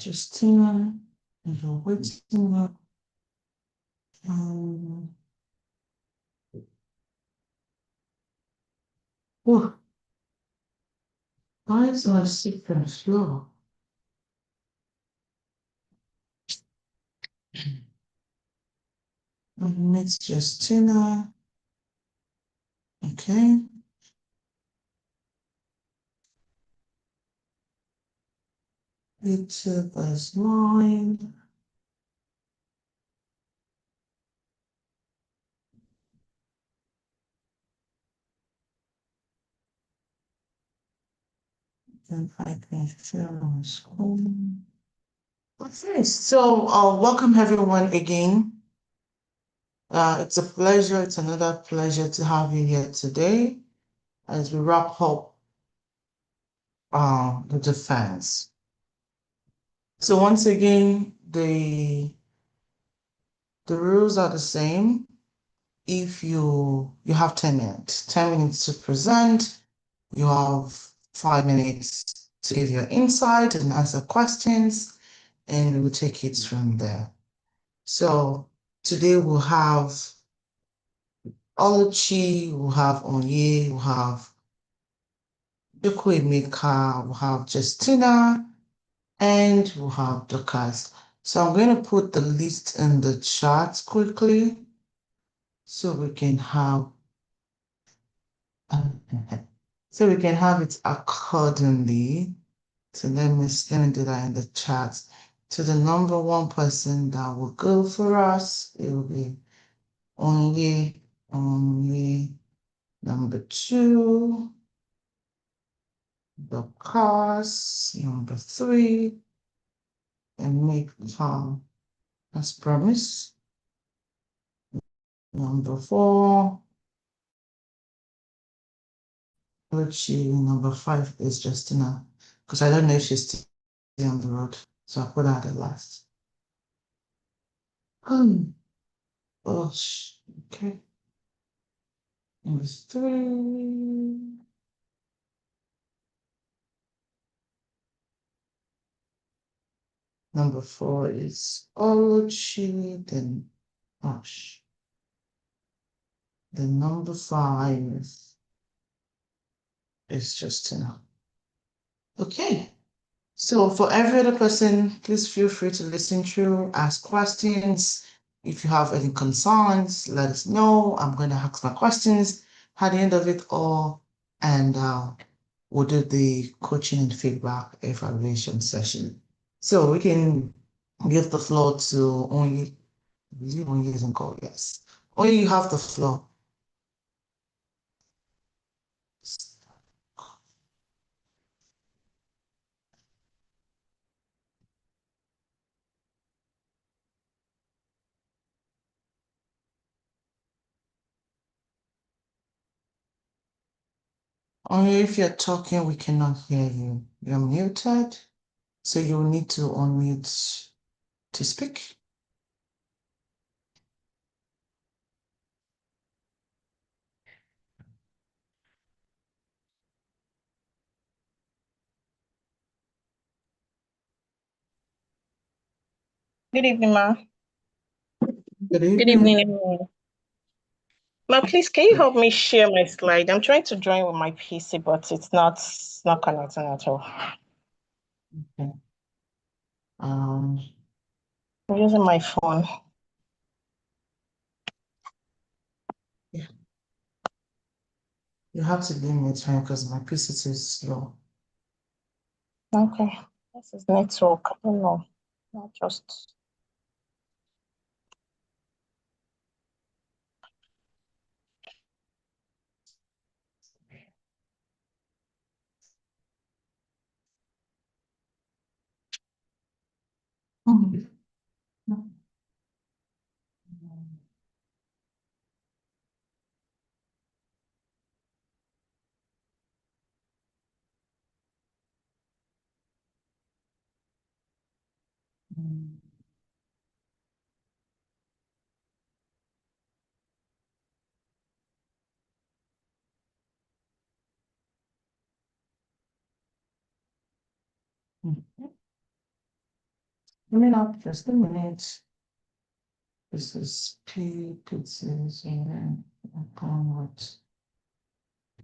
Justina, and you're waiting up. Oh, why is my secret slow? It's Justina. Okay. YouTube is mine. Then I can share my screen. Okay, so welcome everyone again. It's a pleasure. It's another pleasure to have you here today as we wrap up the defense. So once again, the rules are the same. If you have 10 minutes to present, you have 5 minutes to give your insight and answer questions, and we will take it from there. So today we'll have Oluchi, we'll have Onye, we'll have Chukwuemeka, we'll have Justina, and we'll have Dorcas. So I'm going to put the list in the chat quickly so we can have it accordingly. So let me do that in the chat. So the number one person that will go for us, it will be only number two, the cars, number three, and make time as promised. Number four, number five is Justina, because I don't know if she's still on the road, so I put her at the last. Oh, okay. Number three. Number four is Oluchi, then Ash. Then number five is Justina. Okay. So for every other person, please feel free to listen through, ask questions. If you have any concerns, let us know. I'm going to ask my questions at the end of it all, and we'll do the coaching and feedback evaluation session. So we can give the floor to Onye. Onye isn't called, yes. Onye, you have the floor. Only if you're talking, we cannot hear you. You're muted, so you'll need to unmute to speak. Good evening, ma. Good Good evening. evening, everyone. Ma, please, can you help me share my slide? I'm trying to join with my PC, but it's not connecting at all. Okay. Um, I'm using my phone. yeah. You have to give me time because my PC is slow. Okay. This is network. I don't know. Not just. Mhm. Coming up, just a minute. This is P pizzas and then upon what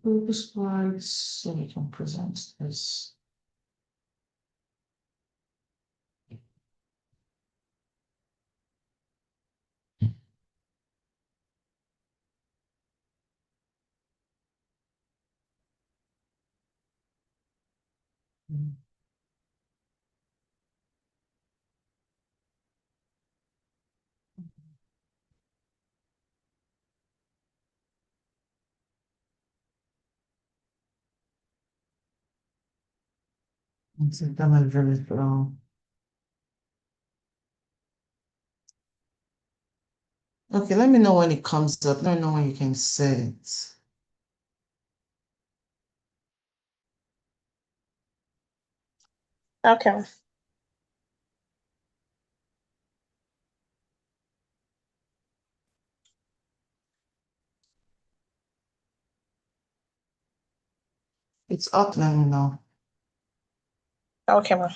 Google slides so we can present this. It's a double very slow. Okay, let me know when it comes up. Let me know when you can set it. Okay. It's up, let me know. Okay, ma.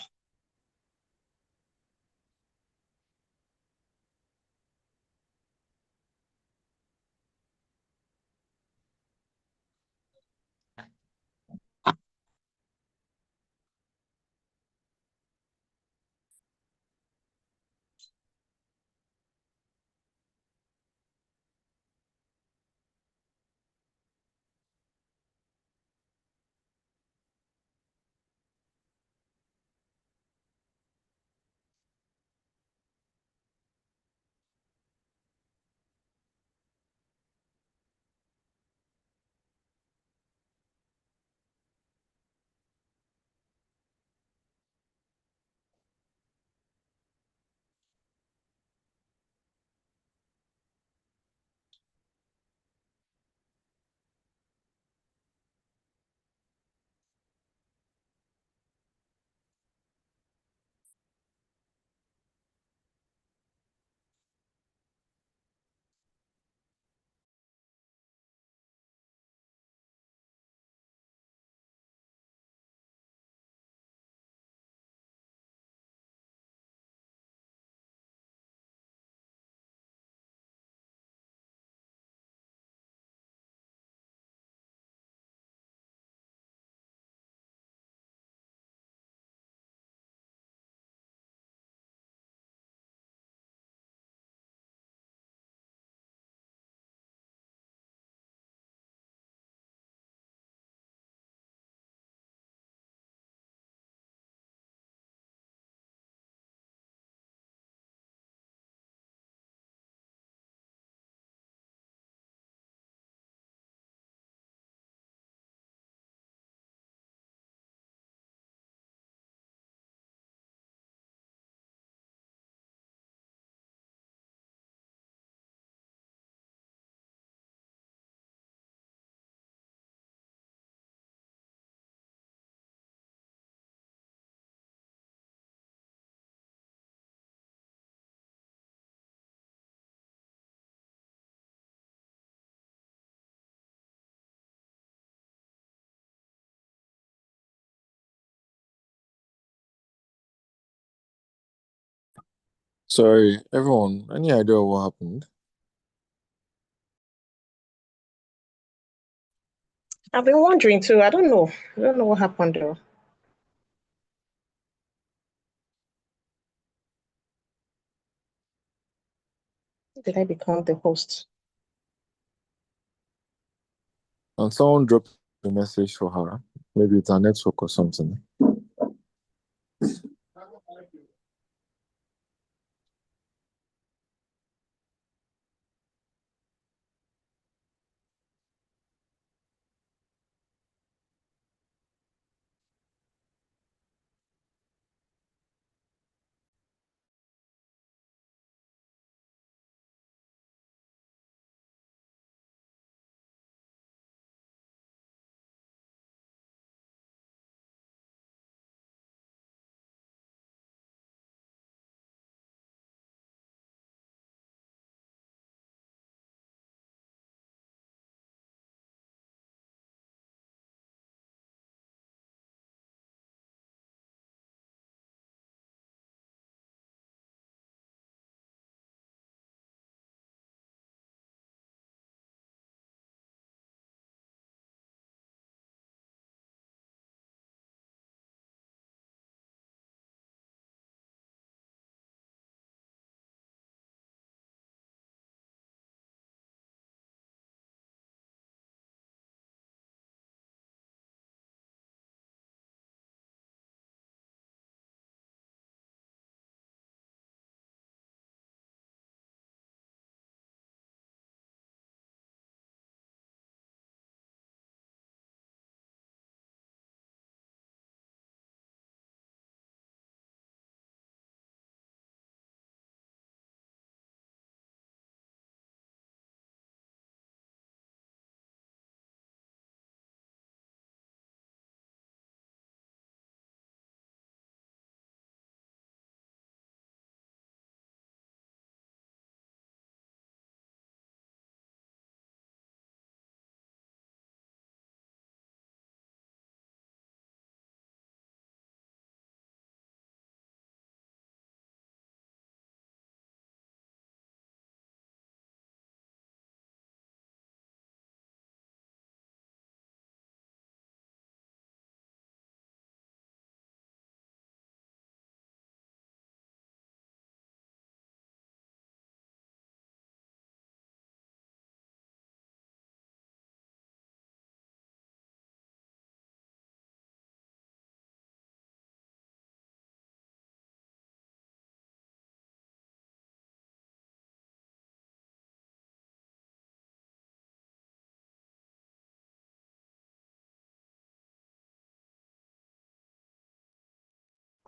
Sorry, everyone. Any idea what happened? I've been wondering too. I don't know. I don't know what happened though. Did I become the host? And someone dropped a message for her. Maybe it's a network or something.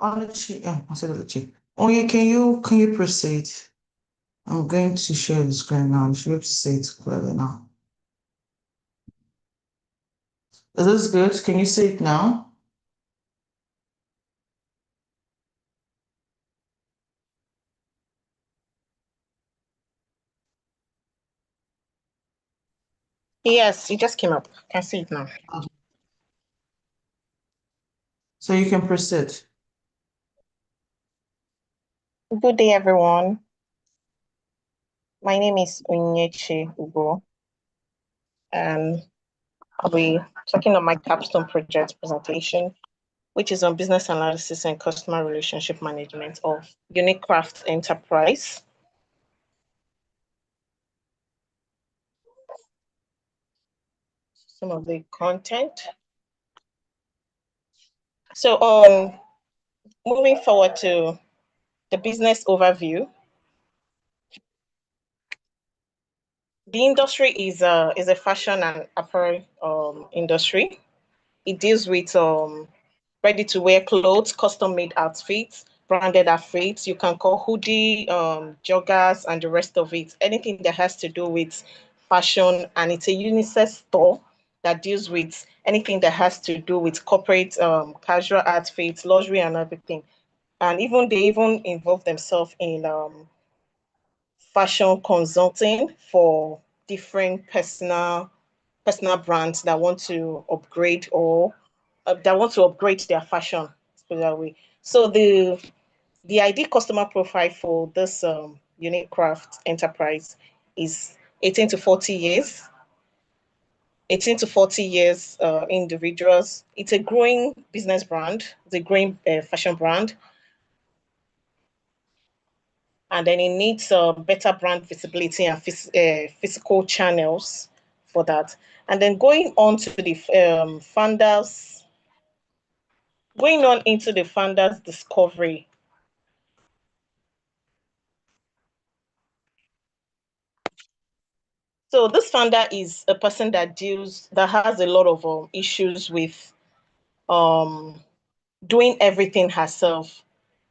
Oluchi, I said Oluchi. Onye, can you proceed? I'm going to share the screen now. You should be able to see it clearly now. Is this good? Can you see it now? Yes, it just came up. Can see it now. So you can proceed. Good day, everyone. My name is Onyechi Ugo, and I'll be talking on my Capstone project presentation, which is on business analysis and customer relationship management of Unique Craft Enterprise. Some of the content. So, moving forward to the business overview. The industry is a fashion and apparel industry. It deals with ready-to-wear clothes, custom-made outfits, branded outfits. You can call hoodie, joggers, and the rest of it. Anything that has to do with fashion, and it's a unisex store that deals with anything that has to do with corporate, casual outfits, luxury, and everything. And even they even involve themselves in fashion consulting for different personal brands that want to upgrade or that want to upgrade their fashion, put it that way. So the ideal customer profile for this Unique Craft Enterprise is 18 to 40 years. 18 to 40 years individuals. It's a growing business brand. It's a growing fashion brand. And then it needs better brand visibility and physical channels for that. And then going on to the founders, going on into the founders discovery. So this founder is a person that has a lot of issues with um, doing everything herself.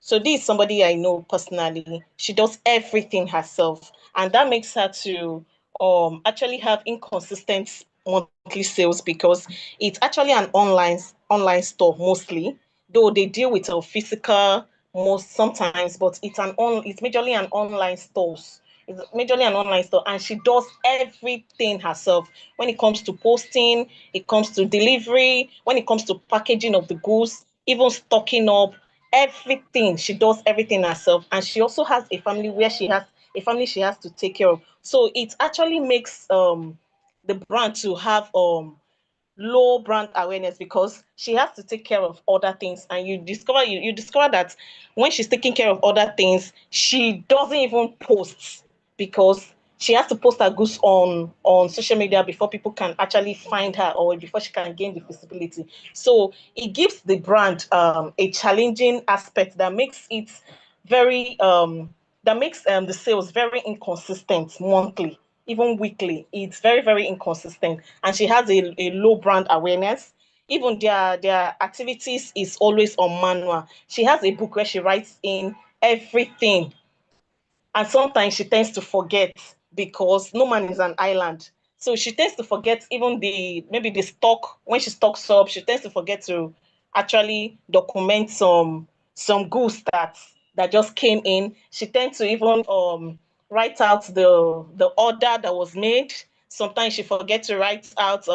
So this is somebody I know personally. She does everything herself, and that makes her to actually have inconsistent monthly sales because it's actually an online store mostly, though they deal with a physical most sometimes, but it's majorly an online stores. It's majorly an online store, and she does everything herself when it comes to posting, it comes to delivery, when it comes to packaging of the goods, even stocking up, everything. She does everything herself. And she also has a family where she has to take care of. So it actually makes the brand to have low brand awareness because she has to take care of other things, and you discover that when she's taking care of other things she doesn't even post because she has to post her goods on social media before people can actually find her or before she can gain the visibility. So it gives the brand a challenging aspect that makes it very that makes the sales very inconsistent monthly, even weekly. It's very, very inconsistent. And she has a low brand awareness. Even their activities is always on manual. She has a book where she writes in everything. And sometimes she tends to forget because no man is an island. So she tends to forget even maybe the stock when she stocks up, she tends to forget to actually document some goods that just came in. She tends to even write out the order that was made. Sometimes she forgets to write out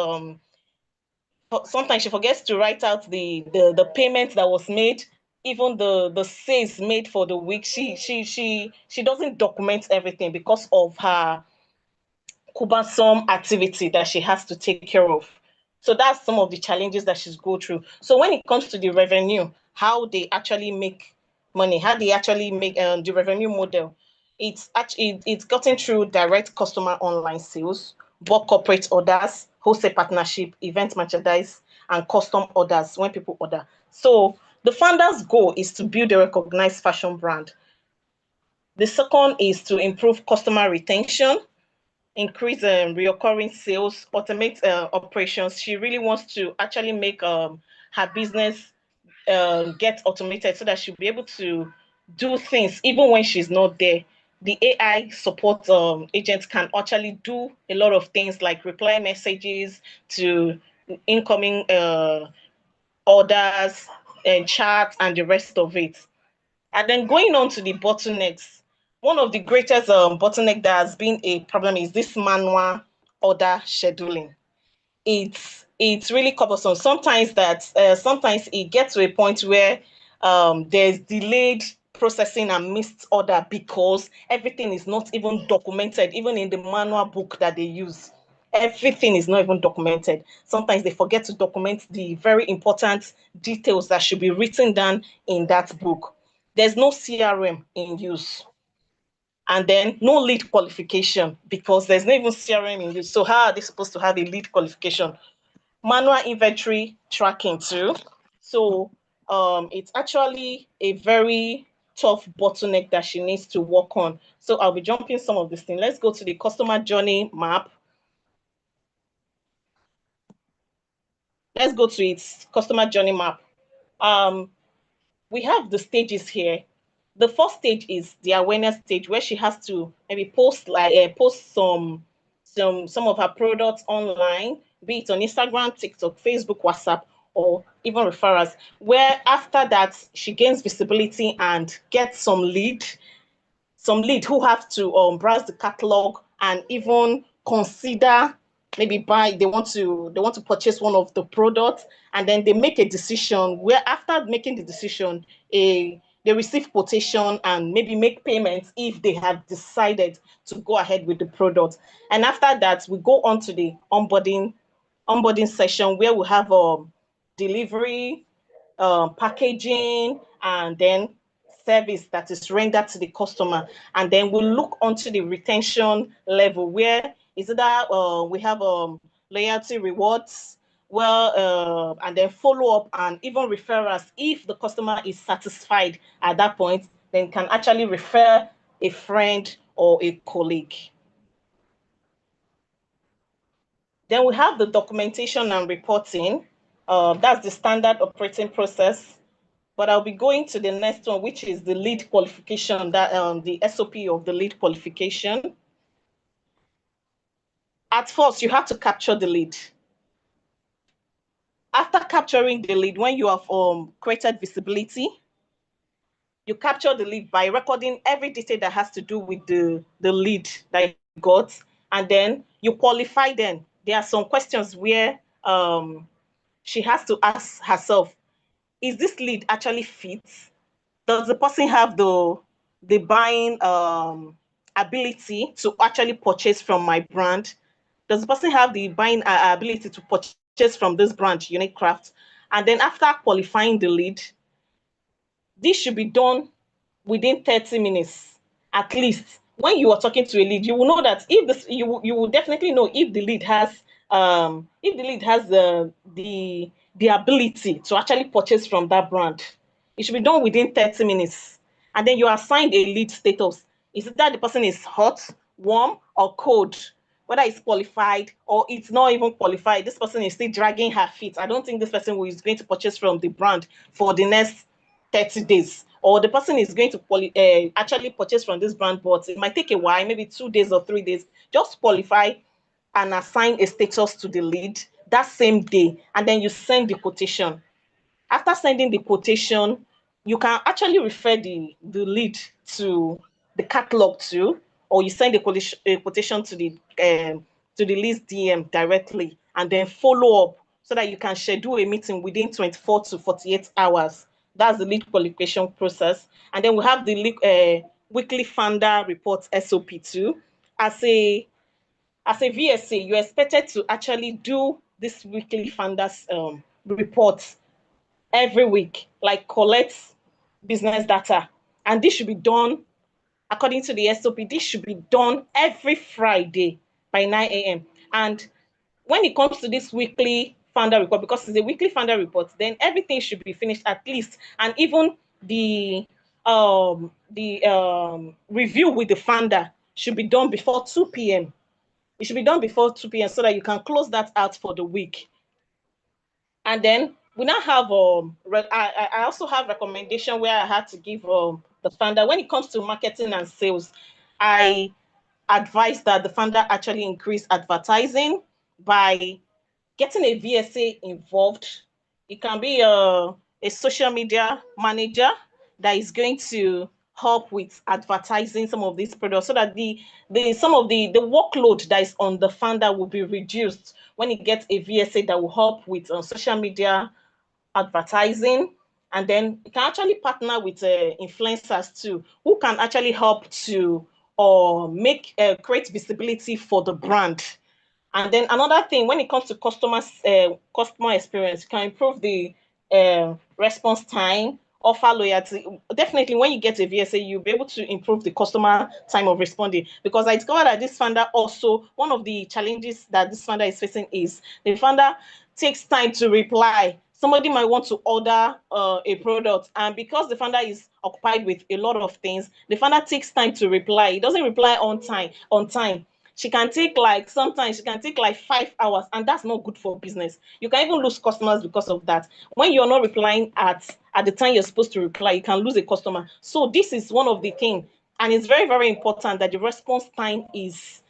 sometimes she forgets to write out the payment that was made, even the sales made for the week. She doesn't document everything because of her cumbersome activity that she has to take care of. So that's some of the challenges that she's go through. So when it comes to the revenue, how they actually make money, how they actually make the revenue model, it's gotten through direct customer online sales, bulk corporate orders, wholesale partnership, event merchandise, and custom orders when people order. So the founder's goal is to build a recognized fashion brand. The second is to improve customer retention, increase reoccurring sales, automate operations. She really wants to actually make her business get automated so that she'll be able to do things even when she's not there. The AI support agent can actually do a lot of things like reply messages to incoming orders and chats and the rest of it. And then going on to the bottlenecks, one of the greatest bottleneck that has been a problem is this manual order scheduling. It's really cumbersome. Sometimes it gets to a point where there's delayed processing and missed order because everything is not even documented, even in the manual book that they use. Everything is not even documented. Sometimes they forget to document the very important details that should be written down in that book. There's no CRM in use. And then no lead qualification because there's no even CRM in use. So how are they supposed to have a lead qualification? Manual inventory tracking too. So it's actually a very tough bottleneck that she needs to work on. So I'll be jumping some of this thing. Let's go to the customer journey map. Let's go to its customer journey map. We have the stages here. The first stage is the awareness stage where she has to maybe post some of her products online, be it on Instagram, TikTok, Facebook, WhatsApp, or even referrals. Where after that she gains visibility and gets some lead who have to browse the catalog and even consider maybe they want to purchase one of the products, and then they make a decision where after making the decision they receive quotation and maybe make payments if they have decided to go ahead with the product. And after that we go on to the onboarding session where we have delivery, packaging, and then service that is rendered to the customer. And then we'll look onto the retention level where is it that we have loyalty rewards, and then follow up and even referrals. If the customer is satisfied at that point, then can actually refer a friend or a colleague. Then we have the documentation and reporting. That's the standard operating process. But I'll be going to the next one, which is the lead qualification, that the SOP of the lead qualification. At first, you have to capture the lead. After capturing the lead, when you have created visibility, you capture the lead by recording every detail that has to do with the lead that you got, and then you qualify them. There are some questions where she has to ask herself, is this lead actually fit? Does the person have the buying ability to actually purchase from my brand? Does the person have the buying ability to purchase from this brand, Unique Craft? And then after qualifying the lead, this should be done within 30 minutes at least. When you are talking to a lead, you will know that if this you will definitely know if the lead has the ability to actually purchase from that brand. It should be done within 30 minutes. And then you assign a lead status. Is it that the person is hot, warm, or cold? Whether it's qualified or it's not even qualified, this person is still dragging her feet. I don't think this person is going to purchase from the brand for the next 30 days, or the person is going to actually purchase from this brand, but it might take a while, maybe 2 days or 3 days. Just qualify and assign a status to the lead that same day, and then you send the quotation. After sending the quotation, you can actually refer the lead to the catalog too, or you send a quotation to the lead's DM directly, and then follow up so that you can schedule a meeting within 24 to 48 hours. That's the lead qualification process. And then we have the weekly funder report SOP too. As a VSA, you're expected to actually do this weekly funders report every week, like collect business data. And this should be done according to the SOP. This should be done every Friday by 9 a.m. And when it comes to this weekly founder report, because it's a weekly founder report, then everything should be finished at least, and even the review with the founder should be done before 2 p.m. It should be done before 2 p.m. so that you can close that out for the week. And then we now have I also have recommendation where I had to give the founder when it comes to marketing and sales. I advise that the founder actually increase advertising by getting a VSA involved. It can be a social media manager that is going to help with advertising some of these products so that the workload that is on the founder will be reduced when he gets a VSA that will help with social media advertising. And then you can actually partner with influencers too, who can actually help to make create visibility for the brand. And then another thing, when it comes to customer experience, you can improve the response time, offer loyalty. Definitely, when you get a VSA, you'll be able to improve the customer time of responding. Because I discovered that this founder also, one of the challenges that this founder is facing is the founder takes time to reply. Somebody might want to order a product, and because the founder is occupied with a lot of things, the founder takes time to reply. He doesn't reply on time. She can take like sometimes she can take like 5 hours, and that's not good for business. You can even lose customers because of that. When you're not replying at the time you're supposed to reply, you can lose a customer. So this is one of the things, and it's very, very important that the response time is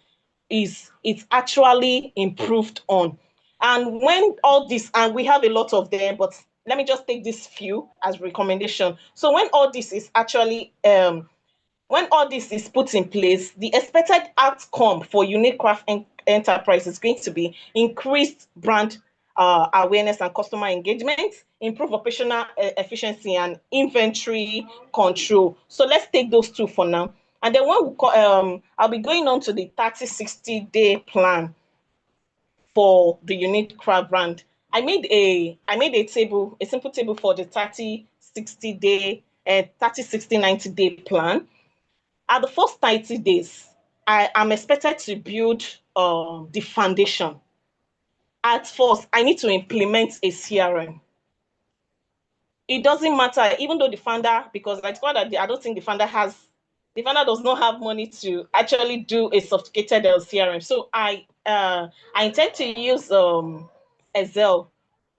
it's actually improved on. And when all this, and we have a lot of them, but let me just take this few as recommendation. So when all this is put in place, the expected outcome for Unique Craft Enterprise is going to be increased brand awareness and customer engagement, improve operational efficiency and inventory control. So let's take those two for now. And then I'll be going on to the 30-60-day plan for the Unique Craft brand. I made a simple table for the 30-60 day 90 day plan. At the first 90 days, I am expected to build the foundation. At first, I need to implement a CRM. It doesn't matter, even though the founder, because I thought that I don't think the founder does not have money to actually do a sophisticated CRM. So I intend to use Excel,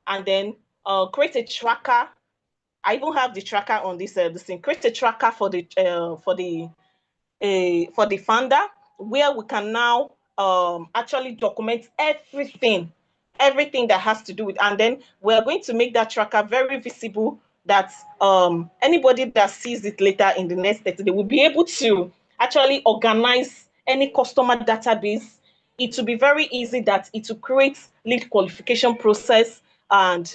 and then create a tracker. I even have the tracker on this thing. Create a tracker for the founder, where we can now actually document everything that has to do with, and then we're going to make that tracker very visible, that anybody that sees it later in the next 30 days will be able to actually organize any customer database. It will be very easy, that it will create lead qualification process and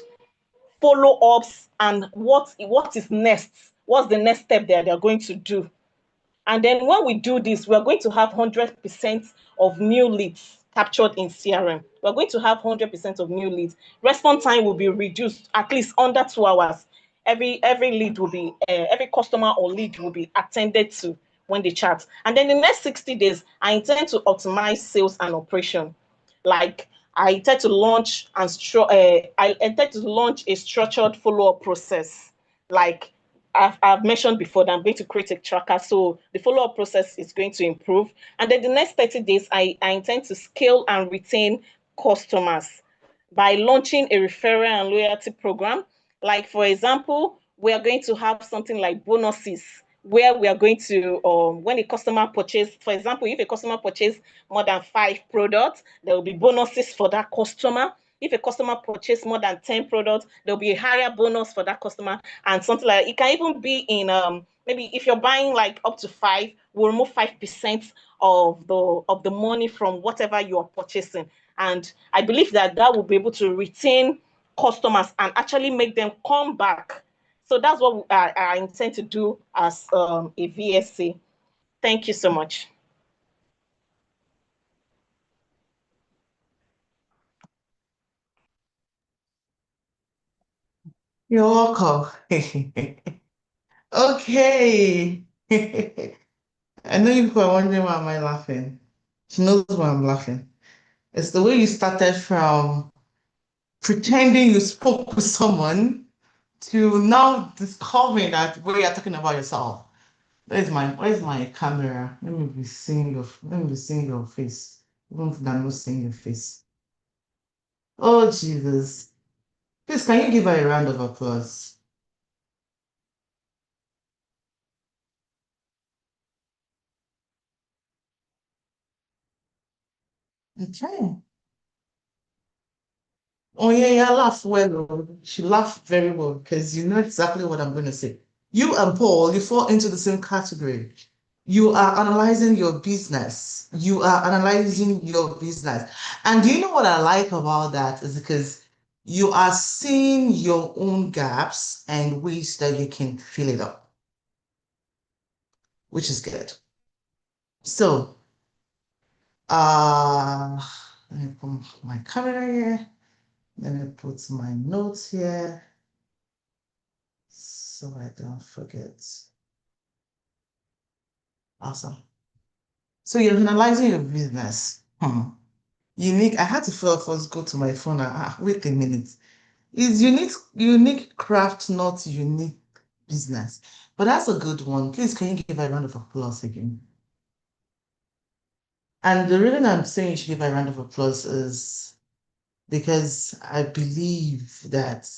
follow-ups, and what is next, what's the next step that they're going to do. And then when we do this, we're going to have 100% of new leads captured in CRM. We're going to have 100% of new leads. Response time will be reduced at least under 2 hours. Every lead will be, every customer or lead will be attended to when they chat. And then the next 60 days, I intend to optimize sales and operation. Like I intend to launch a structured follow-up process. Like I've mentioned before, that I'm going to create a tracker. So the follow-up process is going to improve. And then the next 30 days, I intend to scale and retain customers by launching a referral and loyalty program. Like, for example, we are going to have something like bonuses, where we are going to, when a customer purchase, for example, if a customer purchase more than 5 products, there will be bonuses for that customer. If a customer purchase more than 10 products, there'll be a higher bonus for that customer, and something like that. It can even be in maybe if you're buying like up to 5, we'll remove 5% of the money from whatever you are purchasing. And I believe that that will be able to retain customers and actually make them come back. So that's what I intend to do as a VSA. Thank you so much. You're welcome. Okay. I know you people are wondering why am I laughing. She knows why I'm laughing. It's the way you started from pretending you spoke with someone to now discovering that where you're talking about yourself. Where's my camera? Let me be seeing your face. Even if I'm not seeing your face. Oh Jesus. Please, can you give her a round of applause? Okay. Oh yeah, laugh well. Oh. She laughed very well because you know exactly what I'm going to say. You and Paul, you fall into the same category. You are analyzing your business. You are analyzing your business. And do you know what I like about that is because you are seeing your own gaps and ways that you can fill it up, which is good. So, uh, let me put my camera here. Let me put my notes here so I don't forget. Awesome. So you're analyzing your business. Unique. I had to first go to my phone. Wait a minute. Is unique craft, not unique business? But that's a good one. Please, can you give a round of applause again? And the reason I'm saying you should give a round of applause is because I believe that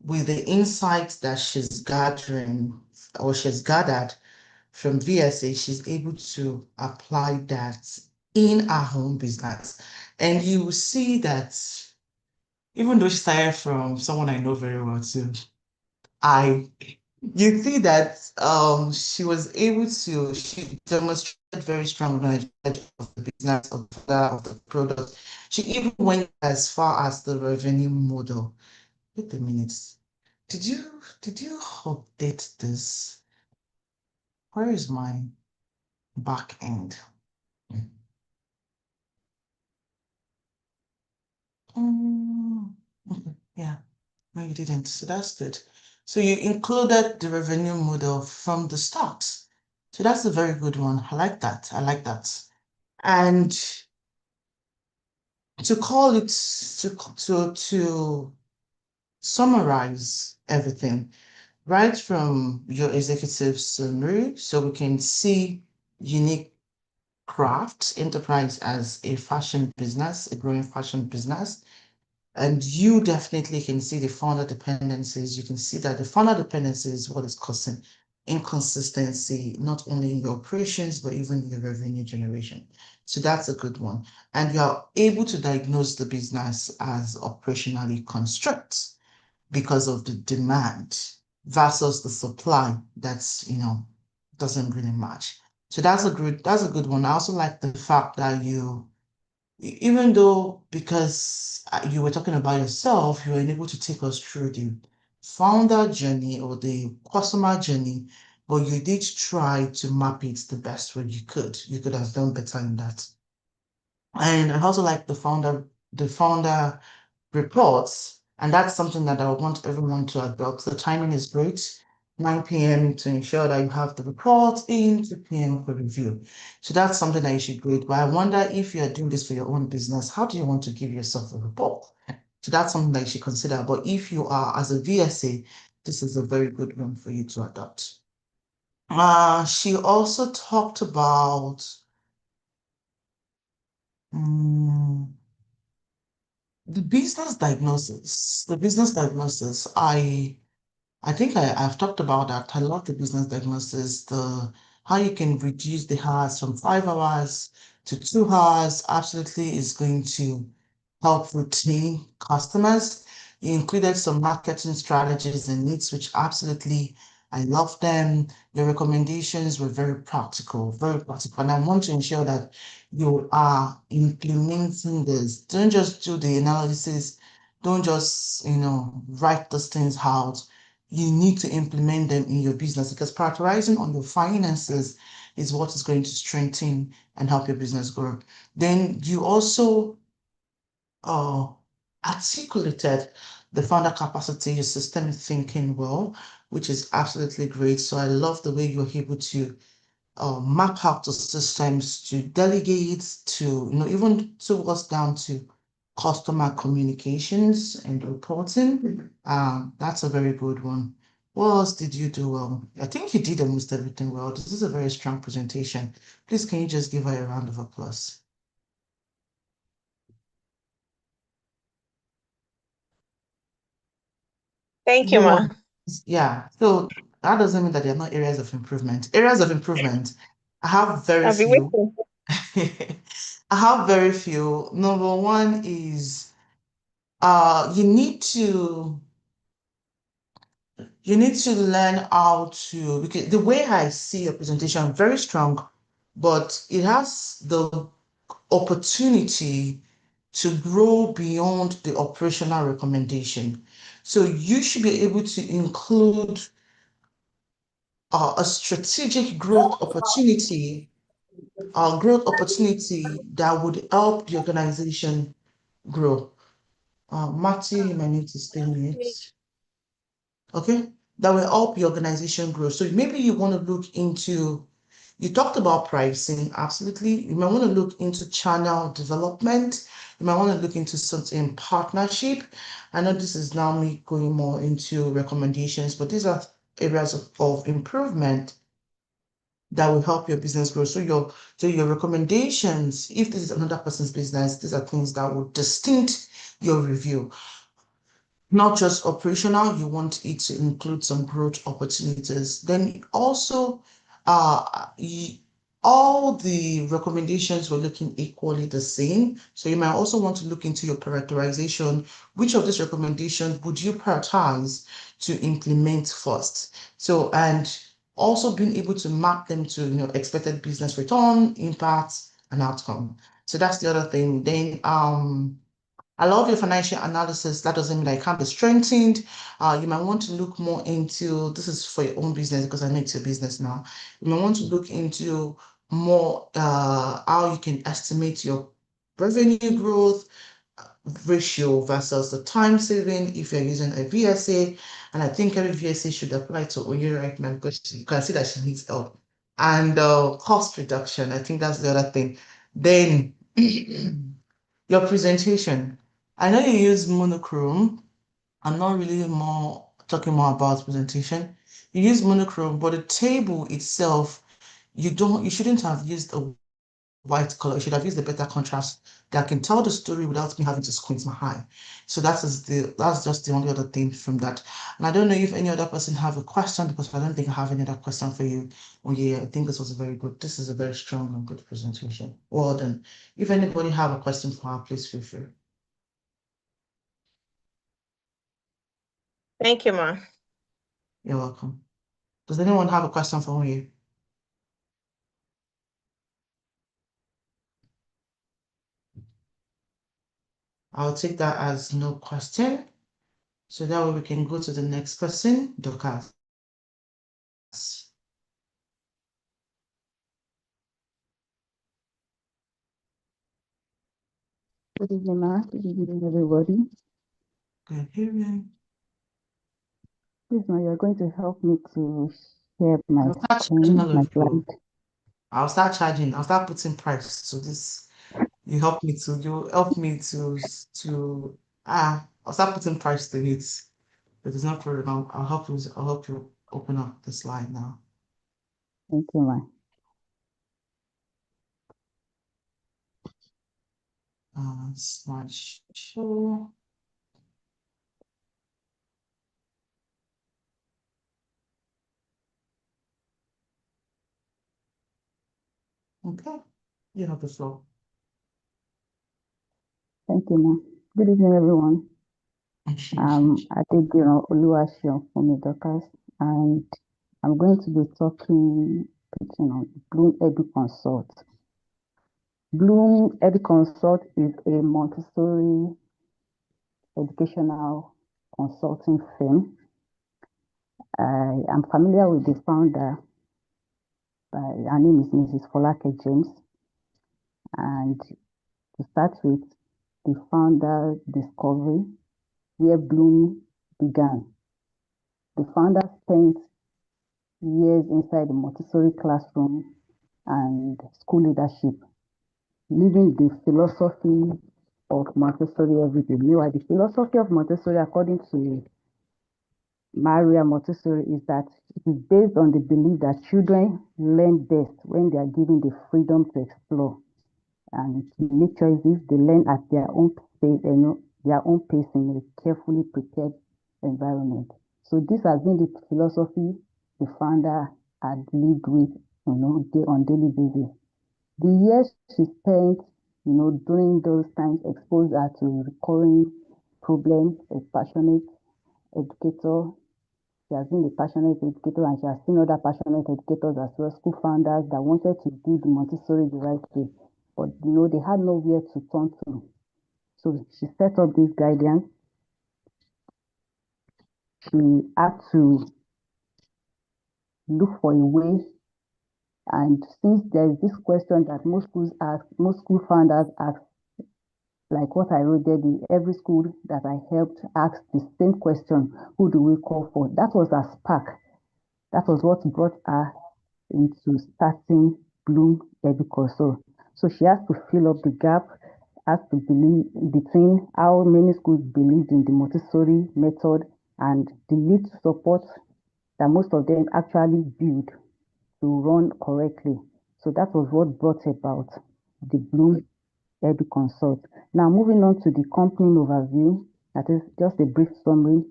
with the insights that she's gathering or she's gathered from VSA, she's able to apply that in her home business. And you will see that even though she started from someone I know very well too, I you see that she demonstrated very strong knowledge of the business of the product. She even went as far as the revenue model. Wait a minute. Did you update this? Where is my back end? Okay, yeah, no, you didn't. So that's good. So you included the revenue model from the start. So that's a very good one. I like that. I like that. And to call it to summarize everything, right from your executive summary, so we can see unique crafts enterprise as a fashion business, a growing fashion business. And you definitely can see the founder dependencies. You can see that the founder dependency is what is causing inconsistency, not only in your operations, but even in your revenue generation. So that's a good one. And you are able to diagnose the business as operationally constrained because of the demand versus the supply that's, doesn't really match. So that's a good one. I also like the fact that even though because you were talking about yourself, you were able to take us through the founder journey or the customer journey, but you did try to map it the best way you could. You could have done better in that. And I also like the founder reports, and that's something that I want everyone to adopt. The timing is great. 9 p.m. to ensure that you have the report in, 2 p.m. for review. So that's something that you should grade. But I wonder if you're doing this for your own business, how do you want to give yourself a report? So that's something that you should consider. But if you are as a VSA, this is a very good one for you to adopt. She also talked about um, the business diagnosis. The business diagnosis, I think I've talked about that. I love the business diagnosis, the how you can reduce the hours from 5 hours to 2 hours absolutely is going to help retain customers. You included some marketing strategies and needs, which absolutely I love them. Your recommendations were very practical, very practical. And I want to ensure that you are implementing this. Don't just do the analysis, don't just, write those things out. You need to implement them in your business because prioritizing on your finances is what is going to strengthen and help your business grow. Then you also uh, articulated the founder capacity, your systemic thinking well, which is absolutely great. So I love the way you're able to map out the systems to delegate to, even towards down to customer communications and reporting. That's a very good one. What else did you do well? I think you did almost everything well. This is a very strong presentation. Please, can you just give her a round of applause? Thank you, ma. Yeah, so that doesn't mean that there are not areas of improvement. Areas of improvement, I have very I'll be few. waiting. I have very few. Number one is you need to learn how to, because the way I see your presentation, very strong, but it has the opportunity to grow beyond the operational recommendation. So you should be able to include a strategic growth opportunity that would help the organization grow. Matthew, you might need to stay mute. Okay, that will help your organization grow. So maybe you want to look into, you talked about pricing, absolutely. You might want to look into channel development. You might want to look into something partnership. I know this is now me going more into recommendations, but these are areas of improvement that will help your business grow. So your recommendations, if this is another person's business, these are things that will distinct your review. Not just operational, you want it to include some growth opportunities. Then also, all the recommendations were looking equally the same. So you might also want to look into your prioritization. Which of these recommendations would you prioritize to implement first? So, and also being able to map them to, expected business return, impact, and outcome. So that's the other thing. Then, I love your financial analysis. That doesn't mean that it can't be strengthened. You might want to look more into, this is for your own business because I know it's your business now. You might want to look into more how you can estimate your revenue growth ratio versus the time saving if you're using a VSA. And I think every VSA should apply to Oye right now because you can see that she needs help. And cost reduction, I think that's the other thing. Then your presentation. I know you use monochrome. I'm not really talking more about presentation. You use monochrome, but the table itself, you shouldn't have used a white color. You should have used a better contrast that can tell the story without me having to squint my eye. So that's just the only other thing from that. And I don't know if any other person have a question because I don't think I have any other question for you. Oh yeah, I think this is a very strong and good presentation. Well done. If anybody have a question for her, please feel free. Thank you, ma. You're welcome. Does anyone have a question for you? I'll take that as no question. So that way we can go to the next person, Dorcas. Good evening, ma. Good evening, everybody. Good evening. Please, ma, you're going to help me to share my I'll start screen, charging all my of you. slide. I'll start putting price. So this, you help me to I'll start putting price to it. But it's not problem. I'll help you open up the slide now. Thank you, ma. Slide show. Okay, you have the floor. Thank you, ma. Good evening, everyone. I did, Oluwaseun from Dorcas, and I'm going to be talking, on Bloom Edu Consult. Bloom Edu Consult is a Montessori educational consulting firm. I am familiar with the founder. Her name is Mrs. Folake James. And to start with, the founder discovery, where Bloom began. The founder spent years inside the Montessori classroom and school leadership, living the philosophy of Montessori every day. Meanwhile, the philosophy of Montessori, according to Maria Montessori, is that it is based on the belief that children learn best when they are given the freedom to explore and to make choices. They learn at their own pace, in a carefully prepared environment. So this has been the philosophy the founder had lived with, on daily basis. The years she spent, during those times exposed her to recurring problems, a passionate educator. She has been a passionate educator, and she has seen other passionate educators as well, school founders that wanted to do the Montessori the right way, but they had nowhere to turn to. So she set up this guidance. She had to look for a way, and since there is this question that most schools ask, most school founders ask, like what I wrote there, every school that I helped asked the same question: who do we call for? That was a spark. That was what brought her into starting Bloom Educonsult. So she has to fill up the gap, has to believe between how many schools believed in the Montessori method and the need to support that most of them actually build to run correctly. So that was what brought about the Bloom Educonsult. Now moving on to the company overview, that is just a brief summary.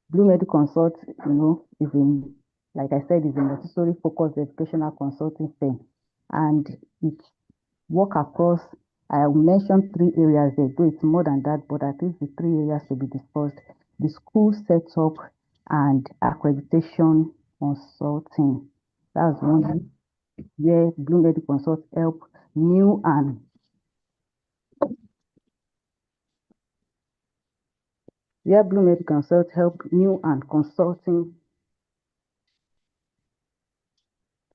Bloom Educonsult, is like I said, is a Montessori focused educational consulting firm, and it work across. I will mention 3 areas there, though it's more than that, but at least the 3 areas to be discussed: the school setup and accreditation consulting. That's one where Bloom Educonsult help new and where Bloom Educonsult help new and consulting.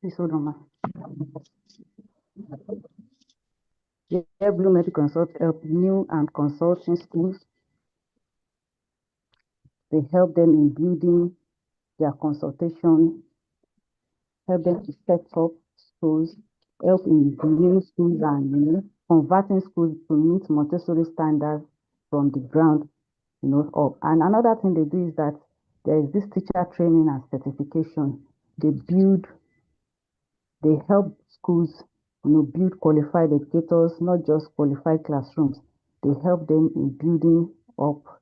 Please hold on, ma. Where Bloom Educonsult help new and consulting schools. They help them in building their consultation, help them to set up schools, help in building schools and converting schools to meet Montessori standards from the ground up. And another thing they do is that there is this teacher training and certification. They help schools build qualified educators, not just qualified classrooms. They help them in building up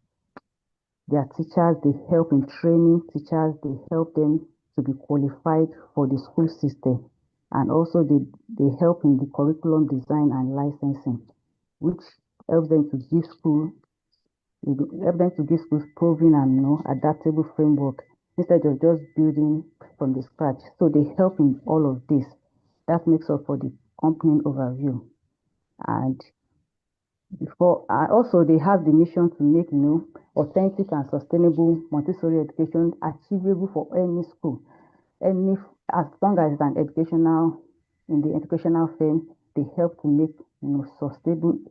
their teachers, they help in training teachers, they help them to be qualified for the school system. And also they help in the curriculum design and licensing, which helps them to give schools proven and adaptable framework instead of just building from the scratch. So they help in all of this. That makes up for the company overview. And also they have the mission to make authentic and sustainable Montessori education achievable for any school. As long as it's an in the educational firm, they help to make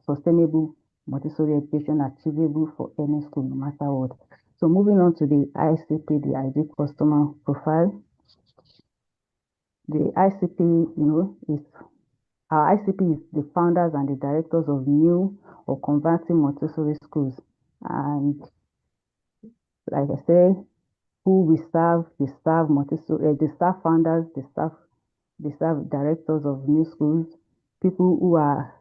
sustainable Montessori education achievable for any school, no matter what. So moving on to the ICP, the ideal customer profile. The ICP, our ICP is the founders and the directors of new or converting Montessori schools. And like I say, who we serve, they serve Montessori, they serve founders, they serve directors of new schools, people who are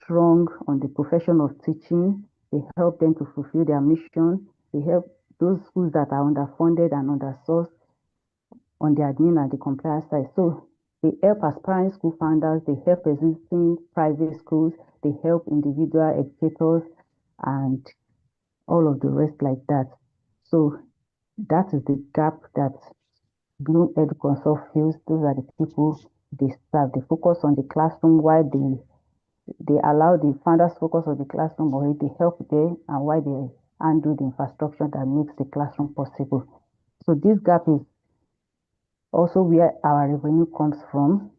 strong on the profession of teaching. They help them to fulfill their mission. They help those schools that are underfunded and undersourced on the admin and the compliance side. So they help aspiring school founders, they help existing private schools, they help individual educators and all of the rest like that. So that is the gap that Bloom Educonsult feels. Those are the people they serve. They focus on the classroom while they allow the founders focus on the classroom, or they help there, and why they handle the infrastructure that makes the classroom possible. So this gap is also where our revenue comes from.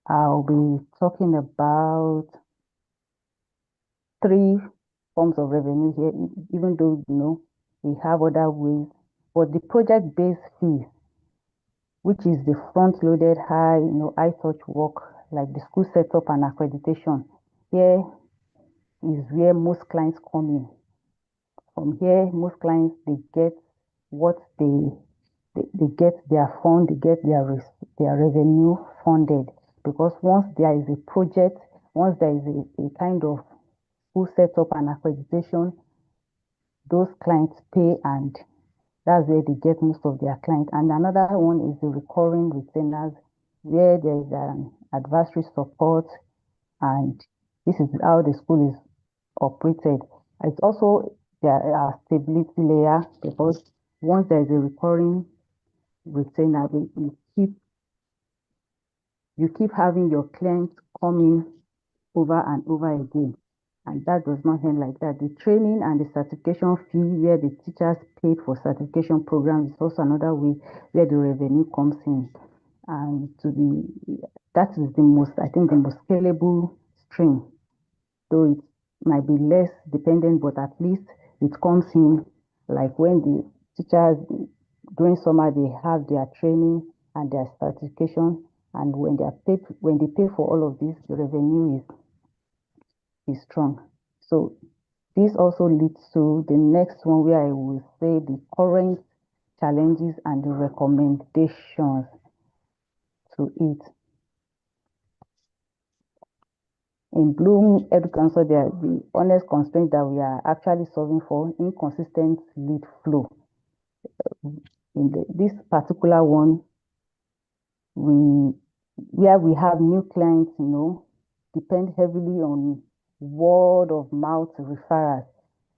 I'll be talking about 3 forms of revenue here, even though we have other ways. But the project-based fee, which is the front-loaded high touch work, like the school setup and accreditation, here is where most clients come in. From here, most clients, they get what they get their fund, they get their revenue funded. Because once there is a project, once there is a kind of school setup and accreditation, those clients pay, and that's where they get most of their clients. And another one is the recurring retainers, where there is an advisory support, and this is how the school is operated. It's also there a stability layer, because once there is a recurring retainer, you keep having your clients coming over and over again. And that does not end like that. The training and the certification fee, where the teachers paid for certification programs, is also another way where the revenue comes in. And that is the most, I think, the most scalable stream. Though it might be less dependent, but at least it comes in. Like when the teachers during summer, they have their training and their certification, and when they pay for all of this, the revenue is strong. So this also leads to the next one, where I will say the current challenges and the recommendations to it. In Bloom Educouncil, the honest constraint that we are actually solving for: inconsistent lead flow. In this particular one, where we have new clients, depend heavily on word of mouth referrals.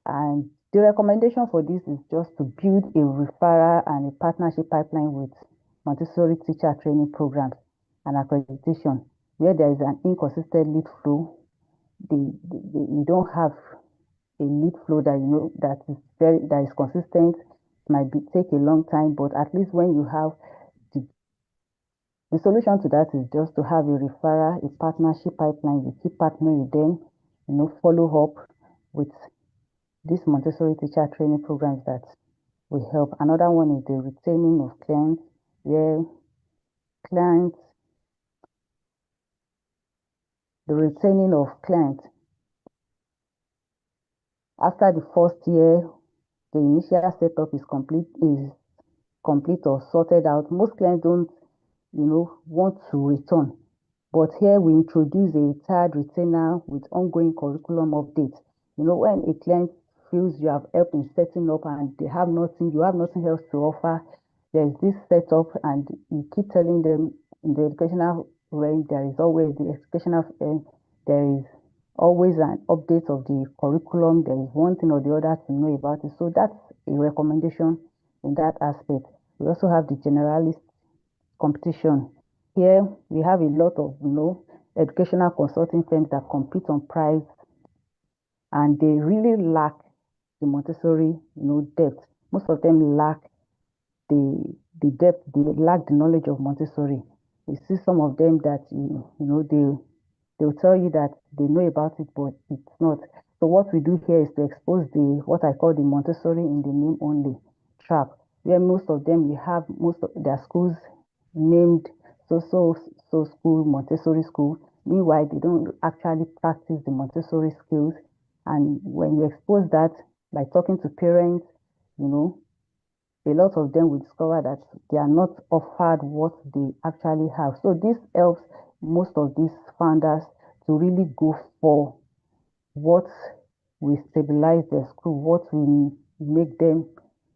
And the recommendation for this is just to build a referral and a partnership pipeline with Montessori teacher training programs and accreditation. Where there is an inconsistent lead flow, you don't have a lead flow that is consistent. It might take a long time, but at least when you have the solution to that is just to have a referral, a partnership pipeline. You keep partnering with them, follow up with these Montessori teacher training programs that will help. Another one is the retaining of clients, where the retaining of clients after the first year, the initial setup is complete or sorted out. Most clients don't, want to return. But here we introduce a third retainer with ongoing curriculum updates. When a client feels you have helped in setting up and you have nothing else to offer, there's this setup, and you keep telling them in the educational range, there is always an update of the curriculum. There is one thing or the other to know about it. So that's a recommendation in that aspect. We also have the generalist competition. Here we have a lot of educational consulting firms that compete on price, and they really lack the Montessori depth. Most of them lack the depth. They lack the knowledge of Montessori. You see some of them that they'll tell you that they know about it, but it's not. So what we do here is to expose what I call the Montessori in the name only trap, where most of their schools named so school, Montessori school. Meanwhile, they don't actually practice the Montessori skills. And when you expose that by talking to parents, a lot of them will discover that they are not offered what they actually have. So this helps most of these founders to really go for what will stabilize their school, what will make them,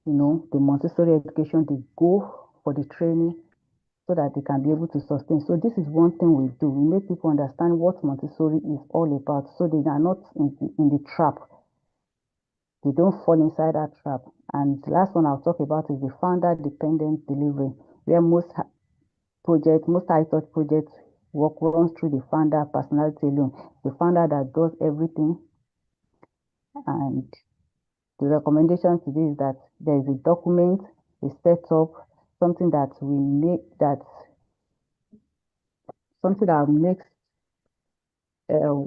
the Montessori education. They go for the training so that they can be able to sustain. So this is one thing we do. We make people understand what Montessori is all about, so they are not in the trap. They don't fall inside that trap. And the last one I'll talk about is the founder-dependent delivery, where most high-touch projects runs through the founder personality alone. The founder that does everything. And the recommendation to this is that there is a document, a setup, something that makes a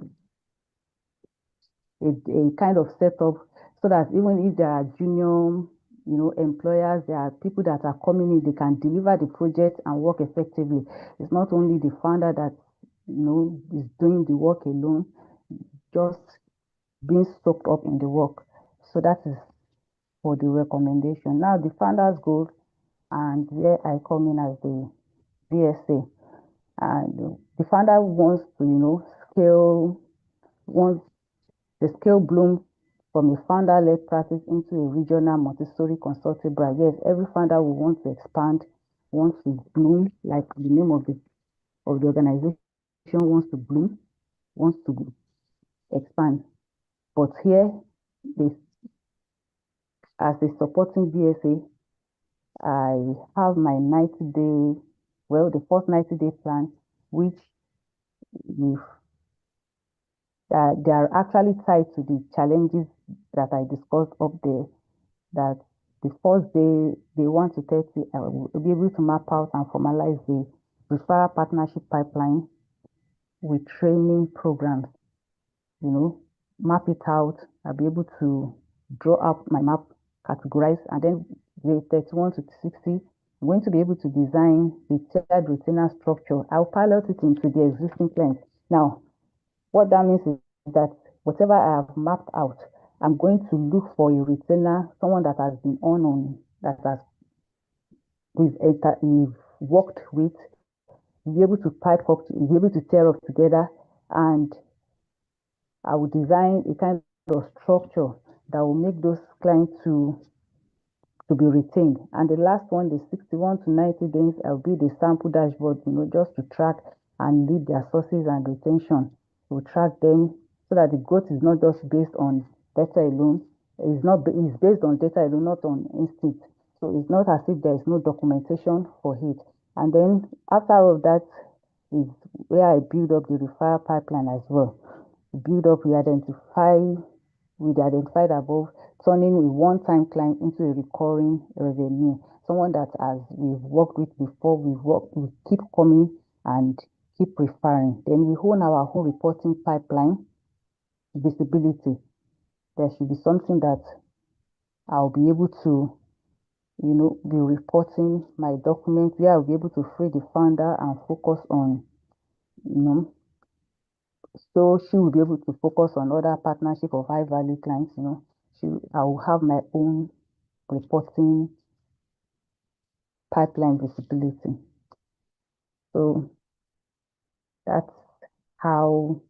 kind of setup, so that even if there are junior employers, there are people that are coming in, they can deliver the project and work effectively. It's not only the founder that is doing the work alone, just being soaked up in the work. So that is for the recommendation. Now the founder's goal, and where I come in as the VSA. And the founder wants to scale, wants the scale bloomed from a founder-led practice into a regional multi-story consulting brand. Yes, every founder will want to expand, wants to bloom, like the name of the organization wants to bloom, wants to expand. But here, as a supporting VSA, I have my 90-day, well, the first 90-day plan, which if they are actually tied to the challenges that I discussed up there. That the first day 1 to 30, I will be able to map out and formalize the referral partnership pipeline with training programs. Map it out. I'll be able to draw up my map, categorize, and then the 31 to 60, I'm going to be able to design the tiered retainer structure. I'll pilot it into the existing clients. Now, what that means is that whatever I have mapped out, I'm going to look for a retainer, someone that has been that has we've worked with, be able to pipe up, be able to tear up together, and I will design a kind of structure that will make those clients to be retained. And the last one, the 61 to 90 days, I'll build a sample dashboard, just to track and lead their sources and retention. We'll track them so that the growth is not just based on data alone. It's based on data alone, not on instinct. So it's not as if there is no documentation for it. And then after all of that is where I build up the referral pipeline as well. We identified above, turning a one-time client into a recurring revenue. Someone that we've worked with before, we keep coming and keep referring. Then we own our own reporting pipeline, visibility. There should be something that I'll be able to, be reporting my documents, where I'll be able to free the founder and focus on, so she will be able to focus on other partnership of high value clients. I will have my own reporting pipeline visibility. So that's how,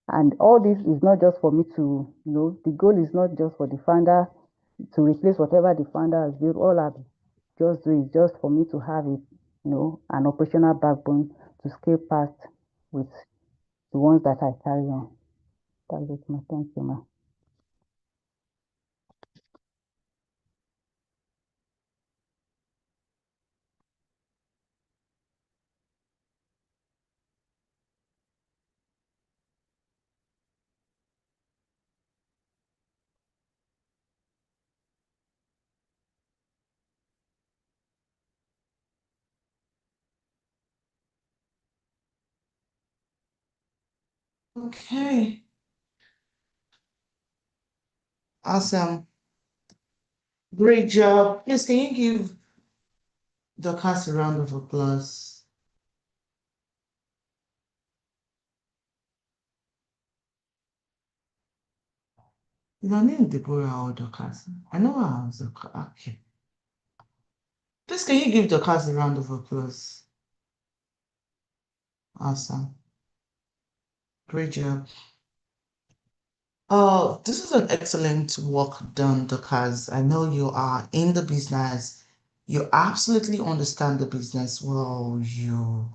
and all this is not just for me to, the goal is not just for the founder to replace whatever the founder has built. All I've just do is just for me to have it, an operational backbone to scale past with the ones that I carry on. That's it, ma. Thank you, ma. Okay. Awesome. Great job. Yes, can you give the class a round of applause? Your name Deborah or Dorcas? I know I was okay. Please, can you give the class a round of applause? Awesome. Great job. This is an excellent work done, Dorcas. I know you are in the business. You absolutely understand the business well. Your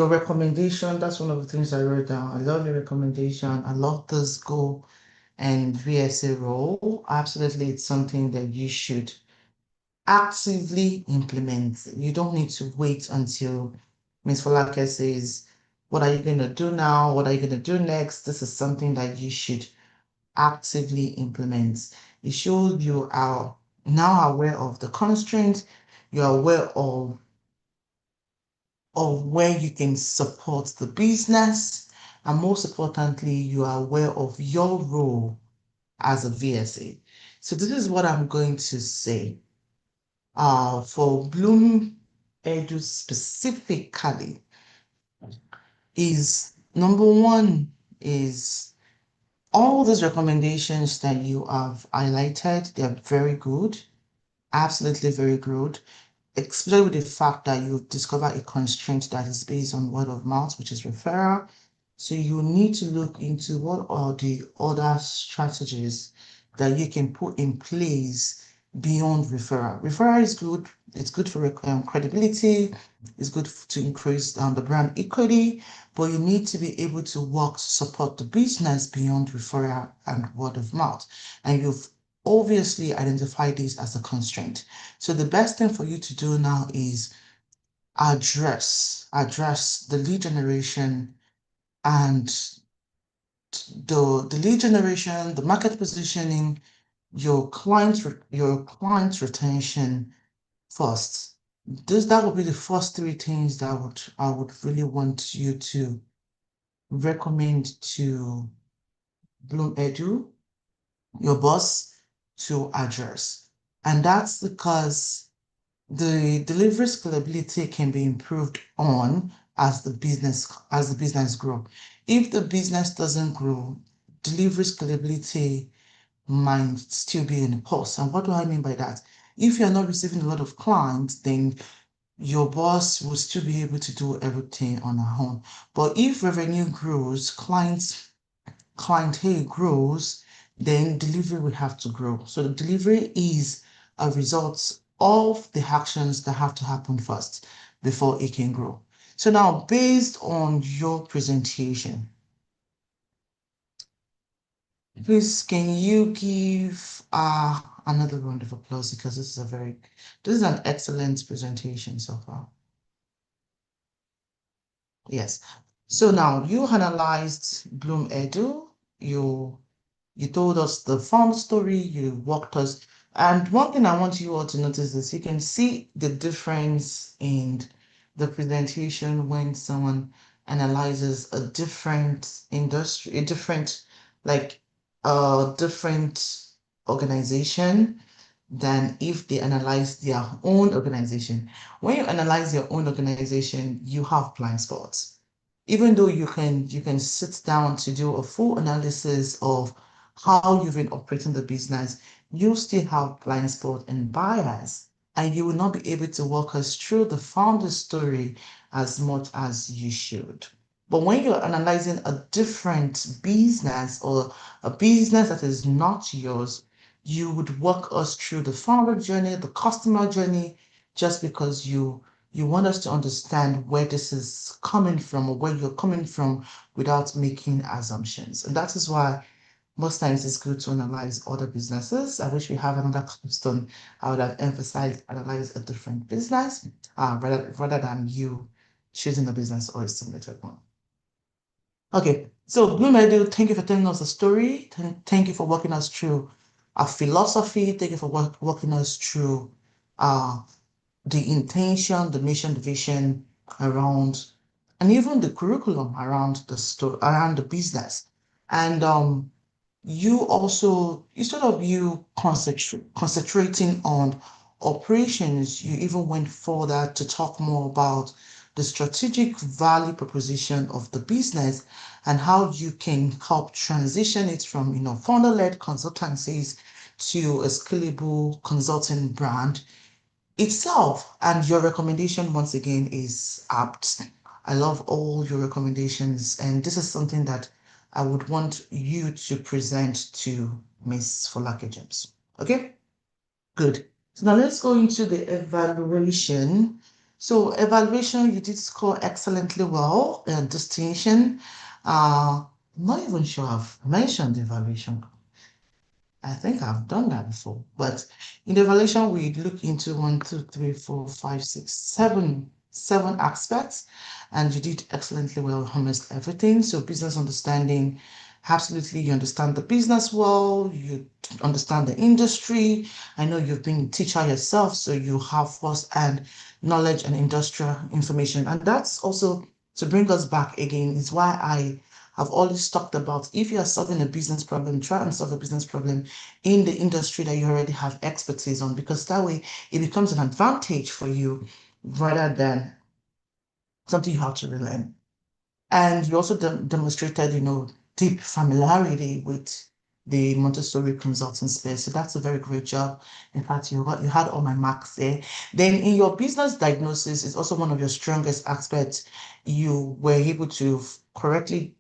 recommendation, that's one of the things I wrote down. I love your recommendation. I love this goal and VSA role. Absolutely, it's something that you should actively implement. You don't need to wait until Ms. Falake says, what are you going to do now? What are you going to do next? This is something that you should actively implement. It shows you are now aware of the constraints, you're aware of where you can support the business, and most importantly, you are aware of your role as a VSA. So this is what I'm going to say. For Bloom Edu specifically, is number one is all those recommendations that you have highlighted, they're very good, absolutely very good. especially with the fact that you've discovered a constraint that is based on word of mouth, which is referral. So you need to look into what are the other strategies that you can put in place beyond referral. Referral is good. It's good for credibility. It's good to increase the brand equity, but you need to be able to work to support the business beyond referral and word of mouth. And you've obviously identified this as a constraint. So the best thing for you to do now is address the lead generation and the lead generation, the market positioning, your client retention first. That would be the first three things that I would really want you to recommend to Bloom Edu, your boss, to address. And that's because the delivery scalability can be improved on as the business grow. If the business doesn't grow, delivery scalability might still be in a pause. And what do I mean by that? If you're not receiving a lot of clients, then your boss will still be able to do everything on her own. But if revenue grows, clientele grows, then delivery will have to grow. So the delivery is a result of the actions that have to happen first before it can grow. So now, based on your presentation, please can you give another round of applause, because this is an excellent presentation so far. Yes. So now you analyzed Bloom Edu, you told us the fun story, you walked us. And one thing I want you all to notice is you can see the difference in the presentation when someone analyzes a different industry, a different organization than if they analyze their own organization. When you analyze your own organization, you have blind spots. Even though you can sit down to do a full analysis of how you've been operating the business, you still have blind spot and bias, and you will not be able to walk us through the founder story as much as you should. But when you're analyzing a different business or a business that is not yours, you would walk us through the founder journey, the customer journey, just because you want us to understand where this is coming from or where you're coming from without making assumptions. And that is why most times it's good to analyze other businesses. I wish we have another capstone. I would have emphasized analyze a different business rather than you choosing a business or a simulated one. Okay, so Blue Meadow, thank you for telling us the story. Thank you for walking us through our philosophy. Thank you for walking us through the intention, the mission, the vision around, and even the curriculum around the story, around the business. And you also, instead of you concentrating on operations, you even went further to talk more about the strategic value proposition of the business and how you can help transition it from, founder-led consultancies to a scalable consulting brand itself. And your recommendation, once again, is apt. I love all your recommendations, and this is something that I would want you to present to Miss Folake James. Okay, good. So now let's go into the evaluation. So evaluation, you did score excellently well, distinction. I'm not even sure I've mentioned evaluation. I think I've done that before, but in the evaluation, we look into 1, 2, 3, 4, 5, 6, 7, 7 aspects, and you did excellently well almost everything. So business understanding, absolutely, you understand the business well, you understand the industry. I know you've been a teacher yourself, so you have first-hand knowledge and industrial information. And that's also to bring us back again, is why I've always talked about if you are solving a business problem, try and solve a business problem in the industry that you already have expertise on, because that way it becomes an advantage for you rather than something you have to relearn. And you also demonstrated, deep familiarity with the Montessori consulting space. So that's a very great job. In fact, you had all my marks there. Then in your business diagnosis is also one of your strongest aspects. You were able to correctly,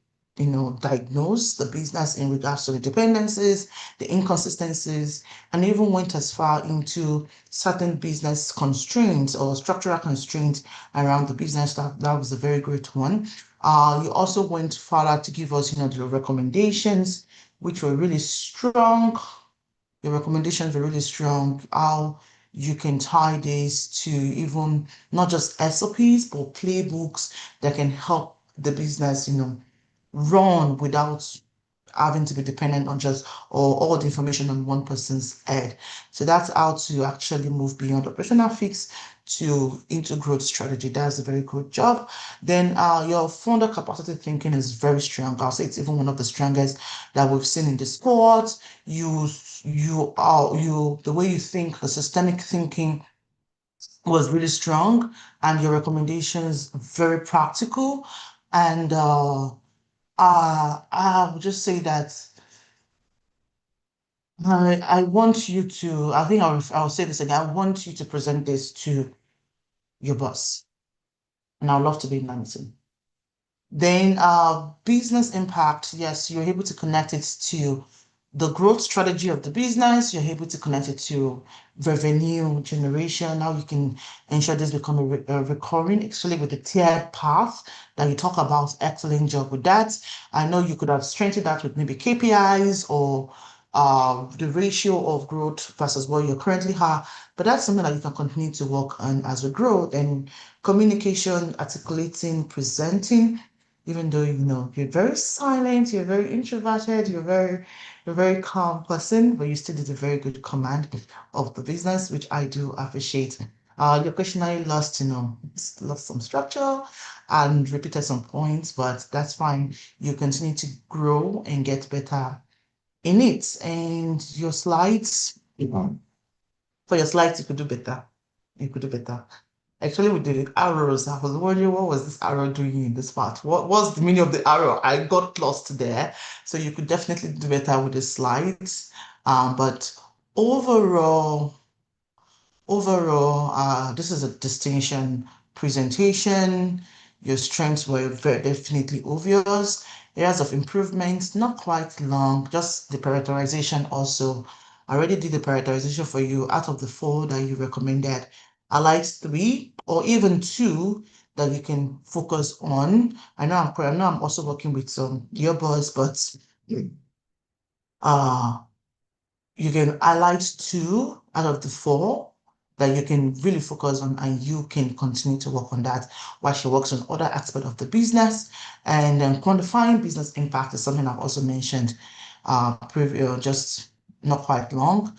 diagnose the business in regards to the dependencies, the inconsistencies, and even went as far into certain business constraints or structural constraints around the business. That was a very great one. You also went further to give us, the recommendations, which were really strong. Your recommendations were really strong. How you can tie this to even not just SOPs, but playbooks that can help the business, run without having to be dependent on just or all the information on one person's head. So that's how to actually move beyond operational fix to into growth strategy. That's a very good job. Then your founder capacity thinking is very strong. I'll say it's even one of the strongest that we've seen in the sport. The way you think, the systemic thinking was really strong, and your recommendations very practical. And I would just say that I want you to, I think I'll say this again. I want you to present this to your boss, and I'd love to be in that meeting. Then business impact, yes, you're able to connect it to the growth strategy of the business. You're able to connect it to revenue generation. Now you can ensure this become a recurring, actually with the tiered path that you talk about. Excellent job with that. I know you could have strengthened that with maybe KPIs or the ratio of growth versus what you currently have, but that's something that you can continue to work on as we grow. And communication, articulating, presenting, even though you're very silent, you're very introverted, you're very calm person, but you still did a very good command of the business, which I do appreciate. You occasionally lost some structure and repeated some points, but that's fine. You continue to grow and get better in it. And your slides, for your slides, you could do better. You could do better. Actually, with the arrows, I was wondering what was this arrow doing in this part? What was the meaning of the arrow? I got lost there. So you could definitely do better with the slides. But overall, this is a distinction presentation. Your strengths were very definitely obvious. Areas of improvement, not quite long, just the prioritization also. I already did the prioritization for you. Out of the 4 that you recommended, I liked 3 or even 2 that you can focus on. I know I'm also working with some earbuds, but uh you can highlight 2 out of the 4 that you can really focus on, and you can continue to work on that while she works on other aspects of the business. And then quantifying business impact is something I've also mentioned just not quite long.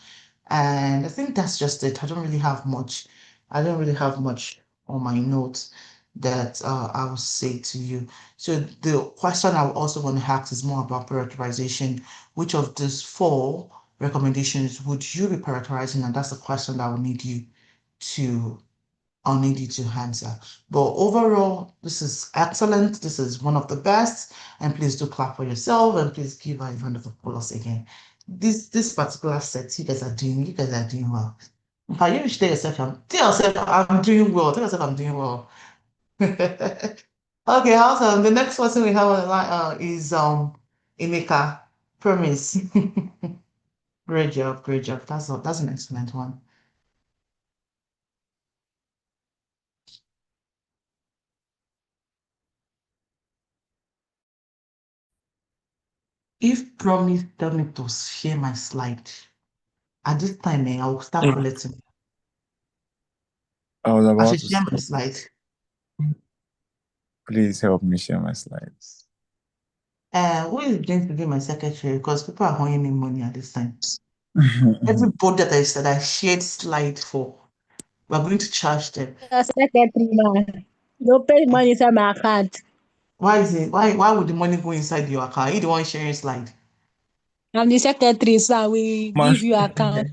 And I think that's just it. I don't really have much on my notes that I will say to you. So the question I also want to ask is more about prioritization. Which of these 4 recommendations would you be prioritizing? And that's the question that I'll need you to answer. But overall, this is excellent. This is one of the best. And please do clap for yourself, and please give her a round of applause again. This particular set, you guys are doing well. Can you tell yourself I'm doing well. Tell yourself I'm doing well. Okay, awesome. The next person we have on the line is Emeka. Promise. Great job, great job. That's an excellent one. If Promise tell me to share my slide, at this time, I will start collecting. I was I about should to share my say, slide. please help me share my slides. Who is going to be my secretary? Because people are owing me money at this time. Everybody that I shared slide for, we're going to charge them. Secretary, man. You pay money inside my account. Why is it? Why would the money go inside your account? You the one sharing slide. I'm the secretary, so we Man, give you account.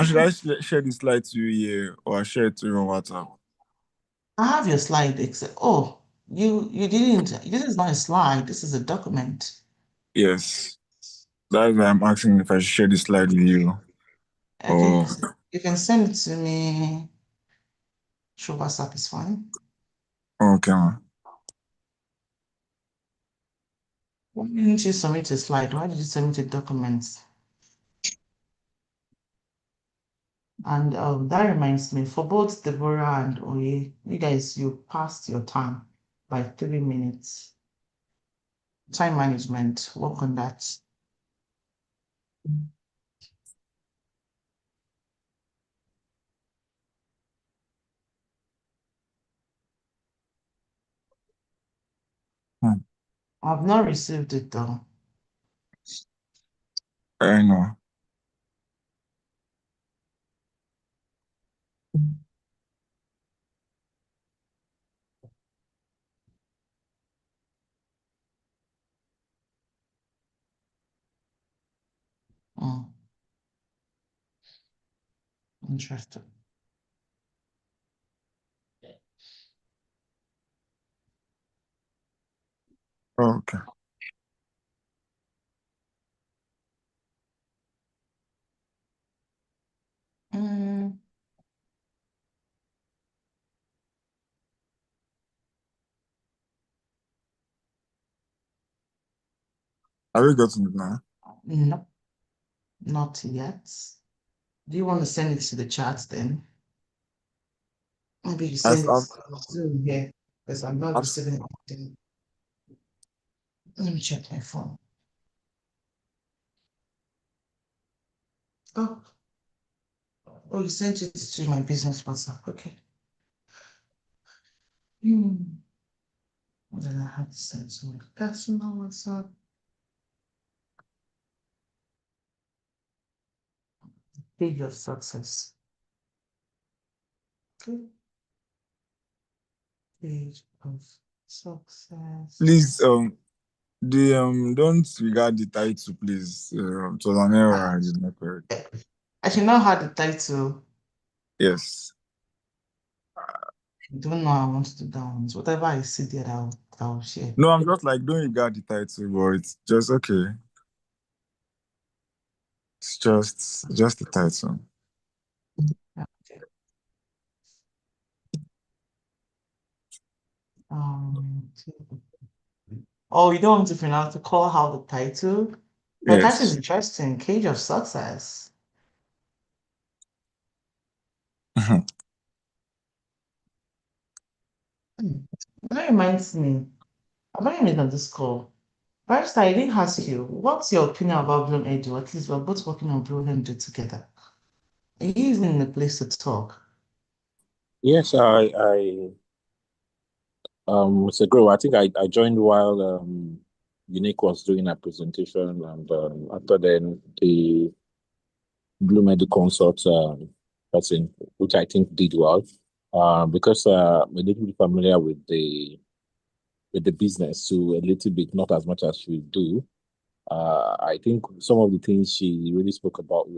should I share the slide to you here or share it to you on WhatsApp? I have your slide, except you didn't. This is not a slide. This is a document. Yes. That's why I'm asking if I should share the slide with you. Okay, Oh, you can send it to me. Through WhatsApp is fine. okay, ma. Why didn't you submit a slide? Why did you submit a document? And that reminds me, for both Deborah and Oye, you guys, you passed your time by 3 minutes. Time management, work on that. I've not received it though. I know. Mm. Interesting. Okay. Mm. Have you gotten it now? No, not yet. Do you want to send it to the chat then? Maybe you I've, send it I've, to Zoom here because I'm not I've, receiving anything. Let me check my phone. Oh, oh, you sent it to my business WhatsApp. Okay. Hmm. Then I have to send to my personal WhatsApp. Page of success. Okay. Page of success. please, don't regard the title, please. It was an error. I did not correct. I should not have the title. Yes. I don't know how I want to do that one. So whatever I see there, I'll share. No, I'm just like, don't regard the title, but it's just okay. It's just the title. Okay. Um, oh, you don't want to pronounce to call out the title? But that is Yes. interesting. Cage of Success. That reminds me, I'm not even on this call. First, I didn't ask you, what's your opinion about Bloom Edu? At least we're both working on Bloom Edu together. Are you even in a place to talk? Yes, it's a grow. I think I joined while Unique was doing a presentation, and after then the Blue Medical Consult person, which I think did well, because I'm a little bit familiar with the business, so a little bit, not as much as she do. I think some of the things she really spoke about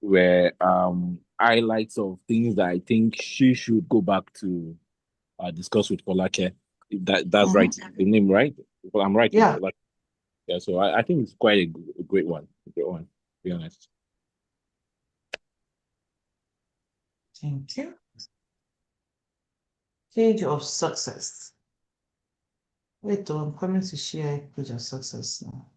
were highlights of things that I think she should go back to discuss with Polake. That's right, the name, right? Well, I'm right with Yeah. Polake. Yeah, so I think it's quite a great one. A great one, to be honest. Thank you. Page of Success. Wait, though, I'm coming to share Page of Success now.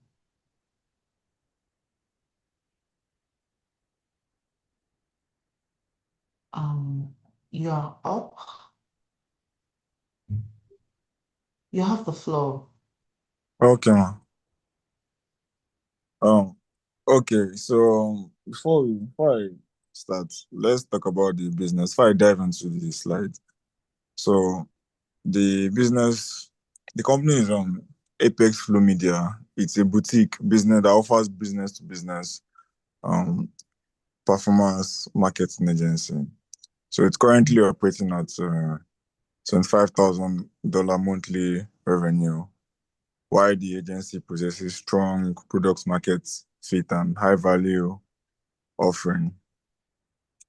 You're up. You have the floor. Okay, ma. Okay, so before I start, let's talk about the business. Before I dive into the slide. So the business, the company is Apex Flow Media. It's a boutique business that offers business to business performance marketing agency. So it's currently operating at $25,000 monthly revenue, while the agency possesses strong product market fit and high value offering.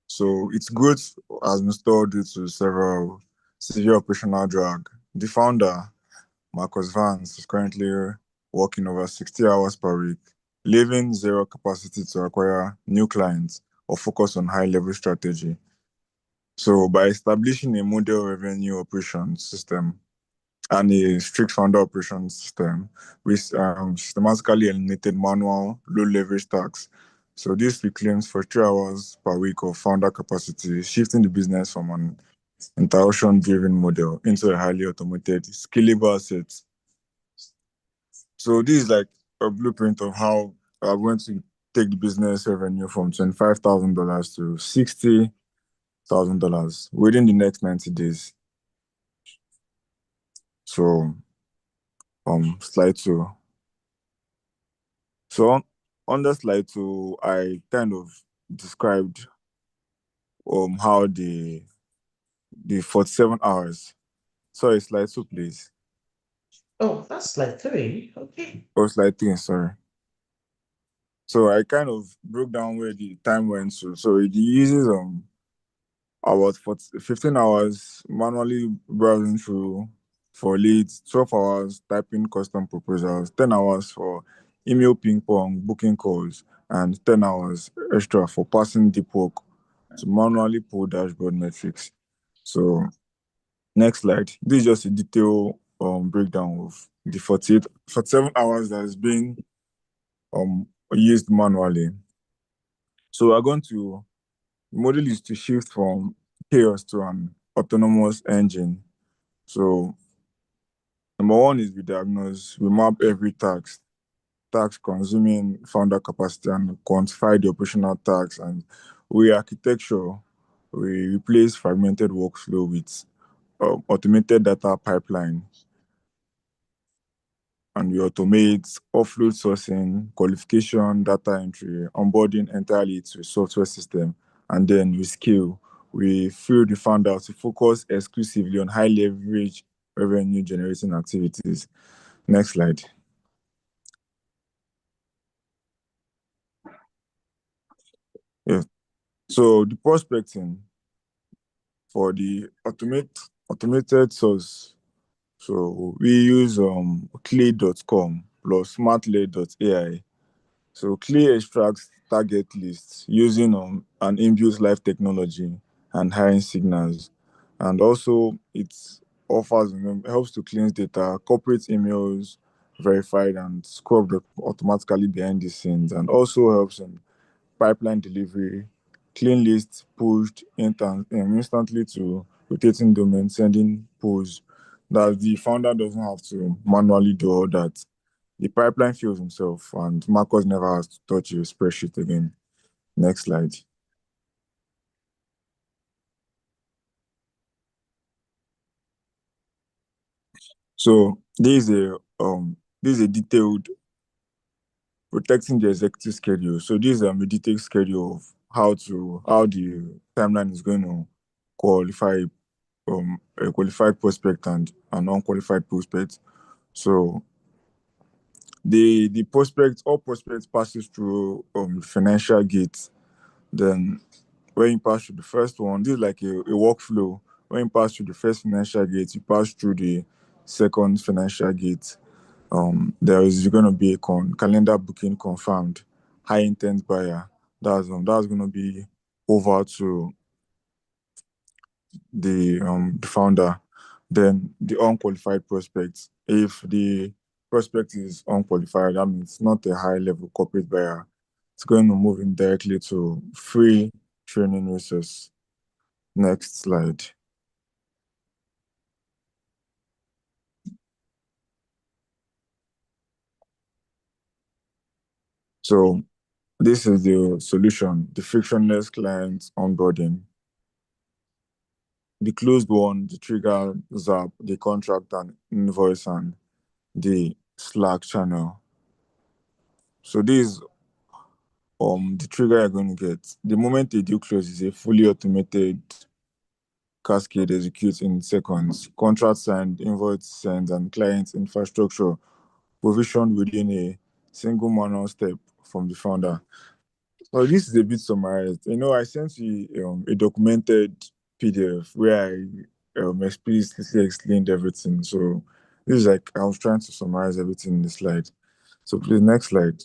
So its growth has been stalled due to several severe operational drag. The founder, Marcus Vance, is currently working over 60 hours per week, leaving zero capacity to acquire new clients or focus on high-level strategy. So by establishing a model revenue operations system and a strict founder operations system, we systematically eliminated manual, low-leverage tasks. So this reclaims for 3 hours per week of founder capacity, shifting the business from an interaction-driven model into a highly automated, scalable asset. So this is like a blueprint of how I'm going to take the business revenue from $25,000 to $60,000 within the next 90 days. So slide 2. So on the slide 2, I kind of described how the 47 hours. Sorry, slide 2, please. Oh, that's slide 3. Okay. Oh, slide 3, sorry. So I kind of broke down where the time went to. So it uses about 15 hours manually browsing through for leads, 12 hours typing custom proposals, 10 hours for email ping pong, booking calls, and 10 hours extra for passing deep work to manually pull dashboard metrics. So next slide. This is just a detailed breakdown of the 47 hours that is being used manually. So we're going to model is to shift from chaos to an autonomous engine. So number 1 is we diagnose, we map every task consuming founder capacity and quantify the operational tasks, and we architecture, we replace fragmented workflow with automated data pipeline, and we automate offload sourcing, qualification, data entry, onboarding entirely to a software system, and then we scale. We free the founder to focus exclusively on high leverage revenue generating activities. Next slide. Yeah. So the prospecting for the automated source. So we use clay.com plus smartlead.ai. So Clay extracts target lists using an inbuilt live technology and hiring signals. And also it offers, helps to cleanse data, corporate emails, verified and scrubbed automatically behind the scenes, and also helps in pipeline delivery, clean lists pushed instantly to rotating domain, sending pulls that the founder doesn't have to manually do all that. The pipeline fills himself, and Marcus never has to touch a spreadsheet again. Next slide. So this is a detailed protecting the executive schedule. So this is a detailed schedule of how the timeline is going to qualify a qualified prospect and an unqualified prospect. So the all prospects passes through financial gate. Then when you pass through the first one, this is like a workflow. When you pass through the first financial gate, you pass through the second financial gate. There is going to be a calendar booking confirmed, high intent buyer. That's going to be over to the founder. Then the unqualified prospect. If the prospect is unqualified, that means not a high level corporate buyer. It's going to move in directly to free training resource. Next slide. So this is the solution, the frictionless client onboarding. The closed one, the trigger, Zap, the contract and invoice, and the Slack channel. So this the trigger you're going to get. The moment a deal closes, a fully automated cascade executes in seconds. Contract signed, invoice sent, and client infrastructure provisioned within a single manual step from the founder. So this is a bit summarized. I sent you a documented PDF where I explicitly explained everything. So this is like I was trying to summarize everything in the slide. So please, next slide.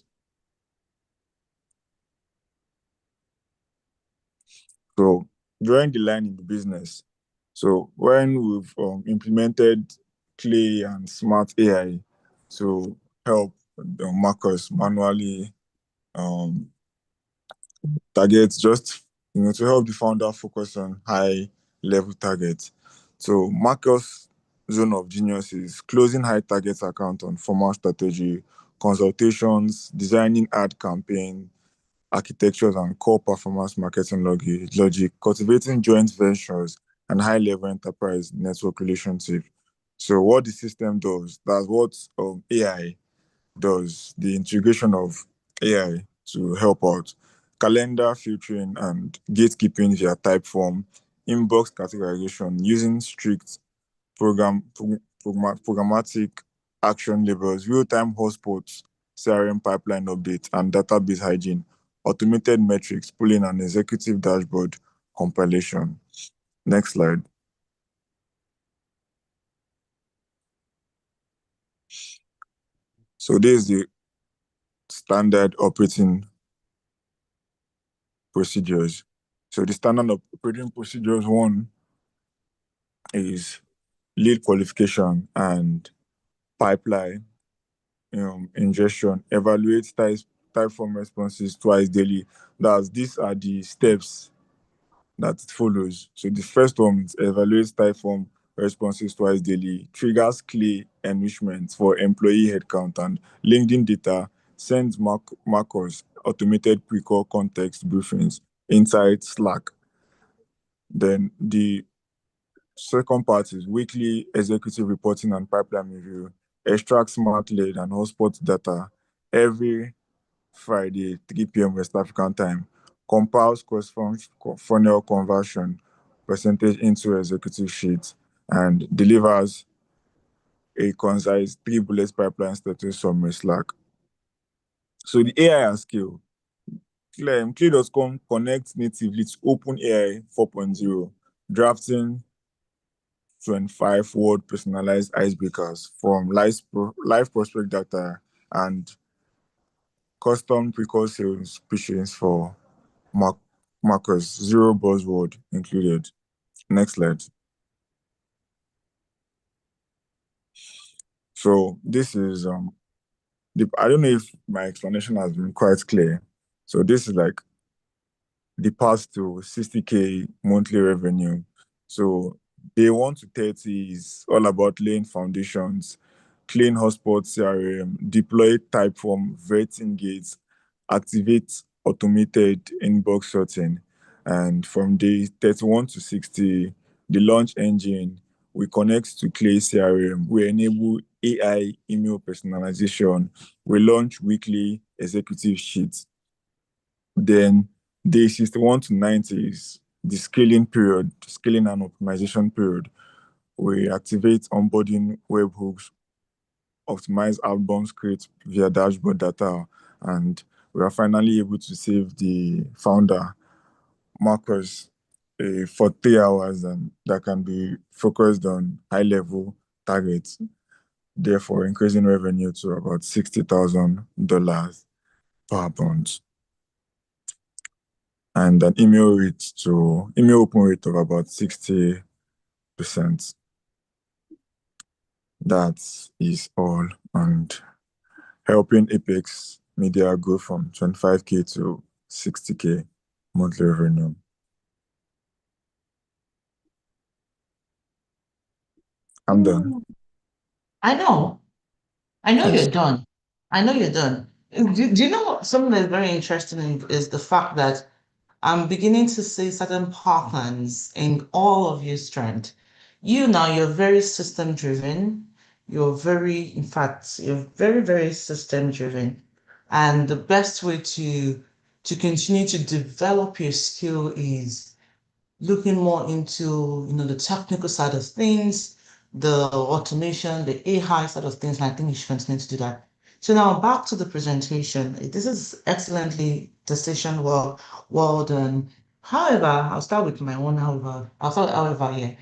So drawing the line in the business. So when we've implemented Clay and Smart AI to help the markers manually targets, just to help the founder focus on high level targets. So Marcus' zone of genius is closing high targets account on formal strategy, consultations, designing ad campaign, architectures and core performance marketing logic, cultivating joint ventures and high level enterprise network relationship. So what the system does, that's what AI does, the integration of AI to help out. Calendar filtering and gatekeeping via typeform, inbox categorization using strict programmatic action labels, real-time hotspots, CRM pipeline updates, and database hygiene, automated metrics, pulling an executive dashboard compilation. Next slide. So this is the standard operating procedures. So the standard operating procedures one is lead qualification and pipeline ingestion, evaluate type form responses twice daily. These are the steps that it follows. So the first one is evaluate type form responses twice daily, triggers Clay enrichment for employee headcount and LinkedIn data, sends markers, automated pre-call context briefings inside Slack. Then the second part is weekly executive reporting and pipeline review, extract smart lead and hotspot data every Friday, 3 p.m. West African time, compiles cross-funnel conversion percentage into executive sheet, and delivers a concise 3 bullet pipeline status summary Slack. So the AI at scale, Clay.com connects natively to OpenAI 4.0, drafting 25-word personalized icebreakers from live prospect data and custom pre-call sales pitches for markers, zero buzzword included. Next slide. So this is I don't know if my explanation has been quite clear. So this is like the path to 60K monthly revenue. So day 1 to 30 is all about laying foundations, clean hotspot CRM, deploy typeform, vetting gates, activate automated inbox sorting. And from day 31 to 60, the launch engine, we connect to Clay CRM, we enable AI email personalization, we launch weekly executive sheets. Then day 61 to 90 is the scaling period, scaling and optimization period. We activate onboarding webhooks, optimize outbound scripts via dashboard data, and we are finally able to save the founder markers for 3 hours, and that can be focused on high level targets, therefore increasing revenue to about $60,000 per month. And an email open rate of about 60%. That is all. And helping Apex Media go from 25K to 60K monthly revenue. I'm done. I know. I know Yes. you're done. I know you're done. Do you know something that's very interesting is the fact that I'm beginning to see certain patterns in all of your strength. You're very system driven. In fact, you're very, very system driven. And the best way to continue to develop your skill is looking more into, the technical side of things, the automation, the AI side of things, and I think you should continue to do that. So now back to the presentation. This is excellently decision well done. However, I'll start with my own however. Yeah.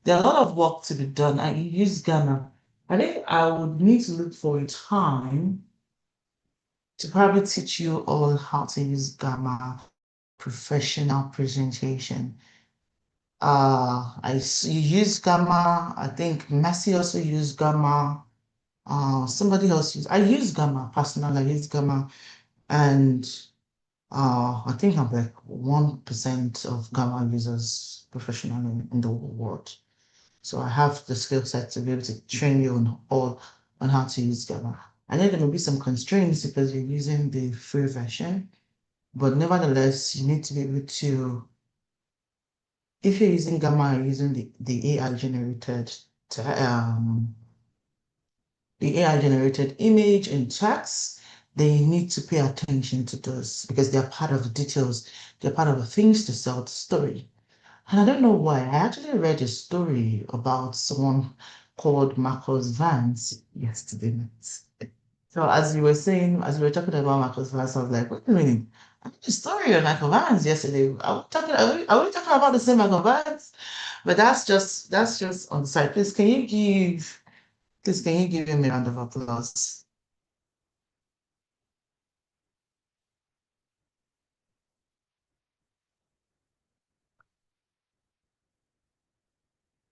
There are a lot of work to be done. I use Ghana. I think I would need to look for a time to probably teach you all how to use Gamma professional presentation. You use Gamma. I think Messi also used Gamma. Somebody else used. I use Gamma personally. I use Gamma, and I think I'm like 1% of Gamma users professionally in the whole world. So I have the skill set to be able to train you on how to use Gamma. I know there may be some constraints because you're using the free version, but nevertheless, you need to be able to, if you're using Gamma, you're using the AI generated the AI generated image and text, they need to pay attention to those because they're part of the details, they're part of the things to sell the story. And I don't know why. I actually read a story about someone called Marcus Vance yesterday night. So as you were saying, as we were talking about Marcus Vance, I was like, wait a minute. I read a story on Marcus Vance yesterday. Are we talking about the same Marcus Vance? But that's just on the side. Please can you give him a round of applause?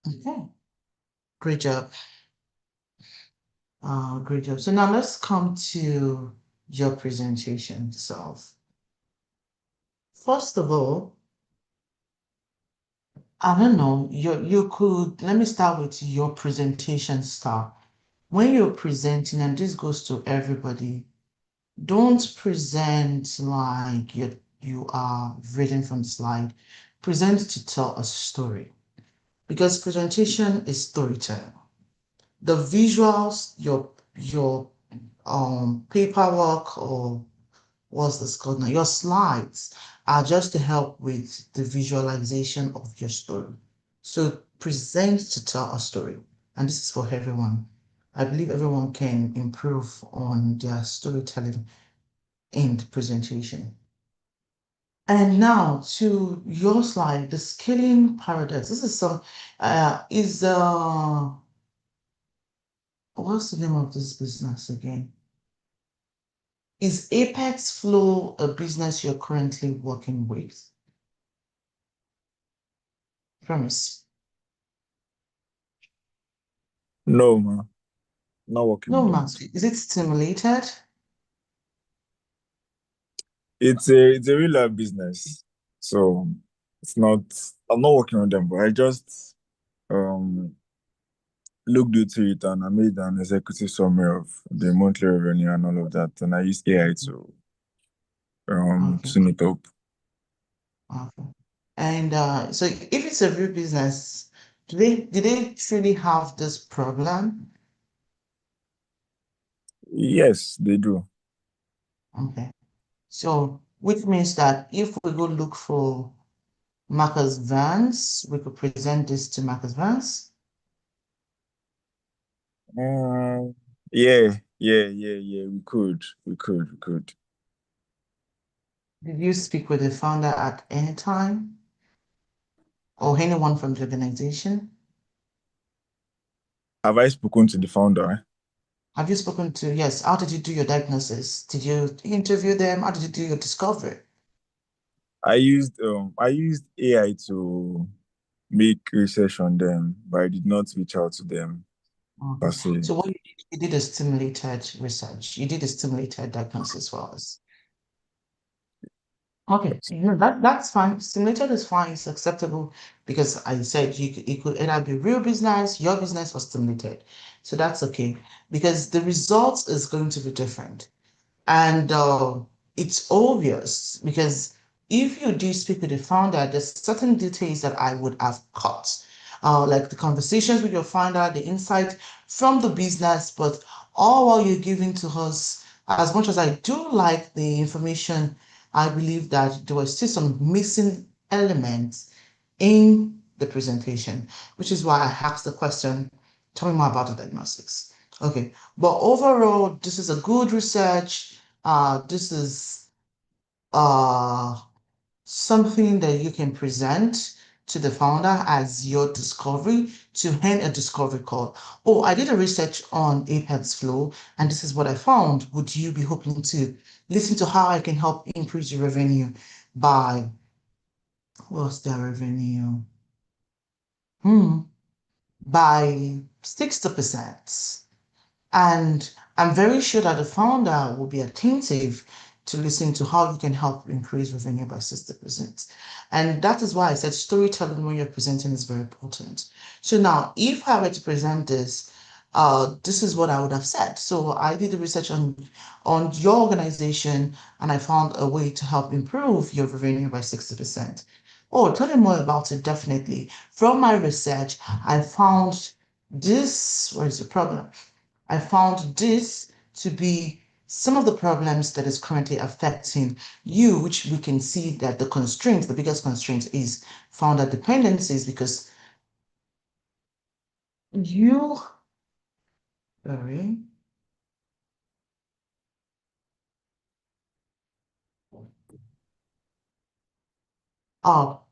Okay. Great job. Great job. So now let's come to your presentation itself. First of all, I don't know, let me start with your presentation style. When you're presenting, and this goes to everybody, don't present like you are reading from the slide. Present to tell a story because presentation is storytelling. The visuals, your paperwork or what's this called now? Your slides are just to help with the visualization of your story. So present to tell a story. And this is for everyone. I believe everyone can improve on their storytelling in the presentation. And now to your slide, the scaling paradox. This is what's the name of this business again? Is Apex Flow a business you're currently working with? Promise. No, man. Not working No, with them. Max. Is it stimulated? It's a real life business. So it's not I'm not working on them, but I just um looked into it and I made an executive summary of the monthly revenue and all of that. And I used AI to Okay. tune it up. Okay. And so if it's a real business, do they truly have this problem? Yes, they do. Okay. So which means that if we go look for Marcus Vance, we could present this to Marcus Vance. Yeah. We could. Did you speak with the founder at any time or anyone from the organization? Have I spoken to the founder? Have you spoken to, yes, how did you do your diagnosis? Did you interview them? How did you do your discovery? I used AI to make research on them, but I did not reach out to them per Okay. se. So what you did a stimulated research. You did a stimulated diagnosis for us. Okay, that's fine. Stimulated is fine. It's acceptable because I said it could either be real business, your business, or stimulated. So that's okay because the results is going to be different. And it's obvious because if you do speak with the founder, there's certain details that I would have cut, like the conversations with your founder, the insight from the business, but all while you're giving to us, as much as I do like the information, I believe that there were still some missing elements in the presentation, which is why I asked the question, tell me more about the diagnostics. Okay, but overall, this is a good research. This is something that you can present. to the founder as your discovery to earn a discovery call. Oh, I did a research on Apex Flow, and this is what I found. Would you be hoping to listen to how I can help increase your revenue by, what's their revenue? By 60%. And I'm very sure that the founder will be attentive to listen to how you can help increase revenue by 60%. And that is why I said storytelling when you're presenting is very important. So now, if I were to present this, this is what I would have said. So I did the research on your organization, and I found a way to help improve your revenue by 60%. Oh, tell me more about it, definitely. From my research, I found this, where is the problem? I found this to be some of the problems that is currently affecting you, which we can see that the constraint, the biggest constraint is founder dependencies, because you, sorry,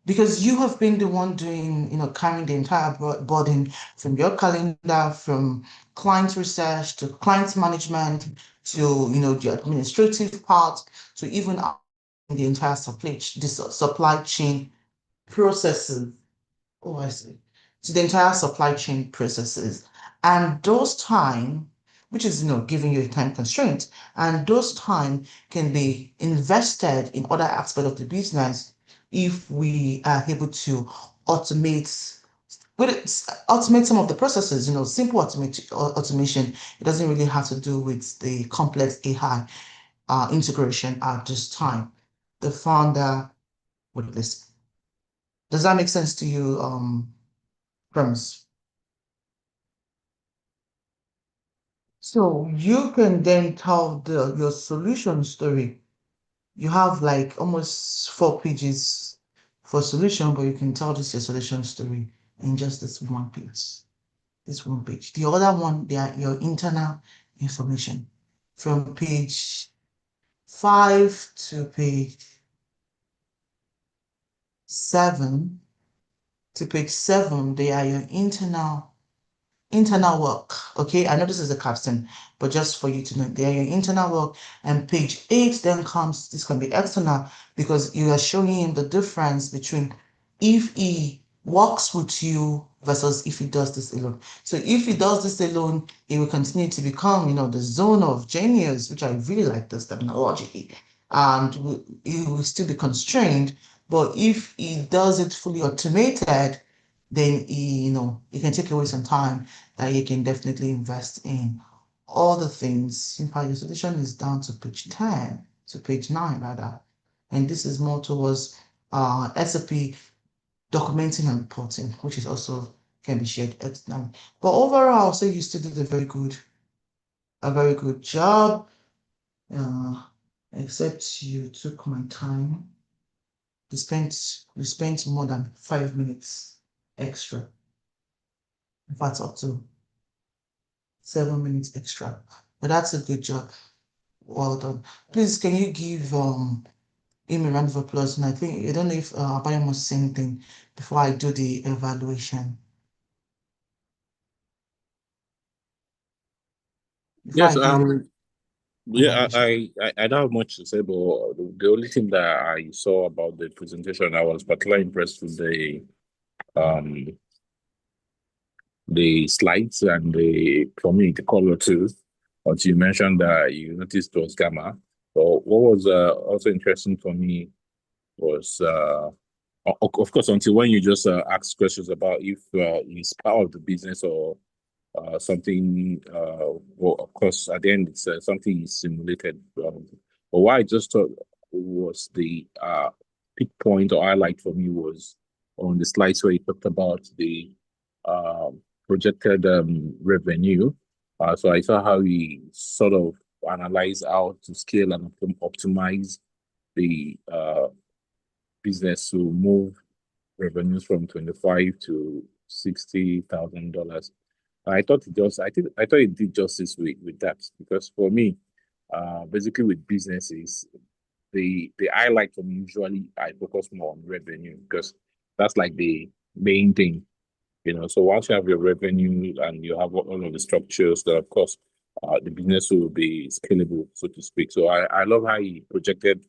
because you have been the one doing, carrying the entire burden from your calendar, from client research to client management to, the administrative part to even the entire supply chain processes. Oh, I see. To the entire supply chain processes. And those time, which is, giving you a time constraint, and those time can be invested in other aspects of the business if we are able to automate, automate some of the processes, simple automation. It doesn't really have to do with the complex AI integration at this time. The founder would listen. Does that make sense to you, Premise? So you can then tell your solution story. You have like almost 4 pages for solution, but you can tell this your solution story in just this one page. This one page. The other one, they are your internal information from page 5 to page 7. To page 7, they are your internal work. Okay, I know this is a capstone, but just for you to know, they are your internal work. And page 8 then comes, this can be external, because you are showing him the difference between if he works with you versus if he does this alone. So if he does this alone, he will continue to become, the zone of genius, which I really like this terminology, and he will still be constrained. But if he does it fully automated, then he can take away some time that you can definitely invest in all the things. In fact, your solution is down to page 10, to page 9 rather. And this is more towards SAP documenting and reporting, which is also can be shared externally. But overall, I'll say you still did a very good job. Except you took my time. We spent more than 5 minutes extra. In fact, up to 7 minutes extra. But that's a good job. Well done. Please, can you give him a round of applause? And I don't know if Abayo must say anything before I do the evaluation. Yes, yeah, I don't have much to say, but the only thing that I saw about the presentation, I was particularly impressed with the slides and for me, the color too. Until you mentioned that you noticed it was gamma. But what was also interesting for me was, of course, until when you just ask questions about if it's part of the business or something. Well, of course, at the end, it's something is simulated. But what I just thought was the peak point or highlight for me was on the slides where you talked about the projected revenue. So I saw how we sort of analyze how to scale and optimize the business to move revenues from 25 to $60,000. I thought it did justice with that, because for me, basically with businesses, the highlight for me usually I focus more on revenue, because That's like the main thing. So once you have your revenue and you have all of the structures, then of course the business will be scalable, so to speak. So I love how he projected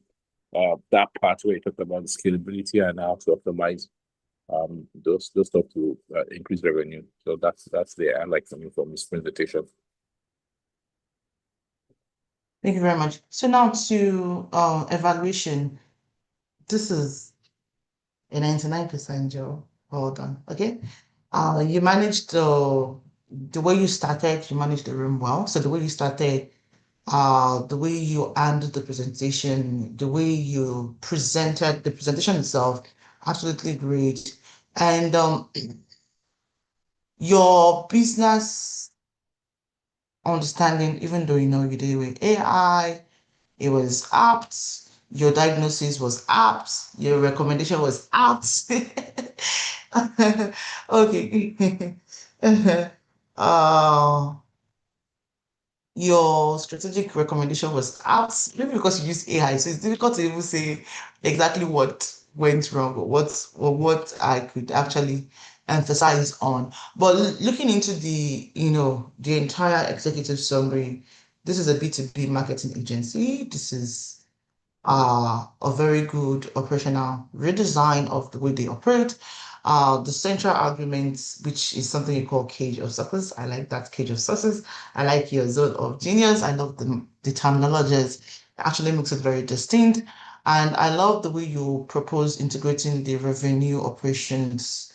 that part where he talked about the scalability and how to optimize those stuff to increase revenue. So that's the highlight coming from this presentation. Thank you very much. So now to evaluation. This is a 99% job. Well done. Okay. You managed the way you started, you managed the room well. So the way you started, the way you handled the presentation, the way you presented the presentation itself, absolutely great. And your business understanding, even though you did with AI, it was apt. Your diagnosis was apt. Your recommendation was apt. Okay. uh, your strategic recommendation was apt. Maybe because you use AI, so it's difficult to even say exactly what went wrong or what I could actually emphasize on. But looking into the entire executive summary, this is a B2B marketing agency. This is a very good operational redesign of the way they operate. The central arguments, which is something you call cage of success. I like that cage of success. I like your zone of genius. I love the terminologies. It actually makes it very distinct. And I love the way you propose integrating the revenue operations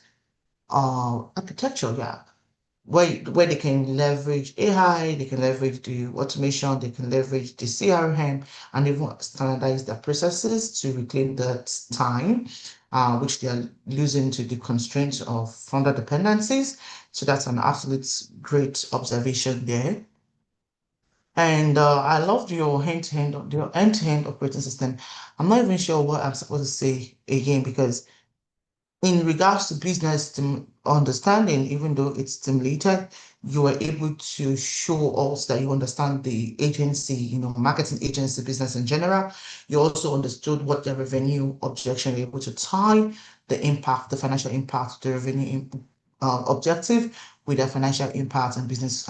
architecture, yeah, where they can leverage AI, they can leverage the automation, they can leverage the CRM, and even standardize their processes to reclaim that time, which they are losing to the constraints of founder dependencies. So that's an absolute great observation there. And I loved your end-to-end operating system. I'm not even sure what I'm supposed to say again because in regards to business understanding, even though it's stimulated, you were able to show also that you understand the agency, marketing agency business in general. You also understood what the revenue objection, you're able to tie the impact, the financial impact, the revenue objective with the financial impact and business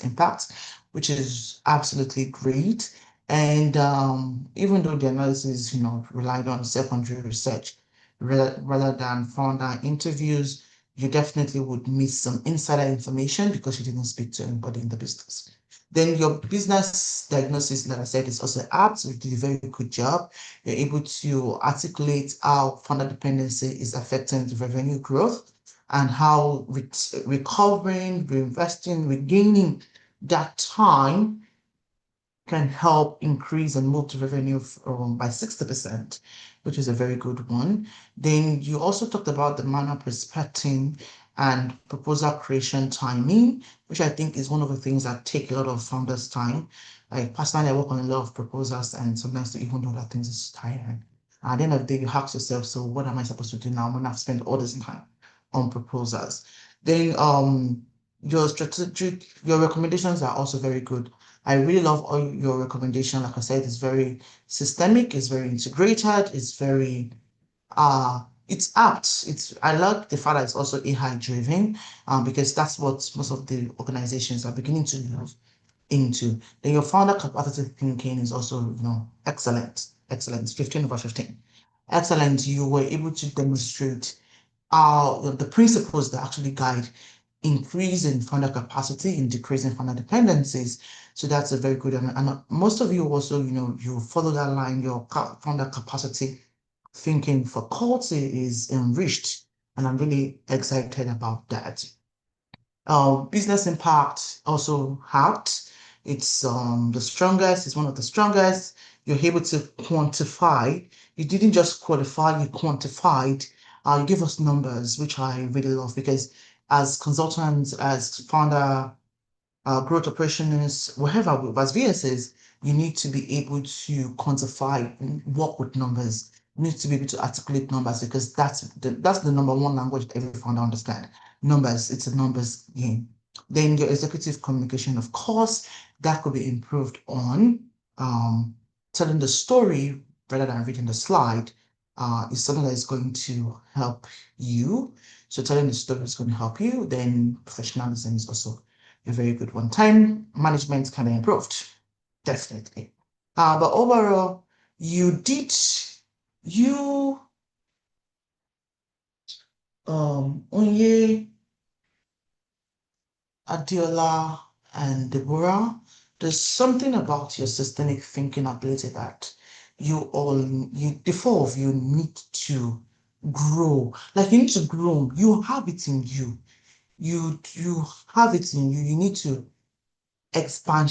impact, which is absolutely great. And even though the analysis, relied on secondary research, rather than founder interviews, you definitely would miss some insider information because you didn't speak to anybody in the business. Then your business diagnosis, like I said, is also apt. So you did a very good job. You're able to articulate how founder dependency is affecting the revenue growth and how recovering, reinvesting, regaining that time can help increase and move the revenue by 60%, which is a very good one. Then you also talked about the manual prospecting and proposal creation timing, which I think is one of the things that take a lot of founders' time. Like personally, I work on a lot of proposals and sometimes to even know that things is tiring. At the end of the day, you ask yourself, so what am I supposed to do now when I've spent all this time on proposals? Then your recommendations are also very good. I really love all your recommendation. Like I said, it's very systemic, it's very integrated, it's apt. I like the fact that it's also AI driven, because that's what most of the organizations are beginning to move into. Then your founder capacity thinking is also, excellent. Excellent. 15/15. Excellent. You were able to demonstrate the principles that actually guide increasing founder capacity and decreasing founder dependencies. So that's a very good, and most of you also, you follow that line, your founder capacity thinking faculty is enriched, and I'm really excited about that. Business impact also helped. It's the strongest, it's one of the strongest. You're able to quantify. You didn't just qualify, you quantified. You give us numbers, which I really love because as consultants, as founder, growth operations, whatever, as VSs, you need to be able to quantify and work with numbers. You need to be able to articulate numbers because that's the number one language that every founder understands. Numbers, it's a numbers game. Then your executive communication, of course, that could be improved on telling the story rather than reading the slide. is something that is going to help you. So telling the story is going to help you. Then professionalism is also a very good one. Time management can be improved, definitely. But overall, you Onye, Adiola, and Deborah, there's something about your systemic thinking ability that the four of you need to grow. Like you need to grow. You have it in you. You have it in you. You need to expand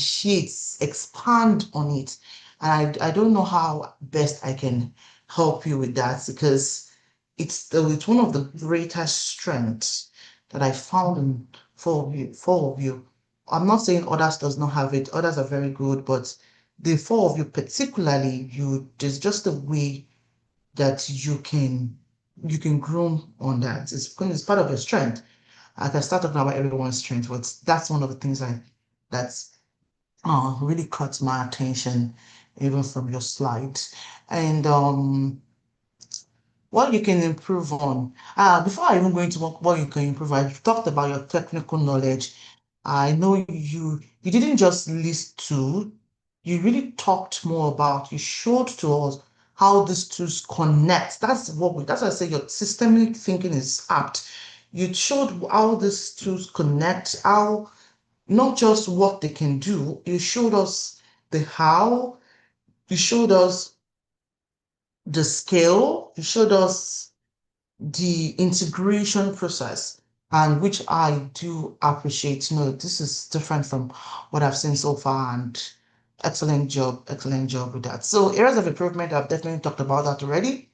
on it. And I don't know how best I can help you with that because it's one of the greatest strengths that I found in four of you. I'm not saying others does not have it, others are very good, but the four of you particularly, there's just a way that you can grow on that. It's part of your strength. I can start talking about everyone's strength, but that's one of the things that's really caught my attention even from your slides. And what you can improve on. Before I even go into what you can improve on, you talked about your technical knowledge. I know you didn't just list to, you really talked more about, you showed to us how these tools connect. That's why I say your systemic thinking is apt. You showed how these tools connect, how not just what they can do, you showed us the how, you showed us the scale, you showed us the integration process, and which I do appreciate. This is different from what I've seen so far, and excellent job with that. So areas of improvement, I've definitely talked about that already.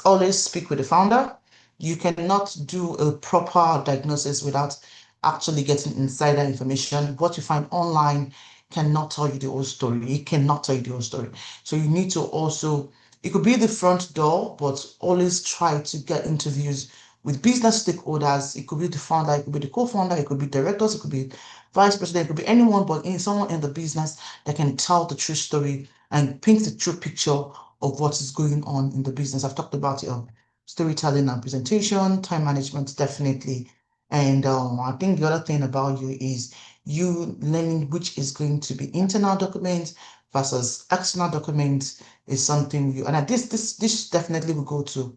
Always speak with the founder. You cannot do a proper diagnosis without actually getting insider information. What you find online cannot tell you the whole story. It cannot tell you the whole story. So you need to also, it could be the front door, but always try to get interviews with business stakeholders. It could be the founder, it could be the co-founder, it could be directors, it could be vice president, it could be anyone, but someone in the business that can tell the true story and paint the true picture of what is going on in the business. I've talked about storytelling and presentation, time management, definitely. And I think the other thing about you is you learning which is going to be internal documents versus external documents is something and this definitely will go to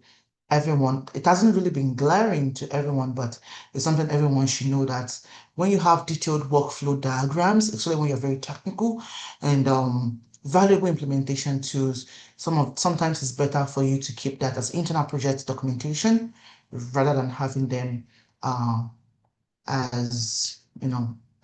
everyone. It hasn't really been glaring to everyone, but it's something everyone should know that when you have detailed workflow diagrams, especially when you're very technical and valuable implementation tools, sometimes it's better for you to keep that as internal project documentation rather than having them as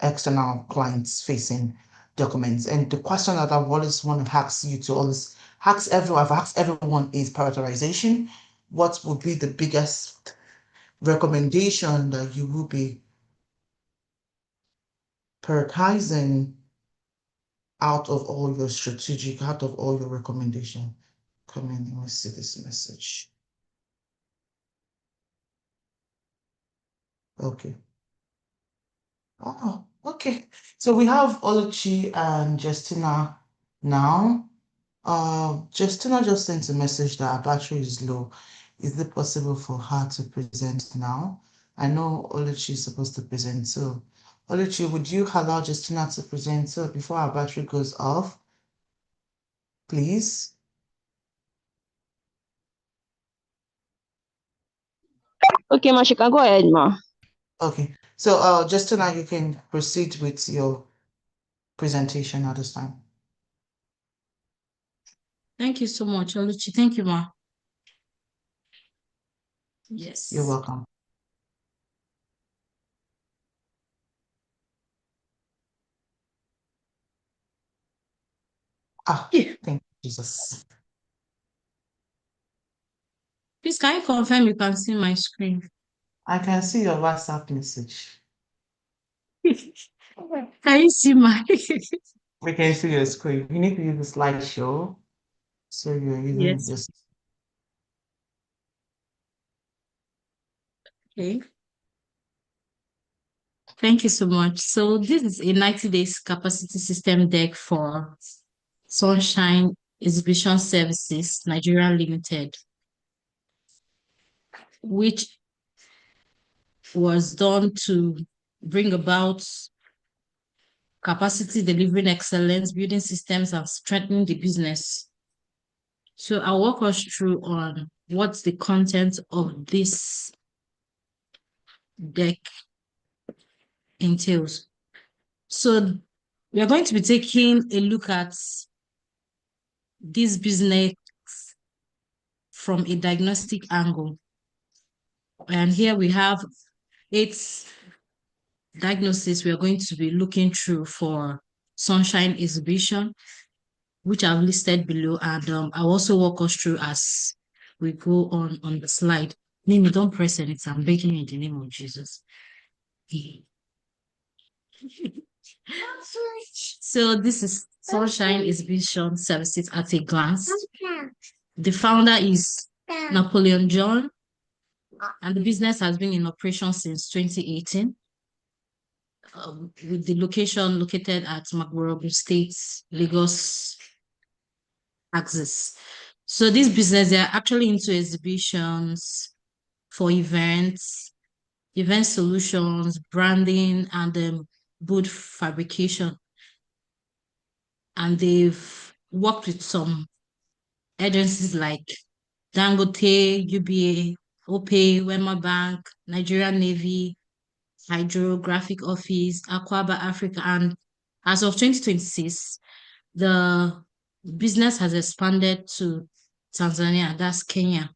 external clients facing documents. And the question that I always want to ask you to always I've asked everyone is prioritization. What would be the biggest recommendation that you will be prioritizing out of all your recommendation? Come in, let me see this message. Okay. Oh, okay. So we have Oluchi and Justina now. Justina just sent a message that her battery is low. Is it possible for her to present now? I know Oluchi is supposed to present, so Oluchi, would you allow Justina to present so before our battery goes off, please? Okay, ma, she can go ahead, ma. Okay, so Justina, you can proceed with your presentation at this time. Thank you so much, Oluchi. Thank you, ma. Yes. You're welcome. Yeah. Thank you, Jesus. Please, can you confirm you can see my screen? I can see your WhatsApp message. Can you see my? We can see your screen. You need to use the slideshow. So you're using Yes. this. Okay. Thank you so much. So this is a 90 days capacity system deck for Sunshine Exhibition Services, Nigeria Limited. which was done to bring about capacity, delivering excellence, building systems, and strengthening the business. So I'll walk us through on what's the content of this deck entails. So we are going to be taking a look at this business from a diagnostic angle. And here we have 8 diagnoses we are going to be looking through for Sunshine Exhibition, which I've listed below, and I'll also walk us through as we go on the slide. Nini, don't press anything. I'm begging you in the name of Jesus. So this is Sunshine Exhibition Services at a glance. The founder is Napoleon John, and the business has been in operation since 2018. With the location located at Magborough State, Lagos axis. So this business, they are actually into exhibitions for events, event solutions, branding, and booth fabrication. And they've worked with some agencies like Dangote, UBA, OPay, Wema Bank, Nigerian Navy, Hydrographic Office, Aquaba Africa, and as of 2026, the business has expanded to Tanzania, that's Kenya.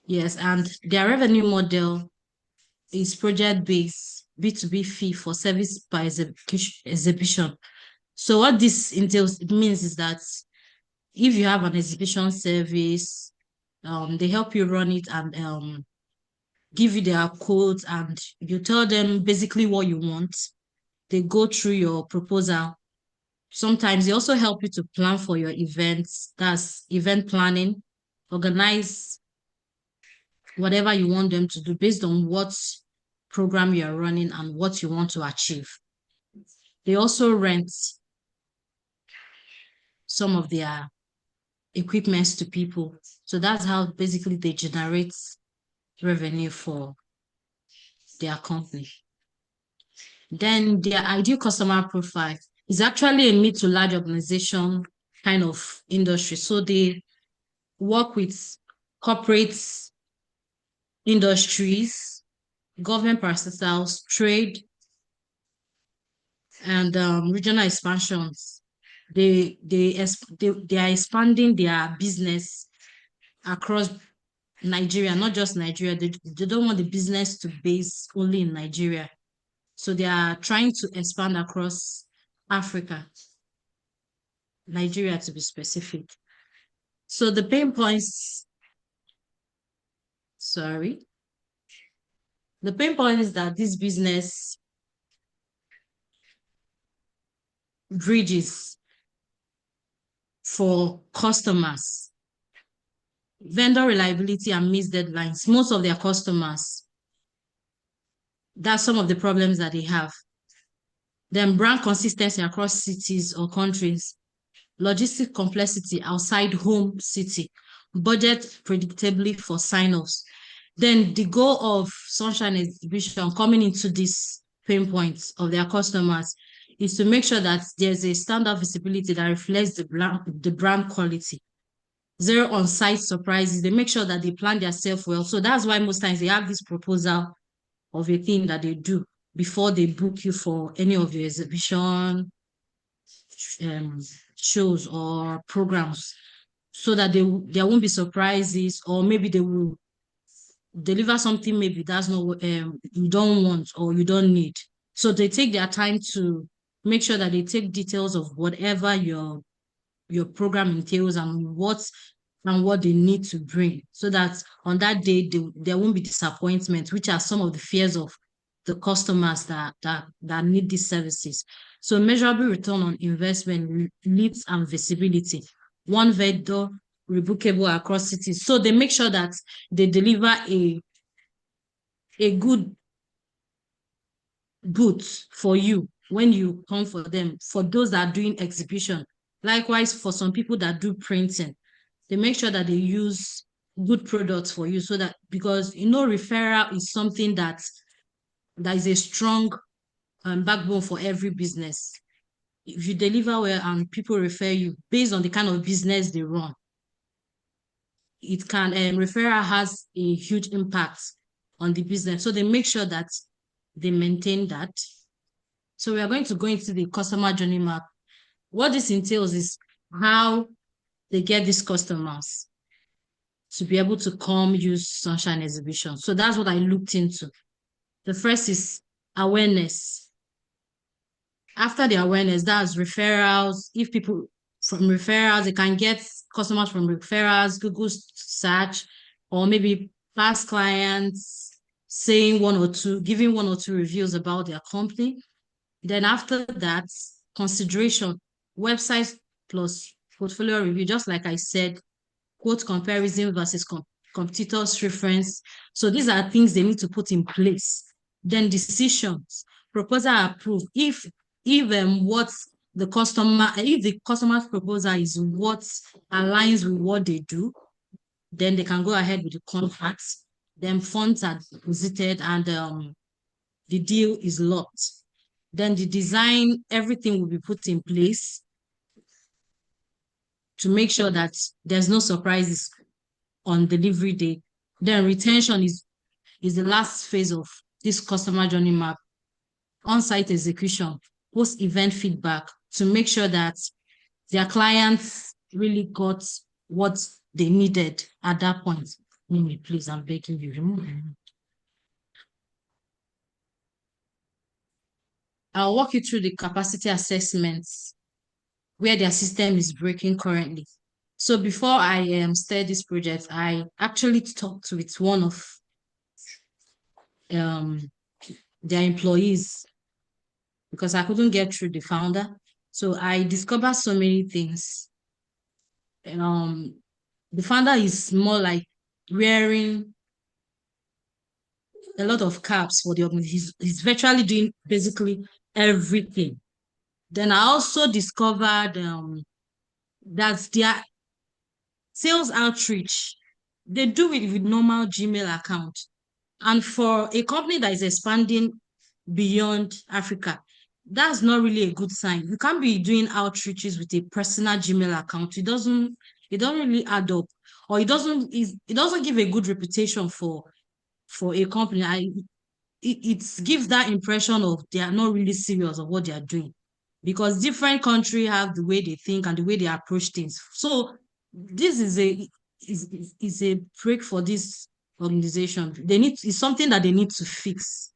Yes, and their revenue model is project-based, B2B fee for service by exhibition. So what this entails, it means is that if you have an exhibition service, they help you run it and give you their codes, and you tell them basically what you want. They go through your proposal. Sometimes they also help you to plan for your events. That's event planning, organize whatever you want them to do based on what program you are running and what you want to achieve. They also rent some of their equipments to people. So that's how basically they generate revenue for their company. Then their ideal customer profile is actually a mid to large organization kind of industry. So they work with corporate industries, government parastatals, trade, and regional expansions. They are expanding their business across Nigeria, not just Nigeria. They don't want the business to base only in Nigeria. So they are trying to expand across Africa, Nigeria to be specific. So the pain points, the pain point is that this business bridges for customers, vendor reliability and missed deadlines. Most of their customers, that's some of the problems that they have. Then brand consistency across cities or countries, logistic complexity outside home city, budget predictably for sign-offs. Then the goal of Sunshine Exhibition coming into these pain points of their customers is to make sure that there's a standard visibility that reflects the brand quality. Zero on-site surprises. They make sure that they plan themselves well. So that's why most times they have this proposal of a thing that they do before they book you for any of your exhibition shows or programs, so that there won't be surprises, or maybe they will deliver something maybe that's not what you don't want or you don't need. So they take their time to make sure that they take details of whatever your program entails and what they need to bring, so that on that day there won't be disappointment, which are some of the fears of the customers that need these services. So measurable return on investment, leads and visibility. One vendor rebookable across cities. So they make sure that they deliver a good booth for you when you come for them, for those that are doing exhibition. Likewise, for some people that do printing, they make sure that they use good products for you, so that, because referral is something that is a strong backbone for every business. If you deliver well and people refer you based on the kind of business they run, it can referral has a huge impact on the business. So they make sure that they maintain that. So we are going to go into the customer journey map. What this entails is how they get these customers to be able to come use Sunshine Exhibition. So that's what I looked into. The first is awareness. After the awareness, that's referrals. If people from referrals, they can get customers from referrals, Google search, or maybe past clients saying giving one or two reviews about their company. Then after that, consideration, website plus portfolio review, just like I said, quote comparison versus competitors reference. So these are things they need to put in place. Then decisions, proposal approved. If the customer's proposal is what aligns with what they do, then they can go ahead with the contracts. Then funds are deposited and the deal is locked. Then the design, everything will be put in place to make sure that there's no surprises on delivery day. Then retention is the last phase of this customer journey map. On-site execution, post-event feedback, to make sure that their clients really got what they needed at that point. Mimi, please, I'm begging you, remove them. I'll walk you through the capacity assessments where their system is breaking currently. So before I started this project, I actually talked with one of their employees because I couldn't get through the founder. So I discovered so many things. The founder is more like wearing a lot of caps for the organization. He's virtually doing basically everything. Then I also discovered that their sales outreach, they do it with normal Gmail account. And for a company that is expanding beyond Africa, that's not really a good sign. You can't be doing outreaches with a personal Gmail account. It doesn't really add up, or it doesn't give a good reputation for a company. It gives that impression of they are not really serious of what they are doing, because different countries have the way they think and the way they approach things. So this is a break for this organization. It's something that they need to fix.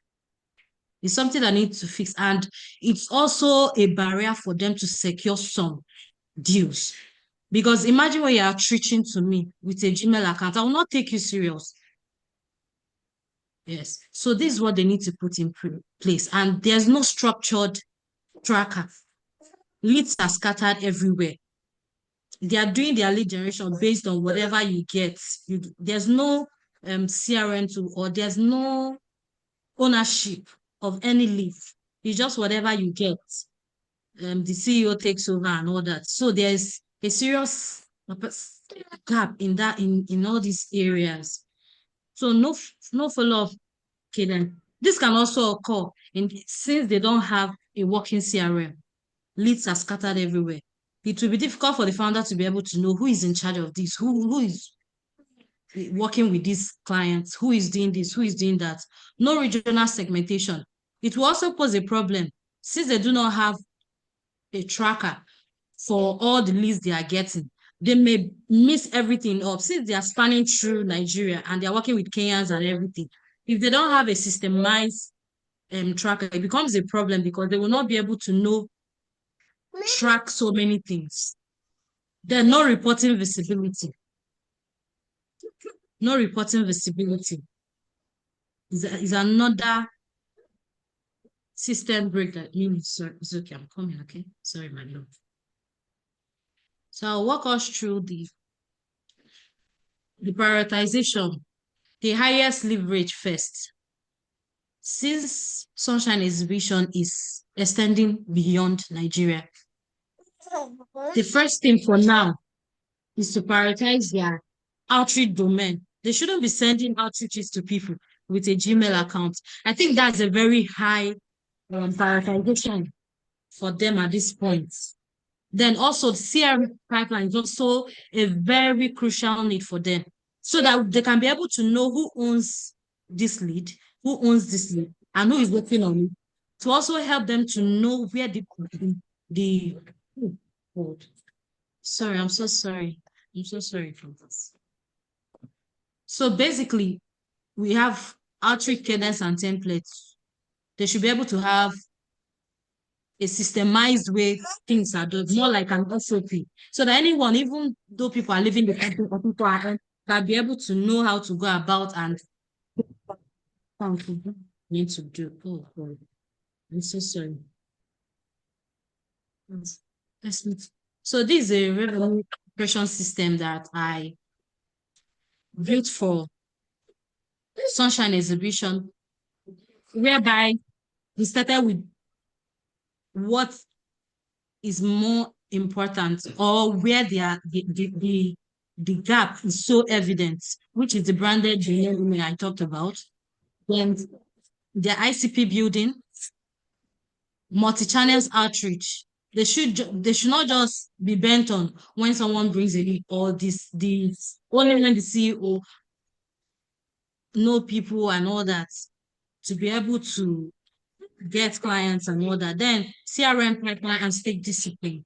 It's something that needs to fix, and it's also a barrier for them to secure some deals. Because imagine when you are treating to me with a Gmail account, I will not take you serious. Yes. So this is what they need to put in place, and there's no structured tracker. Leads are scattered everywhere. They are doing their lead generation based on whatever you get. There's no CRM tool, or there's no ownership of any lead. It's just whatever you get. The CEO takes over and all that. So there's a serious gap in all these areas. So no follow-up. Okay, then this can also occur since they don't have a working CRM. Leads are scattered everywhere. It will be difficult for the founder to be able to know who is in charge of this, who is working with these clients, who is doing this, who is doing that. No regional segmentation. It will also pose a problem since they do not have a tracker for all the leads they are getting. They may miss everything up since they are spanning through Nigeria and they are working with Kenyans and everything. If they don't have a systemized tracker, it becomes a problem because they will not be able to track so many things. There's no reporting visibility. No reporting visibility is another system break that means. Sorry, it's okay, I'm coming, okay? Sorry, my love. So I'll walk us through the prioritization, the highest leverage first. Since Sunshine Exhibition is extending beyond Nigeria, the first thing for now is to prioritize their outreach domain. They shouldn't be sending outreaches to people with a Gmail account. I think that's a very high prioritization for them at this point. Then also the CRM pipeline is also a very crucial need for them so that they can be able to know who owns this lead, and who is working on it. To also help them to know where the oh, sorry, I'm so sorry. I'm so sorry for this. So basically, we have outreach cadence and templates. They should be able to have a systemized way things are done, more like an SOP. So that anyone, even though people are leaving the country or people are can be able to know how to go about and need to do. Oh God. I'm so sorry. So this is a revenue operation system that I built for Sunshine Exhibition, whereby we started with what is more important or where the gap is so evident, which is the branded generic I talked about. Then the ICP building, multi-channels outreach. They should not just be bent on when someone brings a lead or this only when the CEO know people and all that to be able to get clients and all that. Then CRM pipeline and stake discipline.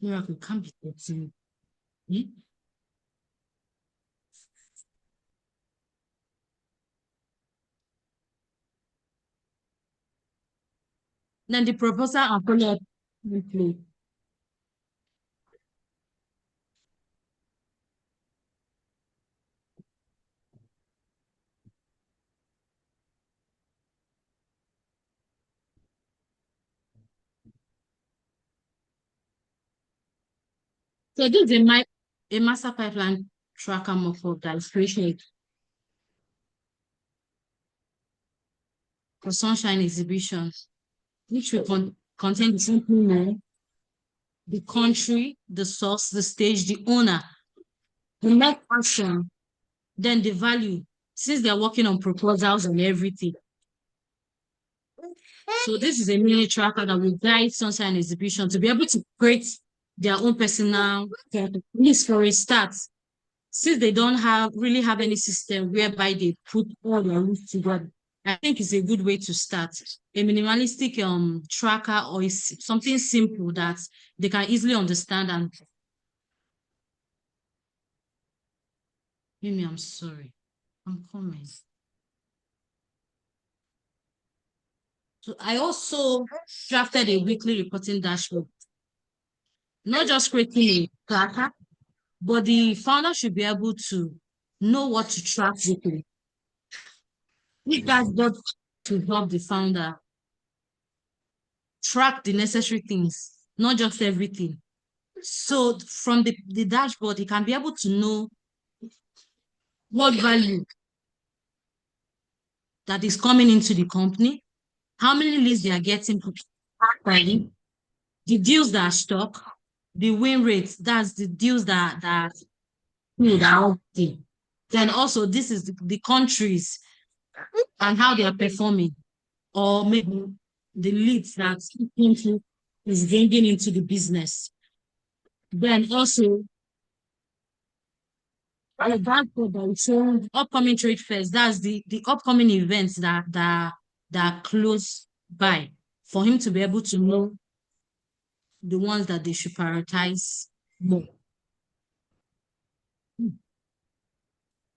Miracle can't be 13. Then the proposal and follow-up template. So this is a master pipeline tracker mock-up that is created for Sunshine Exhibition, which will contain the simple name, the country, the source, the stage, the owner, the next action, then the value, since they're working on proposals and everything. So this is a mini tracker that will guide Sunshine Exhibition to be able to create their own personal, at least for a start, since they don't really have any system whereby they put all their rules together. I think it's a good way to start. A minimalistic tracker or something simple that they can easily understand. And Mimi, I'm sorry. I'm coming. So I also drafted a weekly reporting dashboard. Not just creating a tracker, but the founder should be able to know what to track weekly. This dashboard to help the founder track the necessary things, not just everything. So from the dashboard, he can be able to know what value that is coming into the company, how many leads they are getting per the deals that are stuck, the win rates, that's the deals that are then also this is the countries and how they are performing, or maybe the leads that country is bringing into the business. Then also a dashboard that will show upcoming trade fairs. That's the upcoming events that are close by for him to be able to know the ones that they should prioritize more.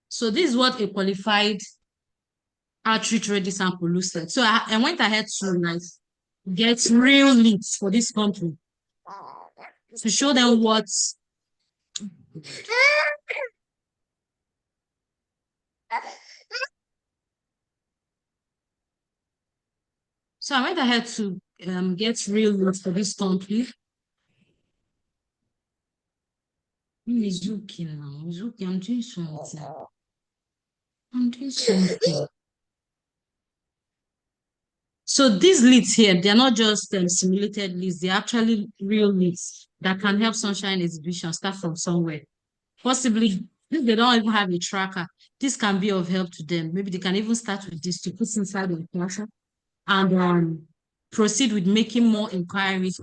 So this is what a qualified outreach ready sample looks like. So I went ahead to like get real leads for this company to show them what so I went ahead to get real leads for this company. Mizuki now. Mizuki, I'm doing something. So these leads here, they're not just simulated leads, they're actually real leads that can help Sunshine Exhibition start from somewhere. Possibly, if they don't even have a tracker, this can be of help to them. Maybe they can even start with this to put inside the tracker and proceed with making more inquiries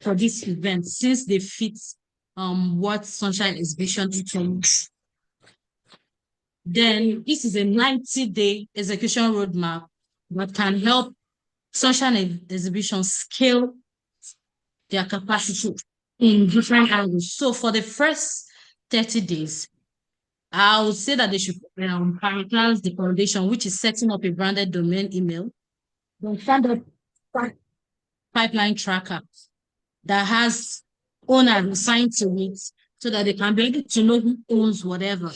for this event, since they fit what Sunshine Exhibition intends. Then this is a 90-day execution roadmap that can help Sunshine Exhibition scale their capacity in different angles. So for the first 30 days, I would say that they should prioritize the foundation, which is setting up a branded domain email, then stand up pipeline tracker that has owners assigned to it so that they can be able to know who owns whatever.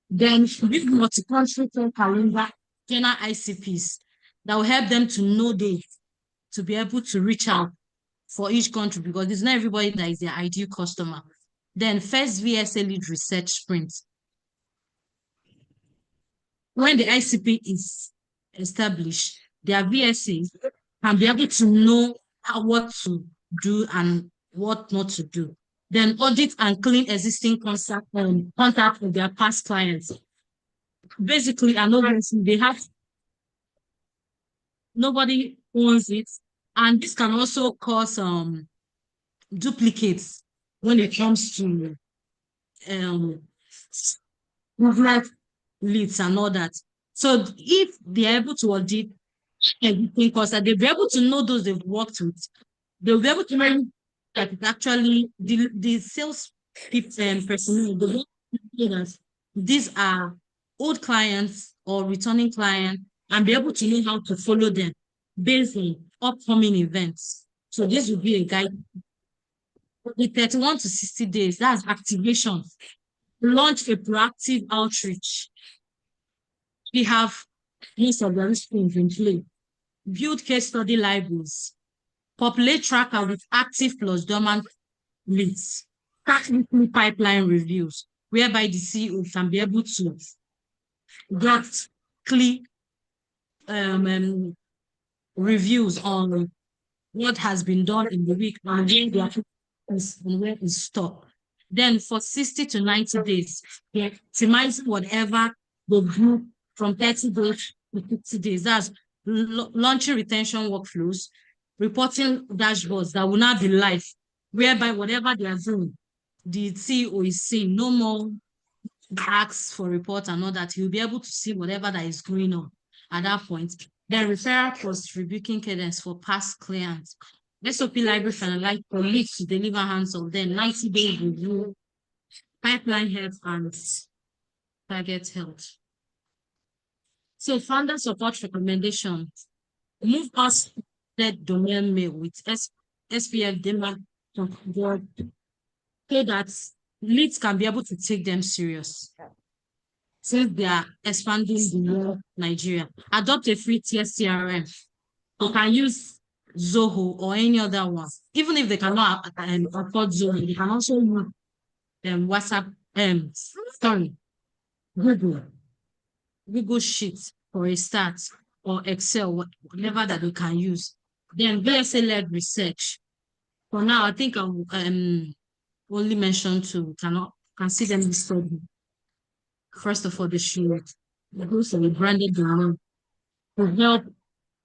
Then build multi-country calendar, general ICPs that will help them to know dates, to be able to reach out for each country, because it's not everybody that is their ideal customer. Then first VSA lead research sprint. When the ICP is established, their VSAs can be able to know what to do and what not to do. Then audit and clean existing contact with their past clients. Basically, they have nobody owns it, and this can also cause duplicates when it comes to movement leads and all that. So if they're able to audit everything, because they'll be able to know those they've worked with, they'll be able to know that it's actually the sales personnel, that these are old clients or returning clients, and be able to know how to follow them based on upcoming events. So this will be a guide. The 31 to 60 days, that's activation. Launch a proactive outreach. We have most of the things in play. Build case study libraries. Populate tracker with active plus dormant leads. Start weekly pipeline reviews, whereby the CEO can be able to get clear reviews on what has been done in the week and where is stuck. Then for 60 to 90 days, optimizing whatever they do from 30 days to 50 days. That's launching retention workflows, reporting dashboards that will not be live, whereby whatever they are doing, the CEO is seeing. No more asks for report and all that. He'll be able to see whatever that is going on at that point. Then referral plus rebuking cadence for past clients. SOP library finalize for leads to deliver hands-on. Then 90-day review, pipeline health and target health. So founder support recommendation. Move us that domain mail with SPF demand so that leads can be able to take them serious. Since they are expanding beyond Nigeria, adopt a free tier CRM. You can use Zoho or any other one. Even if they cannot afford Zoho, they can also use WhatsApp, Google Sheets for a start, or Excel, whatever that they can use. Then VSA-led research. For now, I think I will only mention two. Can see them in study. First of all, they should go to a branded domain to help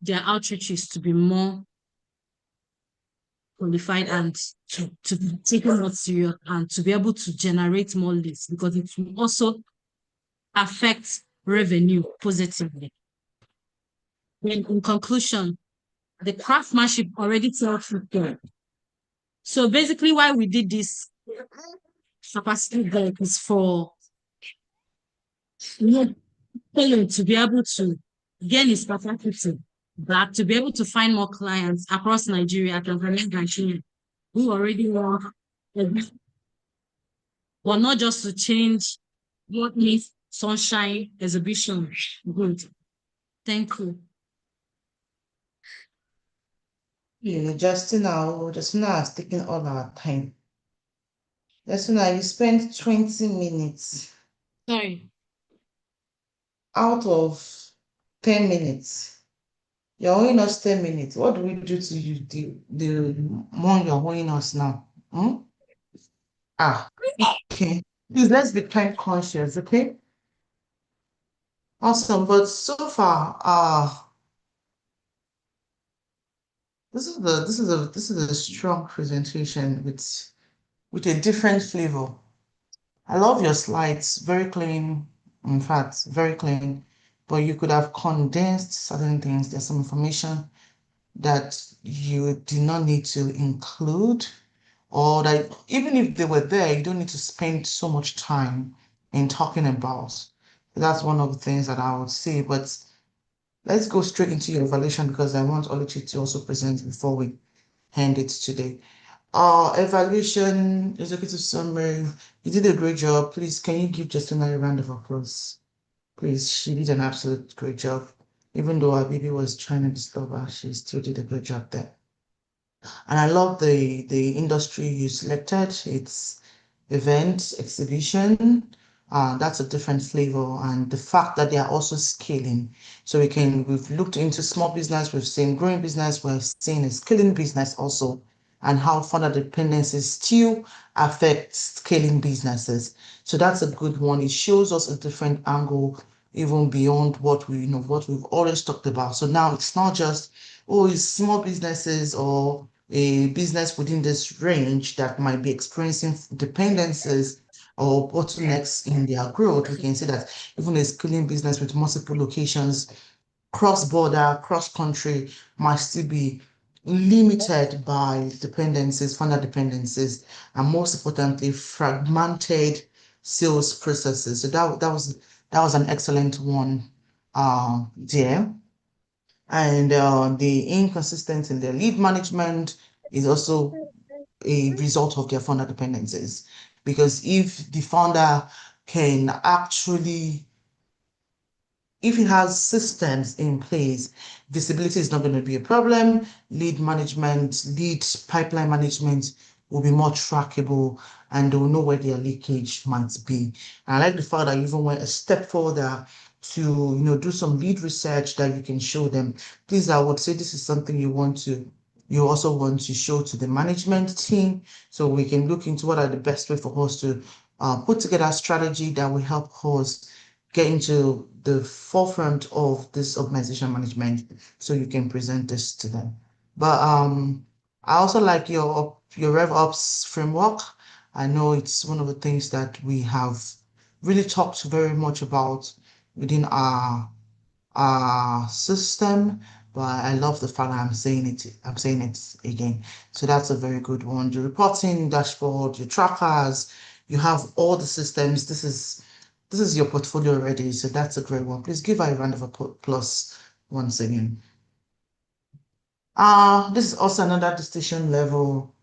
their outreaches to be more qualified and to be taken more serious and to be able to generate more leads, because it will also affect revenue positively. Then in conclusion, the craftsmanship already tells you. So basically why we did this capacity build is for to be able to gain his capacity back, to be able to find more clients across Nigeria, who already work, but not just to change what makes Sunshine Exhibition good. Thank you. Yeah, Justina has taken all our time. Justina, you spent 20 minutes. Sorry. Out of 10 minutes. You're owing us 10 minutes. What do we do to you the more you're owing us now? Hmm? Ah, okay. Please, let's be time conscious, okay? Awesome. But so far, this is a strong presentation with a different flavor. I love your slides, very clean, in fact, very clean. But you could have condensed certain things. There's some information that you did not need to include, or that even if they were there, you don't need to spend so much time in talking about. So that's one of the things that I would say. But let's go straight into your evaluation because I want Oluchi to also present before we hand it today. Evaluation, executive summary. You did a great job. Please, can you give Justina a round of applause? Please, she did an absolute great job. Even though our baby was trying to disturb her, she still did a great job there. And I love the industry you selected. It's event, exhibition. That's a different flavor. And the fact that they are also scaling. So we've looked into small business, we've seen growing business, we've seen a scaling business also, and how founder dependencies still affect scaling businesses. So that's a good one. It shows us a different angle, even beyond what what we've always talked about. So now it's not just, oh, it's small businesses or a business within this range that might be experiencing dependencies or bottlenecks in their growth. We can say that even a scaling business with multiple locations, cross-border, cross-country, might still be limited by dependencies, founder dependencies, and most importantly, fragmented sales processes. So that was an excellent one there. And the inconsistency in their lead management is also a result of their founder dependencies. Because if the founder can actually, if he has systems in place, visibility is not going to be a problem. Lead management, lead pipeline management will be more trackable and they will know where their leakage might be. And I like the fact that you even went a step further to do some lead research that you can show them. Please, I would say this is something you also want to show to the management team so we can look into what are the best way for us to put together a strategy that will help us get into the forefront of this organization management so you can present this to them. But I also like your RevOps framework. I know it's one of the things that we have really talked very much about within our system, but I love the fact that I'm saying it again. So that's a very good one. The reporting dashboard, your trackers, you have all the systems. This is your portfolio already, so that's a great one. Please give her a round of applause once again. This is also another distinction level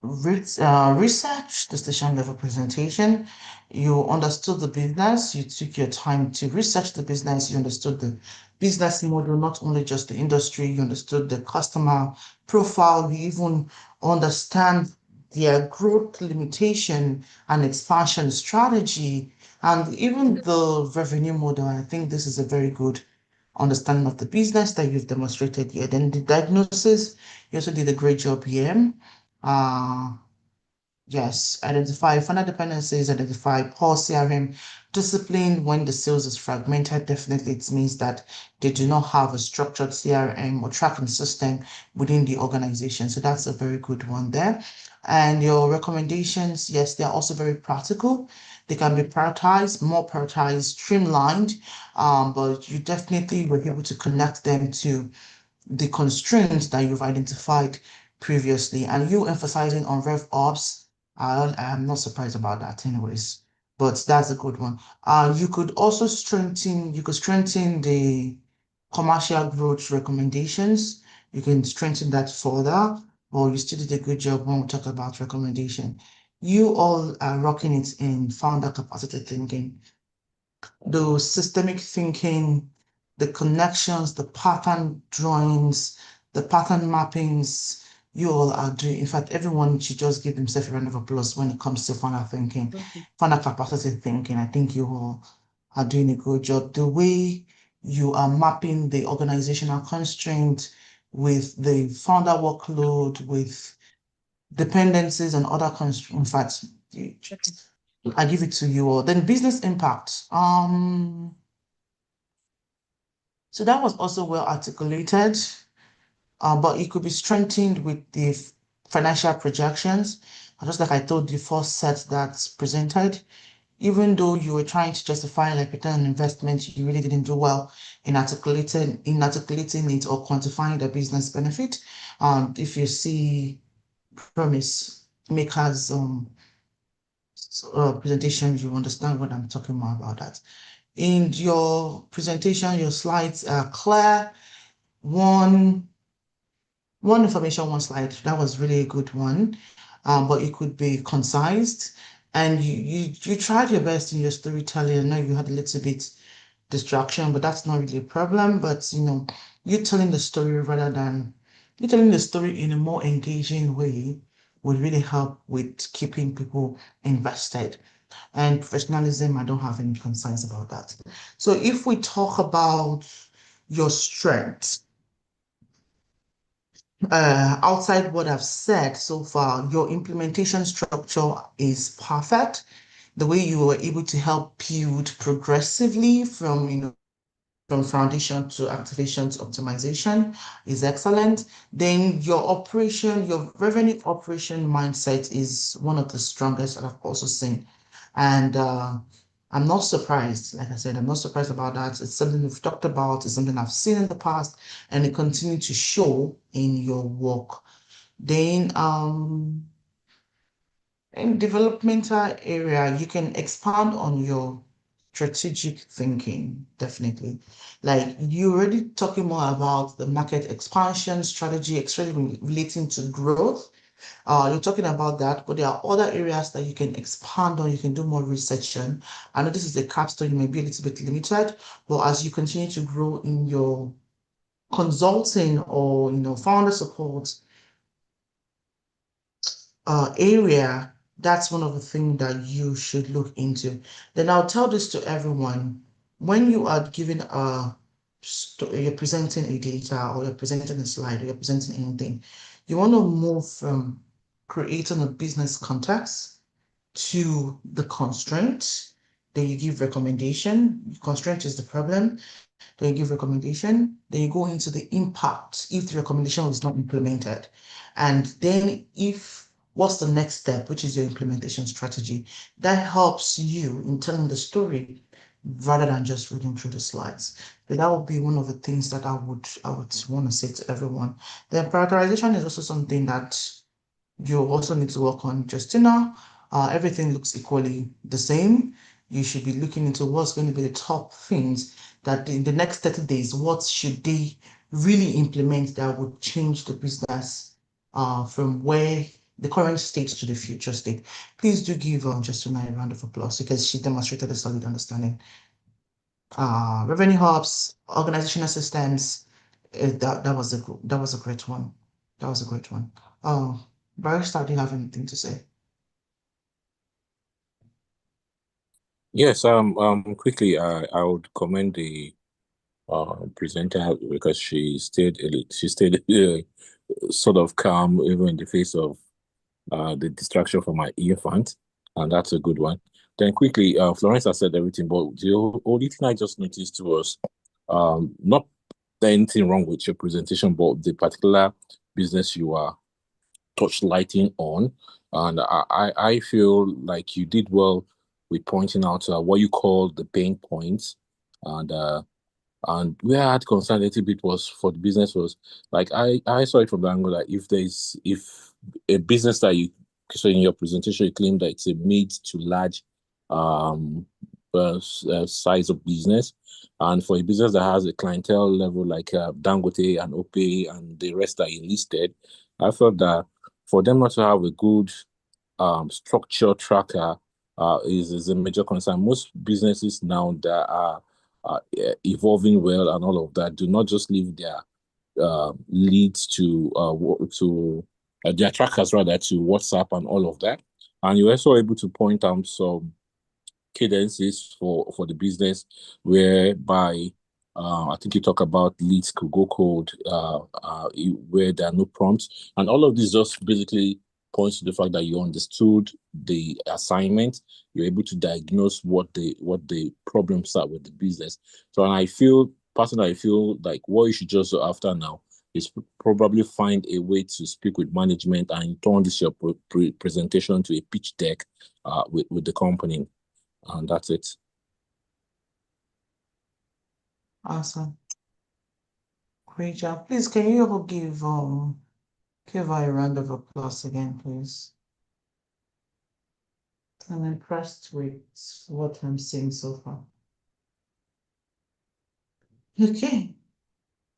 research, distinction level presentation. You understood the business, you took your time to research the business, you understood the business model, not only just the industry, you understood the customer profile, you even understand their growth limitation and expansion strategy, and even the revenue model. I think this is a very good understanding of the business that you've demonstrated here. Then the diagnosis, you also did a great job here. Uh, yes, identify founder dependencies, identify poor CRM discipline when the sales is fragmented. Definitely, it means that they do not have a structured CRM or tracking system within the organization. So that's a very good one there. And your recommendations, yes, they're also very practical. They can be prioritized, more prioritized, streamlined, but you definitely were able to connect them to the constraints that you've identified previously, and you emphasizing on RevOps. I'm not surprised about that anyways, but that's a good one. You could strengthen the commercial growth recommendations. You can strengthen that further, or you still did a good job when we talk about recommendation. You all are rocking it in founder capacity thinking, the systemic thinking, the connections, the pattern drawings, the pattern mappings you all are doing. In fact, everyone should just give themselves a round of applause when it comes to funnel thinking, funnel capacity thinking. I think you all are doing a good job. The way you are mapping the organizational constraint with the founder workload, with dependencies and other constraints. In fact, I give it to you all. Then business impact. So that was also well articulated, but it could be strengthened with the financial projections. Just like I told the first set that's presented, even though you were trying to justify like return on investment, you really didn't do well in articulating it or quantifying the business benefit. If you see promise makers presentation, you understand what I'm talking about that. In your presentation, your slides are clear. One information, one slide. That was really a good one, but it could be concised. And you tried your best in your storytelling. I know you had a little bit distraction, but that's not really a problem. But you telling the story rather than you telling the story in a more engaging way would really help with keeping people invested. And professionalism, I don't have any concerns about that. So if we talk about your strengths, outside what I've said so far, your implementation structure is perfect. The way you were able to help build progressively from foundation to activation to optimization is excellent. Then your revenue operation mindset is one of the strongest that I've also seen. And I'm not surprised. Like I said, I'm not surprised about that. It's something we've talked about. It's something I've seen in the past, and it continues to show in your work. Then in developmental area, you can expand on your strategic thinking, definitely. Like you're already talking more about the market expansion strategy, especially relating to growth. You're talking about that, but there are other areas that you can expand on, you can do more research on. I know this is a capstone, you may be a little bit limited, but as you continue to grow in your consulting or founder support area, that's one of the things that you should look into. Then I'll tell this to everyone. When you are giving you're presenting a data or you're presenting a slide or you're presenting anything, you want to move from creating a business context to the constraint. Then you give recommendation. Constraint is the problem. Then you give recommendation. Then you go into the impact if the recommendation was not implemented. And then what's the next step, which is your implementation strategy. That helps you in telling the story rather than just reading through the slides. So that would be one of the things that I would want to say to everyone. Then prioritization is also something that you also need to work on. Justina, everything looks equally the same. You should be looking into what's going to be the top things that in the next 30 days, what should they really implement that would change the business from where the current state to the future state. Please do give Justina a round of applause because she demonstrated a solid understanding. Revenue hubs, organizational systems, that was a great one. That was a great one. Barrister, do you have anything to say? Yes, quickly, I would commend the presenter because she stayed sort of calm even in the face of the distraction from my earphones, and that's a good one. Then quickly, Florence has said everything, but the only thing I just noticed was not anything wrong with your presentation, but the particular business you are touch lighting on, and I feel like you did well with pointing out what you call the pain points, and where I had concern a little bit was for the business was like I saw it from the angle that if a business that you, so in your presentation you claim that it's a mid to large size of business, and for a business that has a clientele level like Dangote and Ope and the rest that you listed, I felt that for them not to have a good structure tracker is a major concern. Most businesses now that are evolving well and all of that do not just leave their leads to their trackers rather to WhatsApp and all of that. And you're also able to point out some cadences for the business whereby I think you talk about leads could go cold where there are no prompts, and all of this just basically points to the fact that you understood the assignment. You're able to diagnose what the problems are with the business. So, and I feel like what you should just do after now is probably find a way to speak with management and turn this your presentation to a pitch deck with the company, and that's it. Awesome. Great job. Please, can you all give her a round of applause again, please? I'm impressed with what I'm seeing so far. Okay.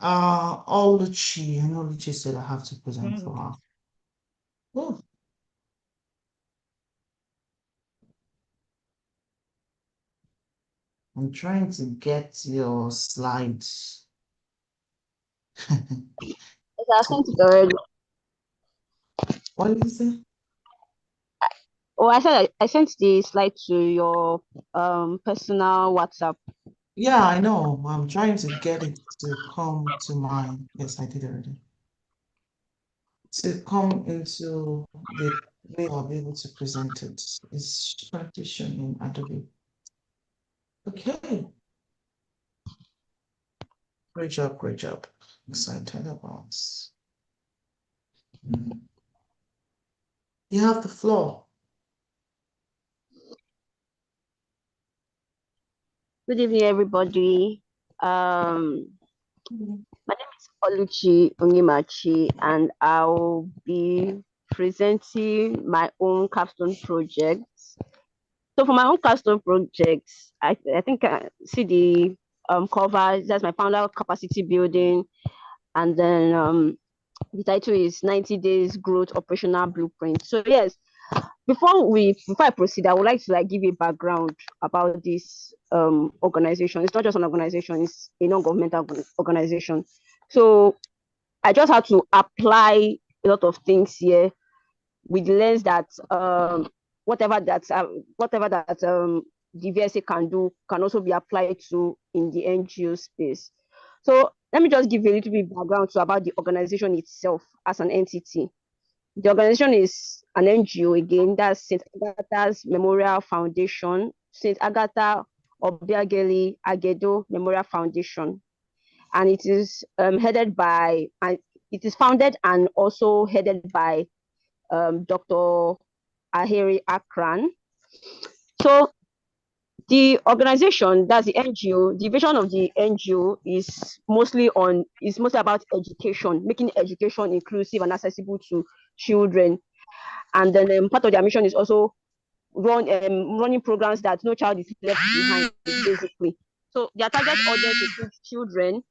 Oluchi. I know Oluchi said I have to present for her. Oh. I'm trying to get your slides. I sent it already. What did you say? Oh, I said I sent the slide to your personal WhatsApp. Yeah, I know. I'm trying to get it to come to mine. Yes, I did already. To come into the way I'll be able to present it is partition in Adobe. Okay. Great job, great job. Excited about this. You have the floor. Good evening, everybody. My name is Oluchi Onyimachi, and I'll be presenting my own capstone projects. So for my own capstone projects, I think see the cover. That's my founder capacity building, and then the title is 90 Days Growth Operational Blueprint. So yes, before I proceed, I would like to give a background about this organization. It's not just an organization; it's a non-governmental organization. So I just had to apply a lot of things here with the lens that whatever that the VSA can do can also be applied to in the NGO space. So let me just give you a little bit background about the organization itself as an entity. The organization is an NGO again, that's St. Agatha's Memorial Foundation, St. Agatha Obiageli Agedo Memorial Foundation. And it is founded and also headed by Dr. Aheri Akran. So the organization, that's the NGO, the vision of the NGO is mostly about education, making education inclusive and accessible to children. And then part of their mission is also running programs that no child is left behind, basically. So their target audience includes children.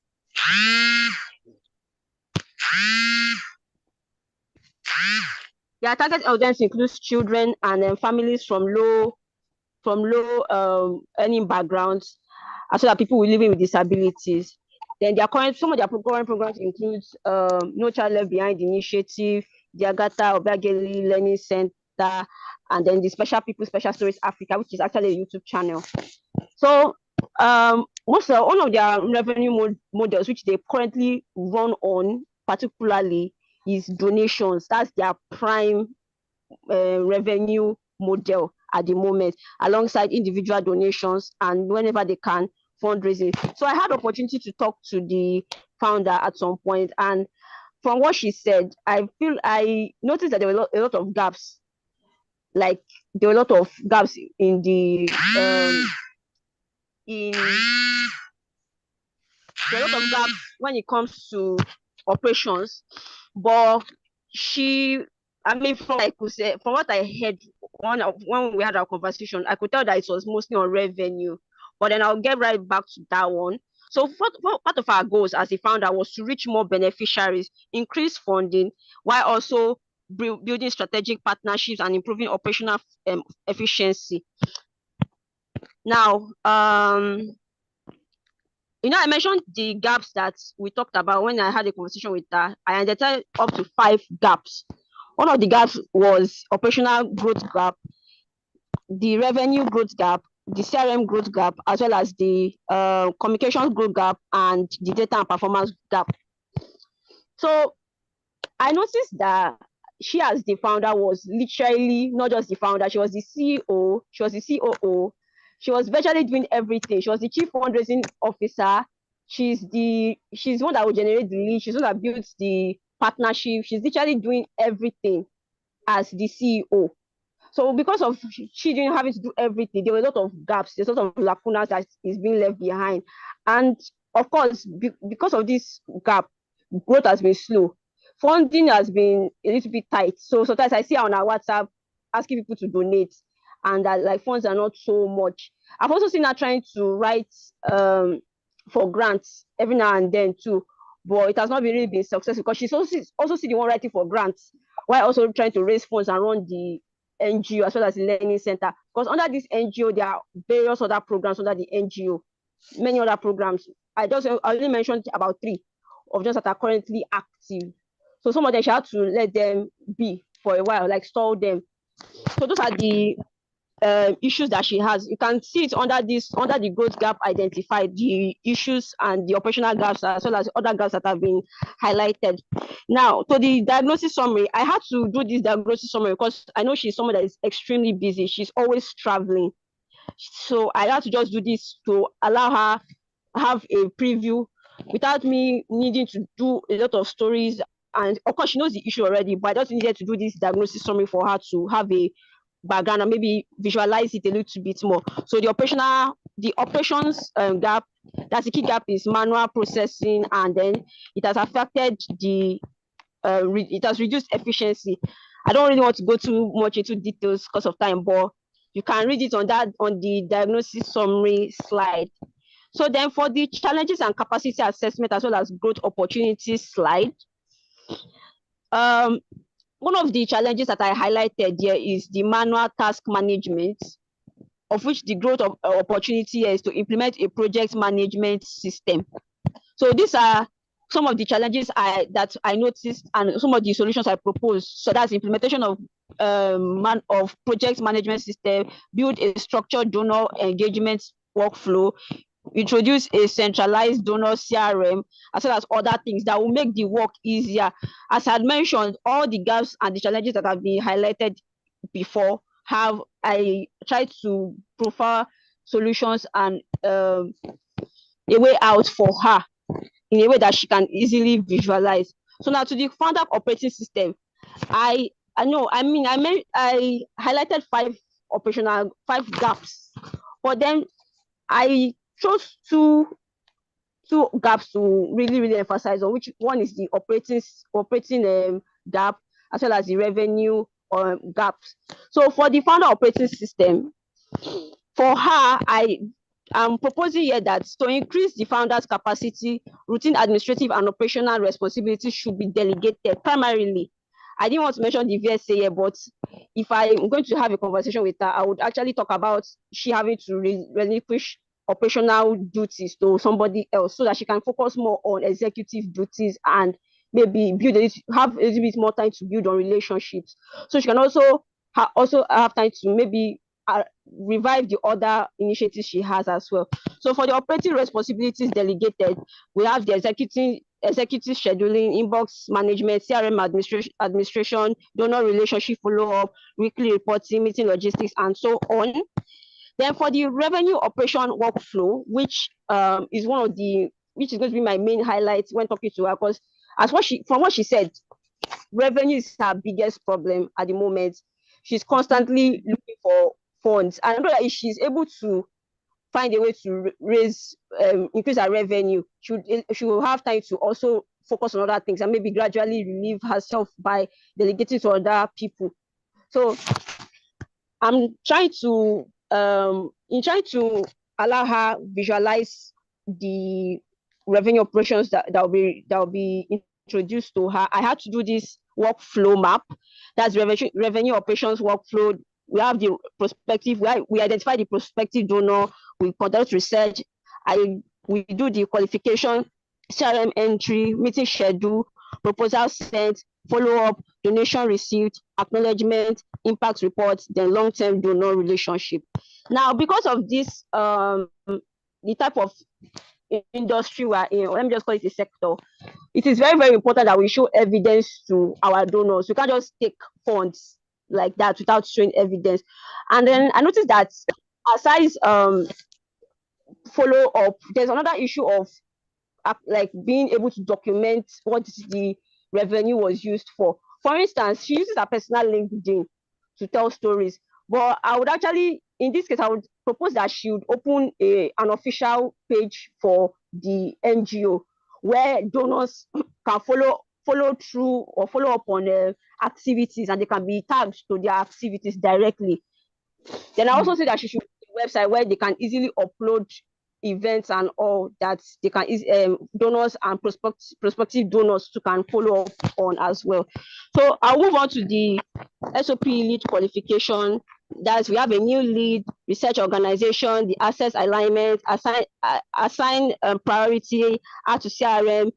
Their target audience includes children and families from low earning backgrounds, as well as people living with disabilities. Then some of their current programs includes No Child Left Behind Initiative, the Agatha Obiageli Learning Center, and then the Special Stories Africa, which is actually a YouTube channel. So one of their revenue models, which they currently run on particularly, is donations. That's their prime revenue model at the moment, alongside individual donations and whenever they can, fundraising. So I had opportunity to talk to the founder at some point, and from what she said, I noticed that there were a lot of gaps. Like there were a lot of gaps in the there are a lot of gaps when it comes to operations, but from what I heard when we had our conversation, I could tell that it was mostly on revenue. But then I'll get right back to that one. So part of our goals as a founder was to reach more beneficiaries, increase funding, while also building strategic partnerships and improving operational efficiency. Now, I mentioned the gaps that we talked about when I had a conversation with her. I identified up to 5 gaps. One of the gaps was operational growth gap, the revenue growth gap, the CRM growth gap, as well as the communications growth gap and the data and performance gap. So I noticed that she, as the founder, was literally not just the founder, she was the CEO, she was the COO, she was virtually doing everything. She was the chief fundraising officer. She's one that will generate the lead, she's one that builds the partnership. She's literally doing everything as the CEO. So because of she didn't having to do everything, there were a lot of gaps, there's a lot of lacunas that is being left behind. And of course, because of this gap, growth has been slow. Funding has been a little bit tight. So sometimes I see her on our WhatsApp asking people to donate, and that like funds are not so much. I've also seen her trying to write for grants every now and then too, but it has not really been successful because she's also the one writing for grants while also trying to raise funds and run the NGO as well as the learning center. Because under this NGO, there are various other programs under the NGO, many other programs. I only mentioned about 3 of those that are currently active. So some of them she had to let them be for a while, like stall them. So those are the issues that she has. You can see it under the growth gap identified, the issues and the operational gaps as well as other gaps that have been highlighted. Now, to the diagnosis summary, I had to do this diagnosis summary because I know she's someone that is extremely busy. She's always traveling. So I had to just do this to allow her have a preview without me needing to do a lot of stories. And of course, she knows the issue already, but I just needed to do this diagnosis summary for her to have a background and maybe visualize it a little bit more. So the operations gap, that's the key gap, is manual processing, and then it has affected it has reduced efficiency. I don't really want to go too much into details because of time, but you can read it on the diagnosis summary slide. So then for the challenges and capacity assessment as well as growth opportunities slide, one of the challenges that I highlighted here is the manual task management, of which the growth of opportunity is to implement a project management system. So these are some of the challenges that I noticed and some of the solutions I proposed. So that's implementation of project management system, build a structured donor engagement workflow, introduce a centralized donor CRM, as well as other things that will make the work easier. As I had mentioned, all the gaps and the challenges that have been highlighted before, I tried to profile solutions and a way out for her in a way that she can easily visualize. So now to the founder operating system, I highlighted 5 gaps, but then I chose two gaps to really emphasize on, which one is the operating gap as well as the revenue gaps. So for the founder operating system, for her, I am proposing here that to increase the founder's capacity, routine administrative and operational responsibilities should be delegated primarily. I didn't want to mention the VSA here, but if I'm going to have a conversation with her, I would actually talk about she having to relinquish operational duties to somebody else so that she can focus more on executive duties and maybe have a little bit more time to build on relationships. So she can also have time to maybe revive the other initiatives she has as well. So for the operating responsibilities delegated, we have the executive scheduling, inbox management, CRM administration, donor relationship follow-up, weekly reporting, meeting logistics, and so on. Then for the revenue operation workflow, which is going to be my main highlight when talking to her, because from what she said, revenue is her biggest problem at the moment. She's constantly looking for funds, and I know that if she's able to find a way to increase her revenue, she will have time to also focus on other things and maybe gradually relieve herself by delegating to other people. So I'm trying to allow her visualize the revenue operations that will be introduced to her. I had to do this workflow map. That's revenue operations workflow. We have the prospective. We identify the prospective donor. We conduct research. We do the qualification, CRM entry, meeting schedule, proposal sent, follow-up, donation received, acknowledgement, impact reports, then long-term donor relationship. Now, because of this, the type of industry we're in, or let me just call it a sector, it is very, very important that we show evidence to our donors. We can't just take funds like that without showing evidence. And then I noticed that aside follow up, there's another issue of like being able to document what the revenue was used for. For instance, she uses her personal LinkedIn to tell stories, but I would actually, in this case, I would propose that she would open an official page for the NGO where donors can follow through or follow up on activities, and they can be tagged to their activities directly. Then I also say that she should have a website where they can easily upload events and all that they can donors and prospective donors to can follow up on as well. So I'll move on to the SOP lead qualification. That's we have a new lead, research organization, the assets alignment, assign priority, add to CRM,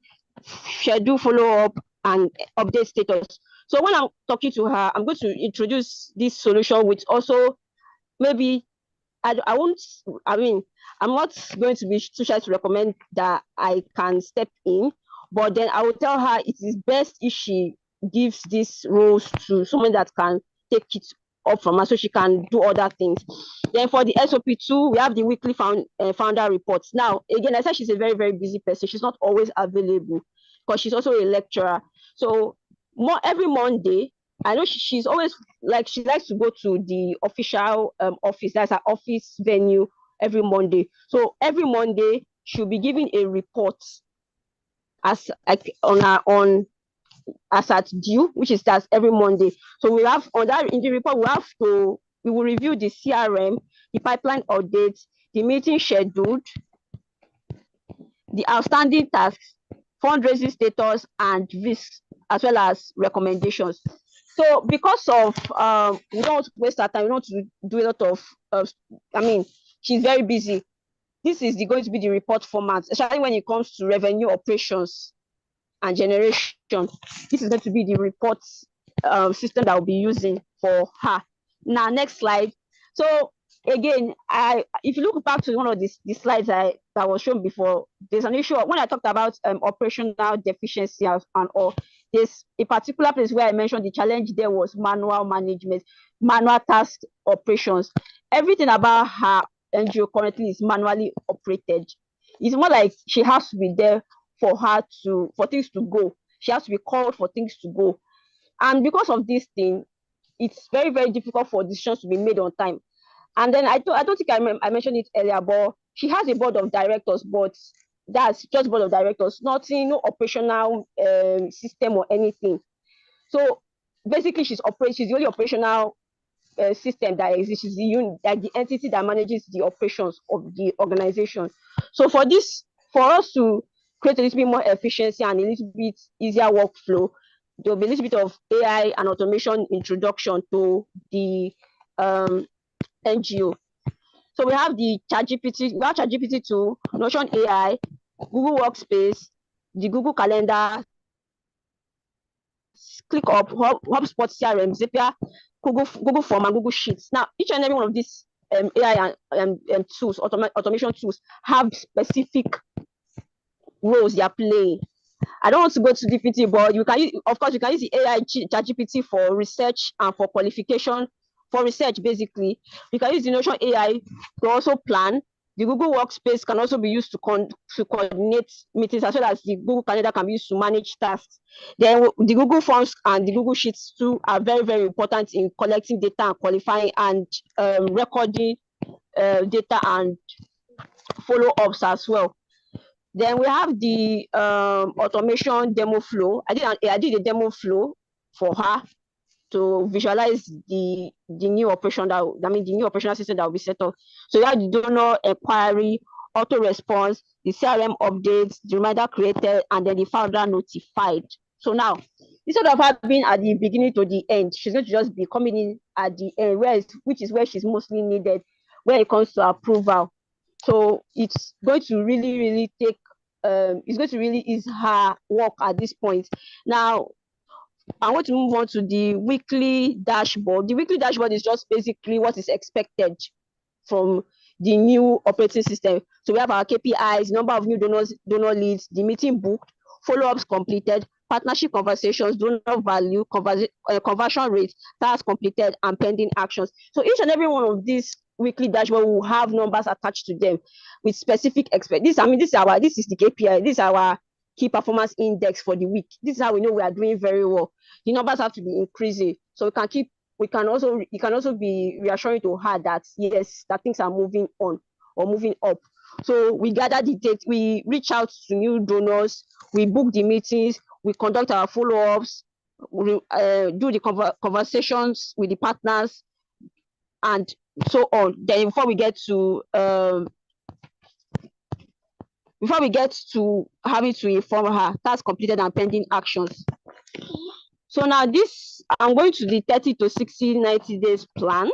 schedule follow up, and update status. So when I'm talking to her, I'm going to introduce this solution with also maybe I'm not going to be too shy to recommend that I can step in, but then I will tell her it is best if she gives these roles to someone that can take it up from her so she can do other things. Then for the SOP2, we have the weekly founder reports. Now, again, I said she's a very, very busy person. She's not always available because she's also a lecturer. So every Monday, I know she's always like, she likes to go to the official office. That's her office venue every Monday. So every Monday she'll be giving a report as like on as at due, which is that's every Monday. So we have on that in the report we will review the CRM, the pipeline updates, the meeting scheduled, the outstanding tasks, fundraising status, and risks, as well as recommendations. So because of we don't want to waste our time, we don't want to do a lot of she's very busy. This is going to be the report format, especially when it comes to revenue operations and generation. This is going to be the report system that we'll be using for her. Now, next slide. So again, if you look back to one of the slides that was shown before, there's an issue when I talked about operational deficiency and all. There's a particular place where I mentioned the challenge there was manual management, manual task operations. Everything about her NGO currently is manually operated. It's more like she has to be there for things to go. She has to be called for things to go. And because of this thing, it's very, very difficult for decisions to be made on time. And then I don't think I mentioned it earlier, but she has a board of directors, but that's just board of directors, nothing, no operational system or anything. So basically, she's the only operational system that exists. She's the entity that manages the operations of the organization. So for us to create a little bit more efficiency and a little bit easier workflow, there'll be a little bit of AI and automation introduction to the NGO. So we have the ChatGPT 2, Notion AI, Google Workspace, the Google Calendar, ClickUp, HubSpot CRM, Zapier, Google Form, and Google Sheets. Now, each and every one of these AI and tools, automation tools, have specific roles they are playing. I don't want to go too deep into it, but you can use the AI ChatGPT for research and for qualification. For research, basically, you can use the Notion AI to also plan. The Google Workspace can also be used to coordinate meetings, as well as the Google Calendar can be used to manage tasks. Then the Google Forms and the Google Sheets too are very, very important in collecting data and qualifying and recording data and follow-ups as well. Then we have the automation demo flow. I did a demo flow for her to visualize the new operational system that will be set up. So you have the donor inquiry, auto response, the CRM updates, the reminder created, and then the founder notified. So now, instead of her being at the beginning to the end, she's going to just be coming in at the end, which is where she's mostly needed when it comes to approval. So it's going to really, really take it's going to really ease her work at this point. Now, I want to move on to the weekly dashboard. The weekly dashboard is just basically what is expected from the new operating system. So we have our KPIs, number of new donor leads, the meeting booked, follow-ups completed, partnership conversations, donor value, conversion rate, tasks completed, and pending actions. So each and every one of these weekly dashboard will have numbers attached to them with specific this is the KPI, this is our key performance index for the week. This is how we know we are doing very well. The numbers have to be increasing, so it can also be reassuring to her that yes, that things are moving on or moving up. So we gather the data, we reach out to new donors, we book the meetings, we conduct our follow-ups, we do the conversations with the partners, and so on. Then before we get to having to inform her, tasks completed and pending actions. So now I'm going to the 30 to 60, 90 days plan.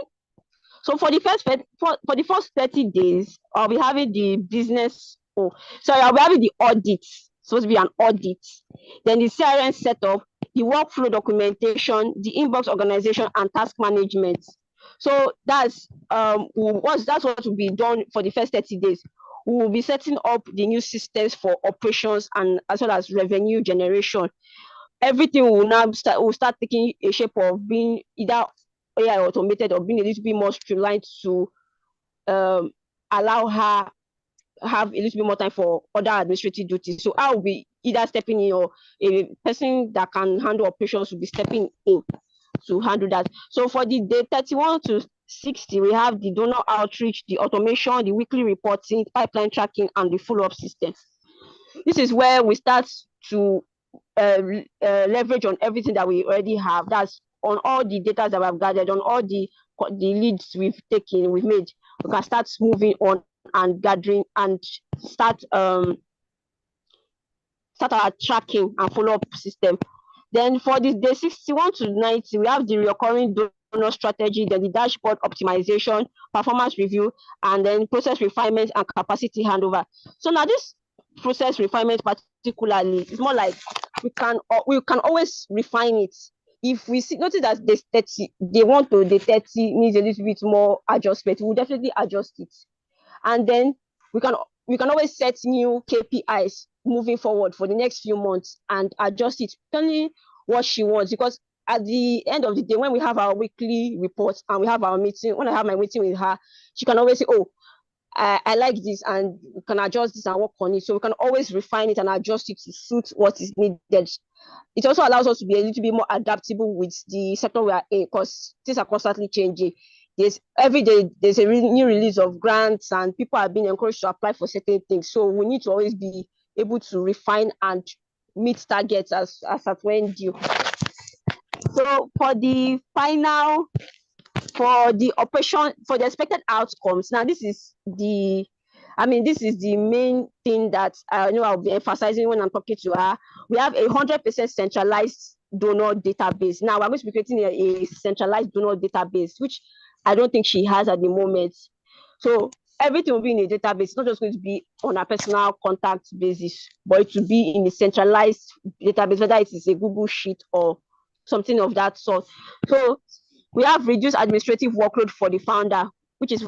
So for the first 30 days, I'll be having the I'll be having the audit. It's supposed to be an audit. Then the CRM setup, the workflow documentation, the inbox organization, and task management. So that's what will be done for the first 30 days. We will be setting up the new systems for operations and as well as revenue generation. Everything will start taking a shape of being either AI automated or being a little bit more streamlined to allow her have a little bit more time for other administrative duties. So I will be either stepping in, or a person that can handle operations will be stepping in to handle that. So for the day 31 to 60, we have the donor outreach, the automation, the weekly reporting, pipeline tracking, and the follow-up system. This is where we start to leverage on everything that we already have. That's on all the data that we've gathered, on all the leads we've made. We can start moving on and gathering and start our tracking and follow-up system. Then for this day 61 to 90, we have the recurring donor strategy, then the dashboard optimization, performance review, and then process refinement and capacity handover. So now this process refinement particularly is more like we can always refine it. If we notice that the 30 needs a little bit more adjustment, we'll definitely adjust it. And then we can always set new KPIs moving forward for the next few months and adjust it depending what she wants. Because at the end of the day, when we have our weekly reports and we have our meeting, when I have my meeting with her, she can always say, oh, I like this, and we can adjust this and work on it. So we can always refine it and adjust it to suit what is needed. It also allows us to be a little bit more adaptable with the sector we are in, because things are constantly changing. Every day there's a new release of grants, and people are being encouraged to apply for certain things. So we need to always be able to refine and meet targets as at when due. So for the operation, for the expected outcomes, now this is the main thing that I know I'll be emphasizing when I'm talking to her. We have 100% centralized donor database. Now we're going to be creating a centralized donor database, which I don't think she has at the moment. So everything will be in a database. It's not just going to be on a personal contact basis, but it will be in a centralized database, whether it is a Google Sheet or something of that sort. So we have reduced administrative workload for the founder, which is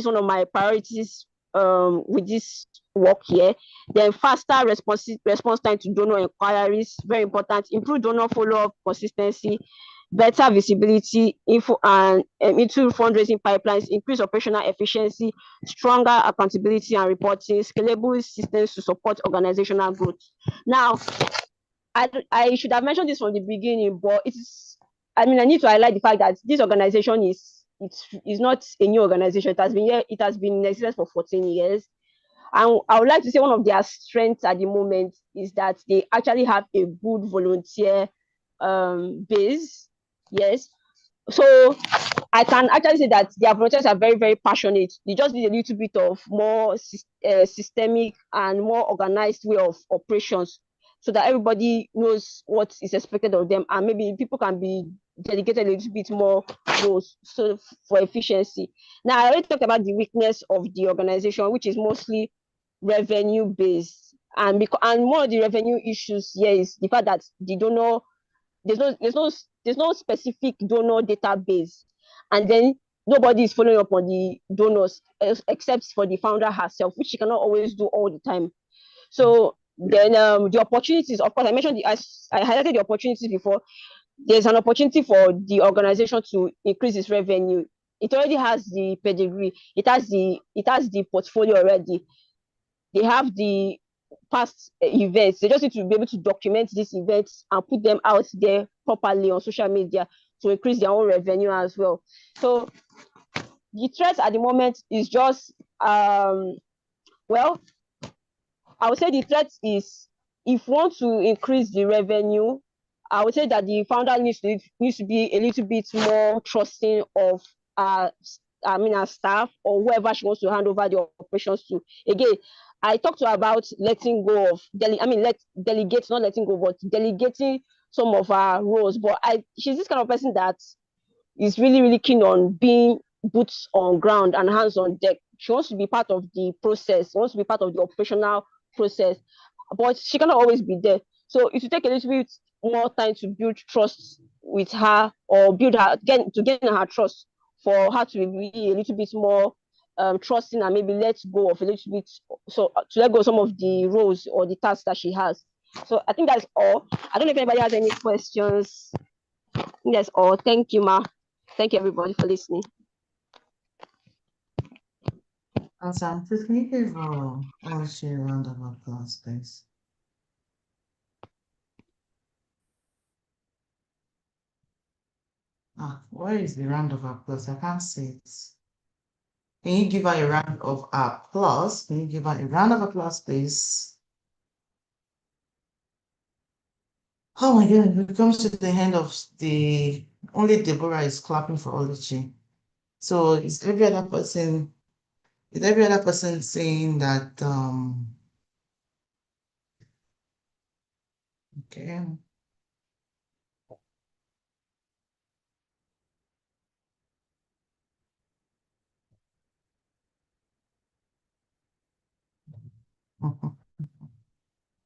one of my priorities with this work here. Then faster response time to donor inquiries, very important. Improve donor follow-up consistency, better visibility into fundraising pipelines, increase operational efficiency, stronger accountability and reporting, scalable systems to support organizational growth. Now, I should have mentioned this from the beginning, but I need to highlight the fact that this organization is not a new organization. It has been in existence for 14 years. And I would like to say one of their strengths at the moment is that they actually have a good volunteer base. Yes. So I can actually say that their volunteers are very, very passionate. They just need a little bit of more systemic and more organized way of operations, so that everybody knows what is expected of them, and maybe people can be dedicated a little bit more roles for efficiency. Now, I already talked about the weakness of the organization, which is mostly revenue based. And one of the revenue issues here is the fact that the donor, there's no specific donor database, and then nobody is following up on the donors except for the founder herself, which she cannot always do all the time. So then the opportunities, of course, I mentioned I highlighted the opportunities before. There's an opportunity for the organization to increase its revenue. It already has the pedigree, it has the portfolio already. They have the past events. They just need to be able to document these events and put them out there properly on social media to increase their own revenue as well. So the threat at the moment is just well, I would say the threat is, if you want to increase the revenue, I would say that the founder needs to be a little bit more trusting of our staff or whoever she wants to hand over the operations to. Again, I talked to her about letting go of delegate, not letting go, but delegating some of our roles. But she's this kind of person that is really, really keen on being boots on ground and hands on deck. She wants to be part of the process, wants to be part of the operational process, but she cannot always be there. So it will take a little bit more time to build trust with her, or gain her trust, for her to be a little bit more trusting, and maybe let go of a little bit, so to let go of some of the roles or the tasks that she has. So I think that's all. I don't know if anybody has any questions. I think that's all. Thank you, Ma. Thank you, everybody, for listening. Awesome. Please can you give Oluchi a round of applause, please? Where is the round of applause? I can't see it. Can you give her a round of applause? Can you give her a round of applause, please? Oh my God, it comes to the end of the, only Deborah is clapping for Oluchi. So is every other person saying that, okay.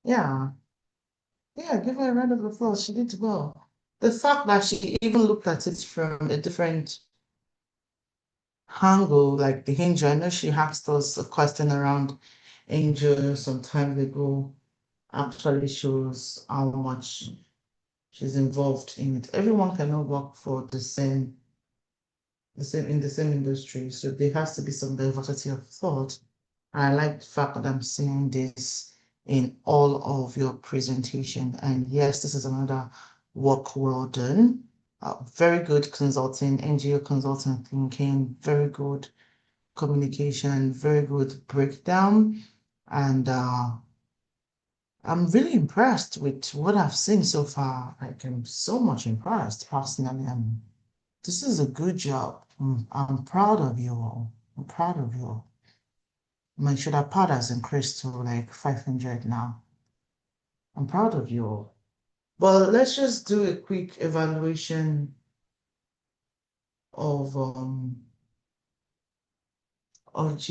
Yeah. Yeah, give her a round of applause. She did well. The fact that she even looked at it from a different angle, like the Angel. I know she asked us a question around Angel some time ago. Actually shows how much she's involved in it. Everyone cannot work for the same in the same industry, so there has to be some diversity of thought. I like the fact that I'm seeing this in all of your presentation. And yes, this is another work well done. Very good consulting, NGO consulting thinking, very good communication, very good breakdown. And I'm really impressed with what I've seen so far. Like, I'm so much impressed personally. This is a good job. I'm proud of you all. I'm proud of you all. My shoulder pad has increased to like 500 now. I'm proud of you all. But let's just do a quick evaluation of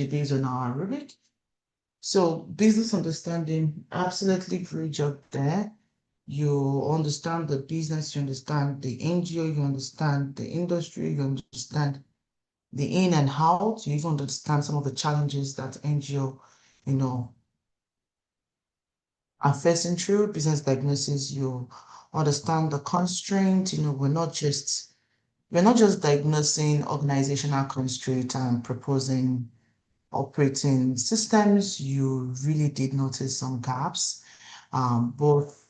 based on our rubric. So business understanding, absolutely great job there. You understand the business, you understand the NGO, you understand the industry, you understand the in and out, you even understand some of the challenges that NGO, are facing through business diagnosis. You understand the constraint. We're not just diagnosing organizational constraint and proposing operating systems. You really did notice some gaps, both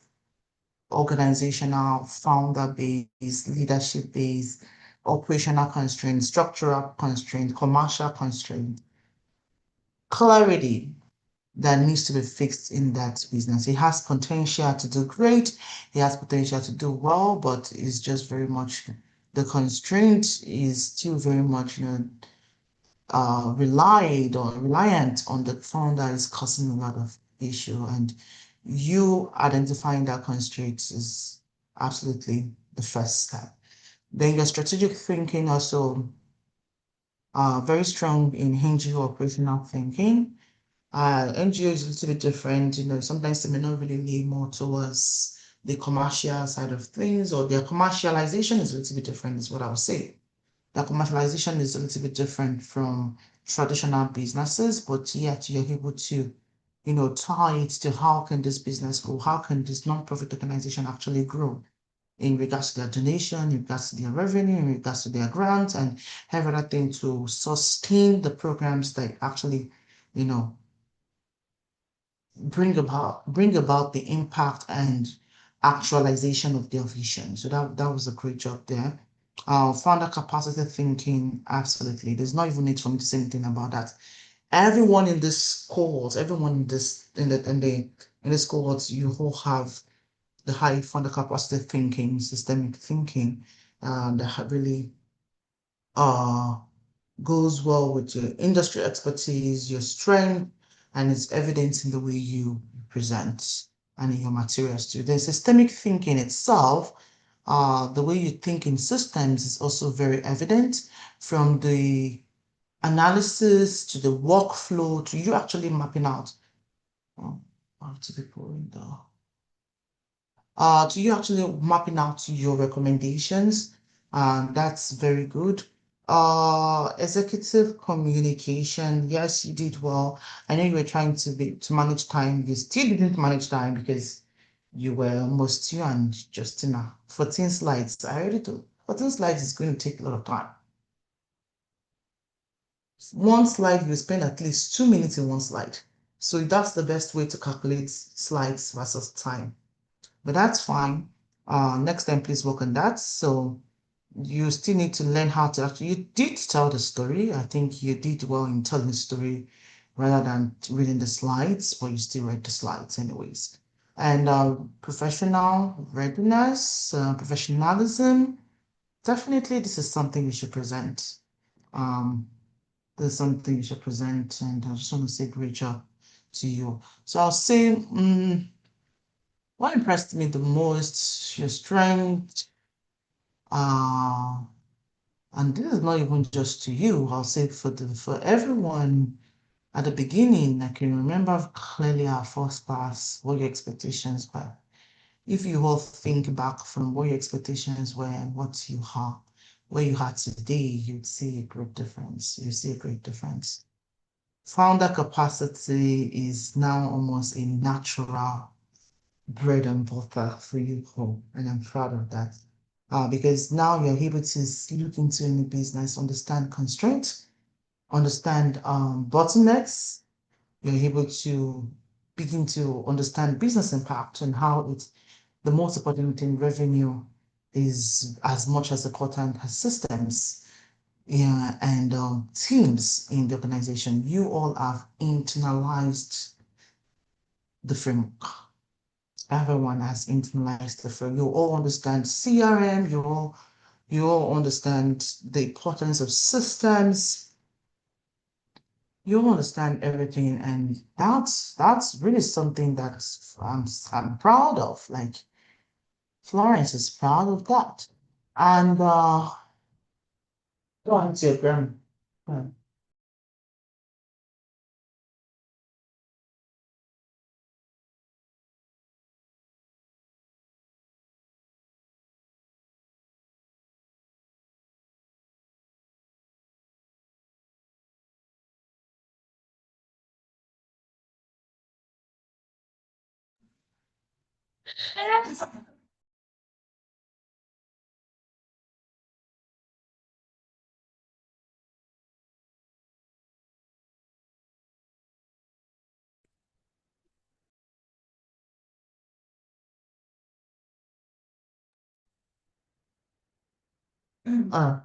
organizational, founder based, leadership based, operational constraint, structural constraint, commercial constraint, clarity that needs to be fixed in that business. It has potential to do great. It has potential to do well, but it's just very much, the constraint is still very much, reliant on the founder is causing a lot of issue. And you identifying that constraint is absolutely the first step. Then your strategic thinking also very strong in NGO operational thinking. NGO is a little bit different. Sometimes they may not really lean more towards the commercial side of things, or their commercialization is a little bit different, is what I would say. The commercialization is a little bit different from traditional businesses, but yet you're able to, tie it to how can this business grow? How can this non-profit organization actually grow in regards to their donation, in regards to their revenue, in regards to their grants, and everything to sustain the programs that actually, bring about the impact and actualization of their vision. So that was a great job there. Founder capacity thinking, absolutely. There's not even need for me to say anything about that. Everyone in this cohort, everyone in this cohort, you all have the high founder capacity thinking, systemic thinking, that really goes well with your industry expertise, your strength, and it's evident in the way you present and in your materials too. The systemic thinking itself, the way you think in systems is also very evident, from the analysis to the workflow to you actually mapping out. To people in the to you actually mapping out your recommendations. That's very good. Executive communication. Yes, you did well. I know you were trying to manage time. You still didn't manage time because you were almost you and Justina. 14 slides. I already told 14 slides is going to take a lot of time. One slide, you spend at least 2 minutes in one slide. So that's the best way to calculate slides versus time. But that's fine. Next time, please work on that. So you still need to learn how to actually, you did tell the story. I think you did well in telling the story rather than reading the slides, but you still read the slides anyways. And professional readiness, professionalism, definitely this is something you should present. There's something you should present, and I just want to say great job to you. So I'll say, what impressed me the most, your strength, and this is not even just to you, I'll say for everyone at the beginning. I can remember clearly our first class, what your expectations were. If you all think back from what your expectations were and what you have, where you are today, you'd see a great difference. You see a great difference. Founder capacity is now almost a natural bread and butter for you all, and I'm proud of that. Because now you're able to look into any business, understand constraints, understand bottlenecks. You're able to begin to understand business impact and how it's the most important thing. Revenue is as much as important as systems, yeah, and teams in the organization. You all have internalized the framework. Everyone has internalized the framework. You all understand CRM. You all understand the importance of systems. You all understand everything, and that's really something that I'm proud of. Like Florence is proud of that, and go on to your grandma. Uh,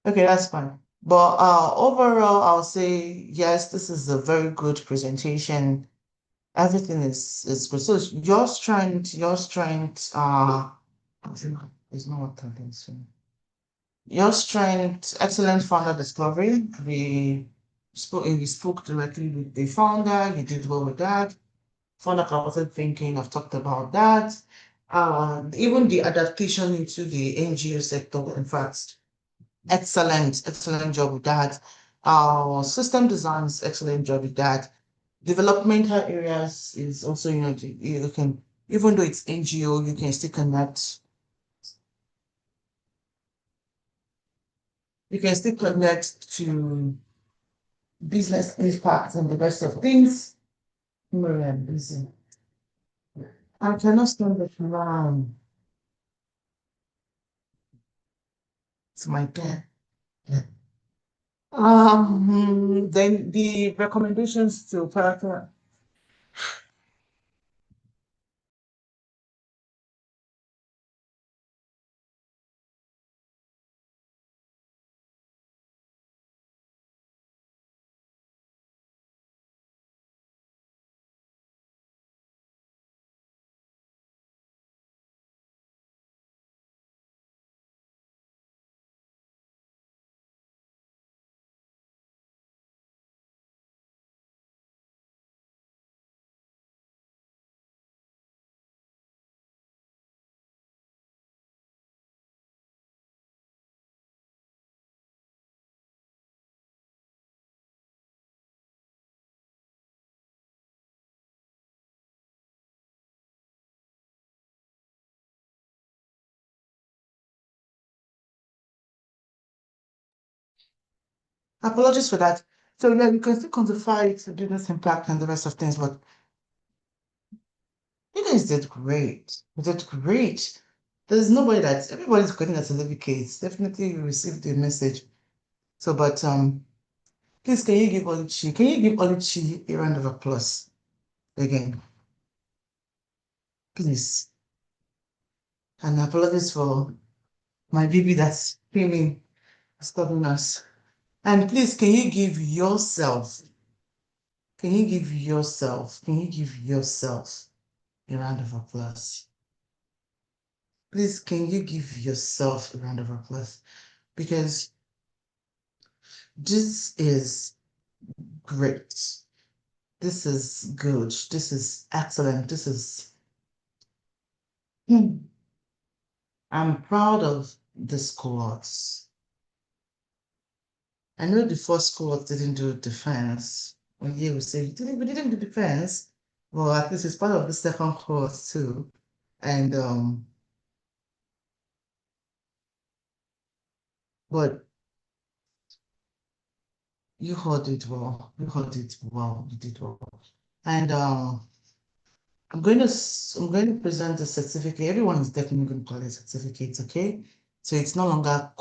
okay, that's fine. But overall, I'll say yes, this is a very good presentation. Everything is good. So your strength, is not what I so. Your strength, excellent founder discovery. We spoke directly with the founder. You did well with that. Founder capacity thinking, I've talked about that. Even the adaptation into the NGO sector, in fact, excellent job with that. Our system designs excellent job with that. Developmental areas is also, you can, even though it's NGO, you can still connect. You can still connect to business impact and the rest of things. I'm busy. I cannot stand the around. It's my turn. Then the recommendations to character. Apologies for that. So yeah, you can still quantify it, business impact and the rest of things, but you guys did great. You did great. There's nobody everybody's getting a certificate. Definitely you received the message. So, but please can you give Oluchi a round of applause again? Please. And apologies for my baby that's screaming, stopping us. And please, can you give yourself a round of applause? Please, can you give yourself a round of applause? Because this is great. This is good. This is excellent. This is. I'm proud of this cohorts. I know the first cohort didn't do defense. When you will say we didn't do defense. Well, at least it's part of the second cohort too. And but you heard it well. You heard it well. You did well. And I'm going to present the certificate. Everyone is definitely going to collect certificates, okay? So it's no longer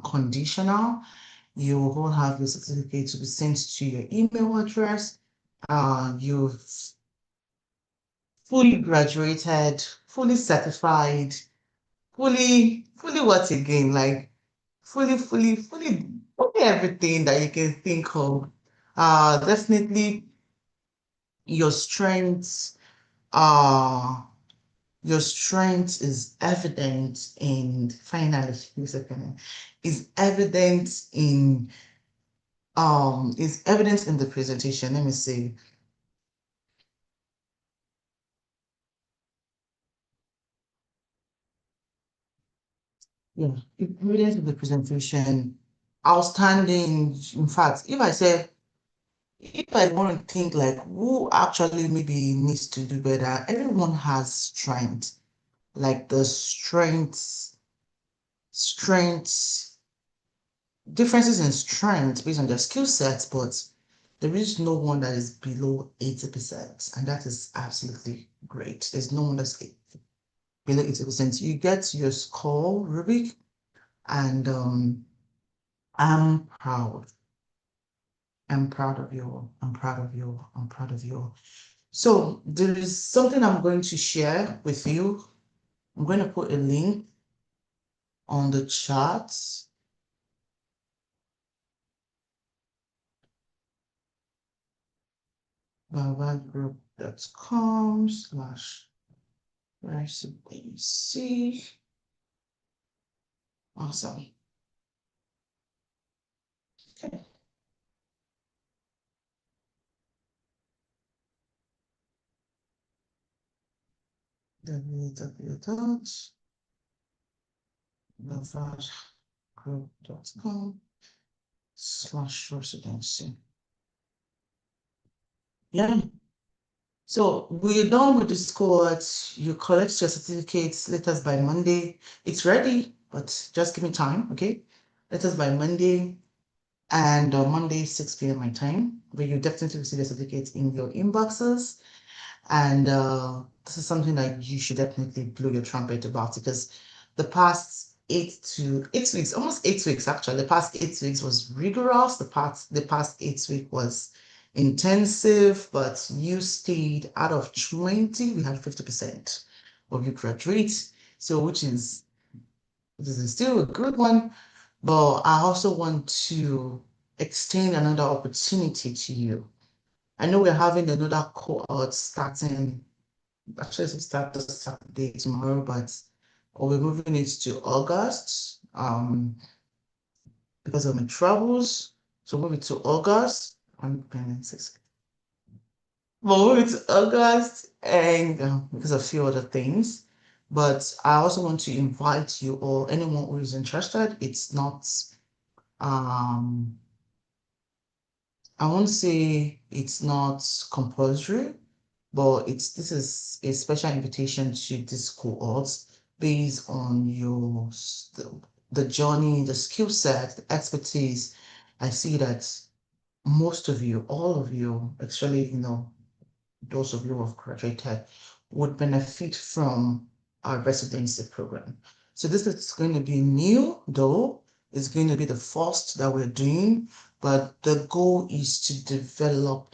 conditional. You will have your certificate to be sent to your email address. You've fully graduated, fully certified, fully what again? Like fully everything that you can think of. Definitely your strengths are your strength is evident in finally is evident in the presentation. Let me see. Yeah, evidence in the presentation, outstanding. In fact, if I want to think like who actually maybe needs to do better, everyone has strength. Like the strengths, differences in strength based on their skill sets, but there is no one that is below 80%, and that is absolutely great. There's no one that's below 80%. You get your score, Rubik, and I'm proud. I'm proud of you. I'm proud of you. I'm proud of you. So there is something I'm going to share with you. I'm going to put a link on the chat. bavagroup.com/recipe. Awesome. Okay. www.bavagroup.com. slash residency. Yeah. So we're done with this cohort. You collect your certificates, letters by Monday. It's ready, but just give me time, okay? Letters by Monday, and Monday, 6 p.m. my time, where you definitely receive the certificates in your inboxes. And this is something that you should definitely blow your trumpet about, because the past 8 weeks, almost 8 weeks actually, the past 8 weeks was rigorous. The past 8 weeks was intensive, but you stayed. Out of 20, we had 50% of you graduate. So which is this is still a good one, but I also want to extend another opportunity to you. I know we're having another cohort starting, actually it's start this Saturday tomorrow, but we're moving it to August because of my travels. So move it to August. I'm planning 6. Move it to August and because of a few other things. But I also want to invite you or anyone who is interested. It's not I won't say it's not compulsory, but this is a special invitation to this cohort based on the journey, the skill set, the expertise. I see that most of you, all of you, actually, those of you who have graduated would benefit from our residency program. So this is going to be new, though. It's going to be the first that we're doing, but the goal is to develop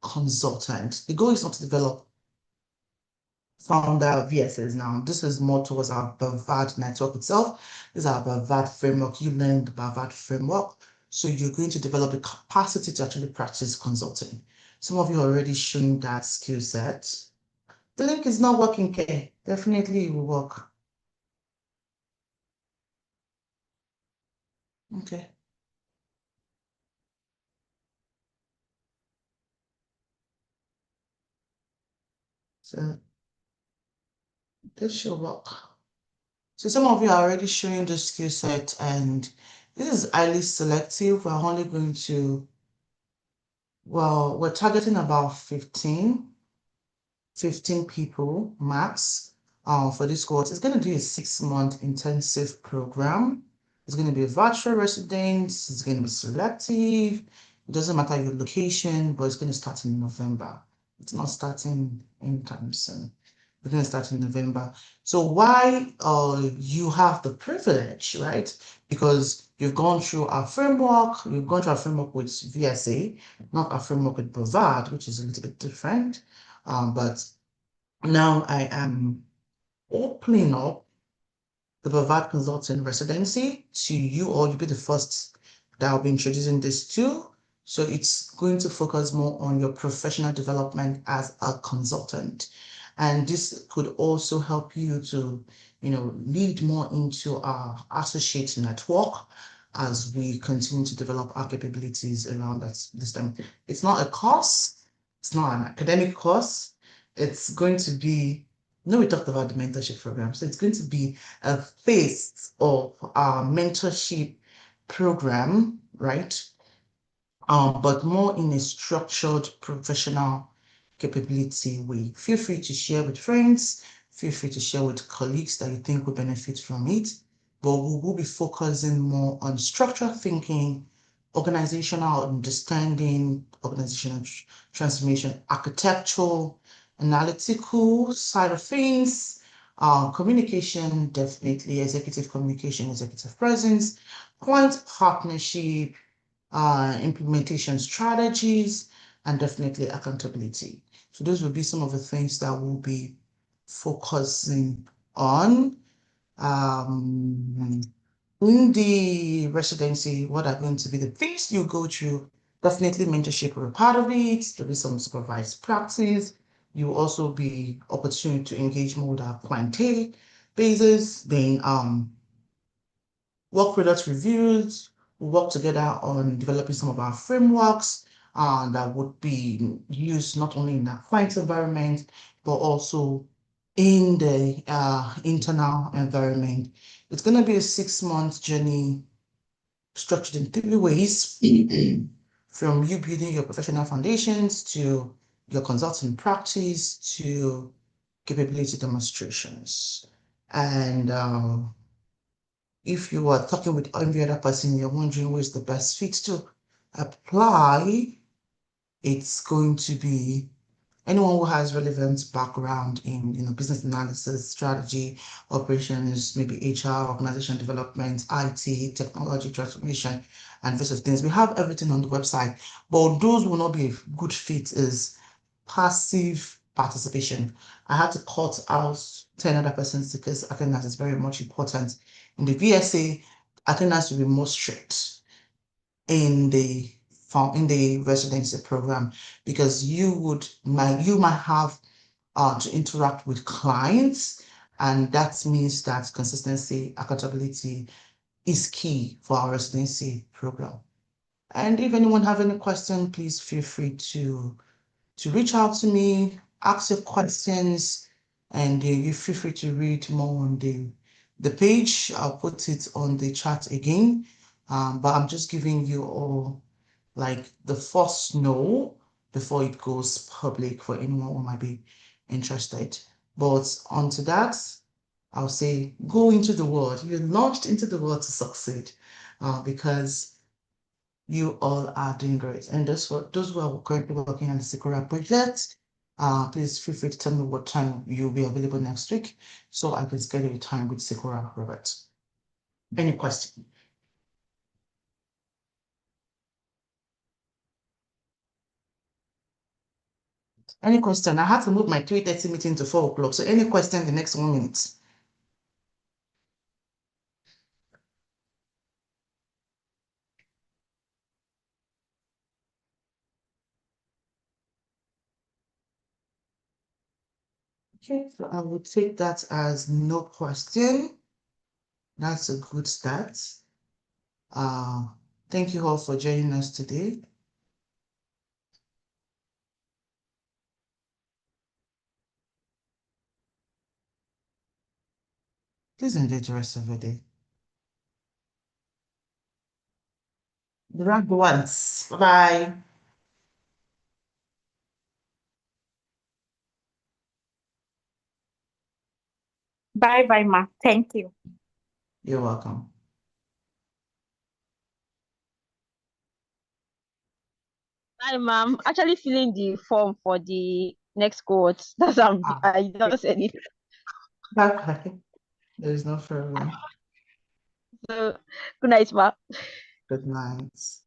consultant. The goal is not to develop founder VSs now. This is more towards our Bavard network itself. This is our Bavard framework. You learn the Bavard framework. So you're going to develop the capacity to actually practice consulting. Some of you are already showing that skill set. The link is not working, okay? Definitely it will work. Okay. So this should work. So some of you are already showing the skill set, and this is highly selective. We're only going to, well, we're targeting about 15 people max for this course. It's going to be a 6-month intensive program. It's going to be a virtual residence. It's going to be selective. It doesn't matter your location, but it's going to start in November. It's not starting anytime soon. We're going to start in November. So why you have the privilege, right? Because you've gone through our framework. You've gone through our framework with VSA, not our framework with Bavard, which is a little bit different. But now I am opening up the Bavard Consulting Residency to you all. You'll be the first that I'll be introducing this to. So it's going to focus more on your professional development as a consultant. And this could also help you to, lead more into our associate network as we continue to develop our capabilities around this time. It's not a course. It's not an academic course. It's going to be, we talked about the mentorship program. So it's going to be a phase of our mentorship program, right? But more in a structured professional capability way. Feel free to share with friends, feel free to share with colleagues that you think will benefit from it. But we will be focusing more on structural thinking, organizational understanding, organizational transformation, architectural, analytical side of things, communication, definitely executive communication, executive presence, client partnership, implementation strategies, and definitely accountability. So those will be some of the things that we'll be focusing on. In the residency, what are going to be the things you go through? Definitely mentorship will be part of it. There'll be some supervised practice. You will also be opportunity to engage more with our clientele basis. Then work product reviews. We work together on developing some of our frameworks that would be used not only in the client environment, but also in the internal environment. It's going to be a 6-month journey structured in 3 ways, from you building your professional foundations to your consulting practice to capability demonstrations. And if you are talking with every other person, you're wondering where's the best fit to apply, it's going to be anyone who has relevant background in business analysis, strategy, operations, maybe HR, organization development, IT, technology transformation, and various things. We have everything on the website, but those will not be a good fit is passive participation. I had to cut out 10 other persons because attendance is very much important. In the VSA, attendance will be more strict in the residency program because you might have to interact with clients, and that means that consistency, accountability is key for our residency program. And if anyone have any question, please feel free to reach out to me, ask your questions, and you feel free to read more on the page. I'll put it on the chat again, but I'm just giving you all like the first no before it goes public for anyone who might be interested. But onto that, I'll say go into the world. You're launched into the world to succeed, because you all are doing great. And those who are currently working on the Sakura project, please feel free to tell me what time you'll be available next week so I can schedule a time with Sakura Robert. Any question? Any question? I had to move my 3:30 meeting to 4 o'clock. So any question in the next 1 minute? Okay, so I would take that as no question. That's a good start. Thank you all for joining us today. Please enjoy the rest of your day. The rank once. Bye-bye. Bye, ma. Thank you. You're welcome. Hi, ma'am. Actually filling the form for the next cohort. That's I don't anything. Okay. There is no problem. So good night, ma'am. Good night.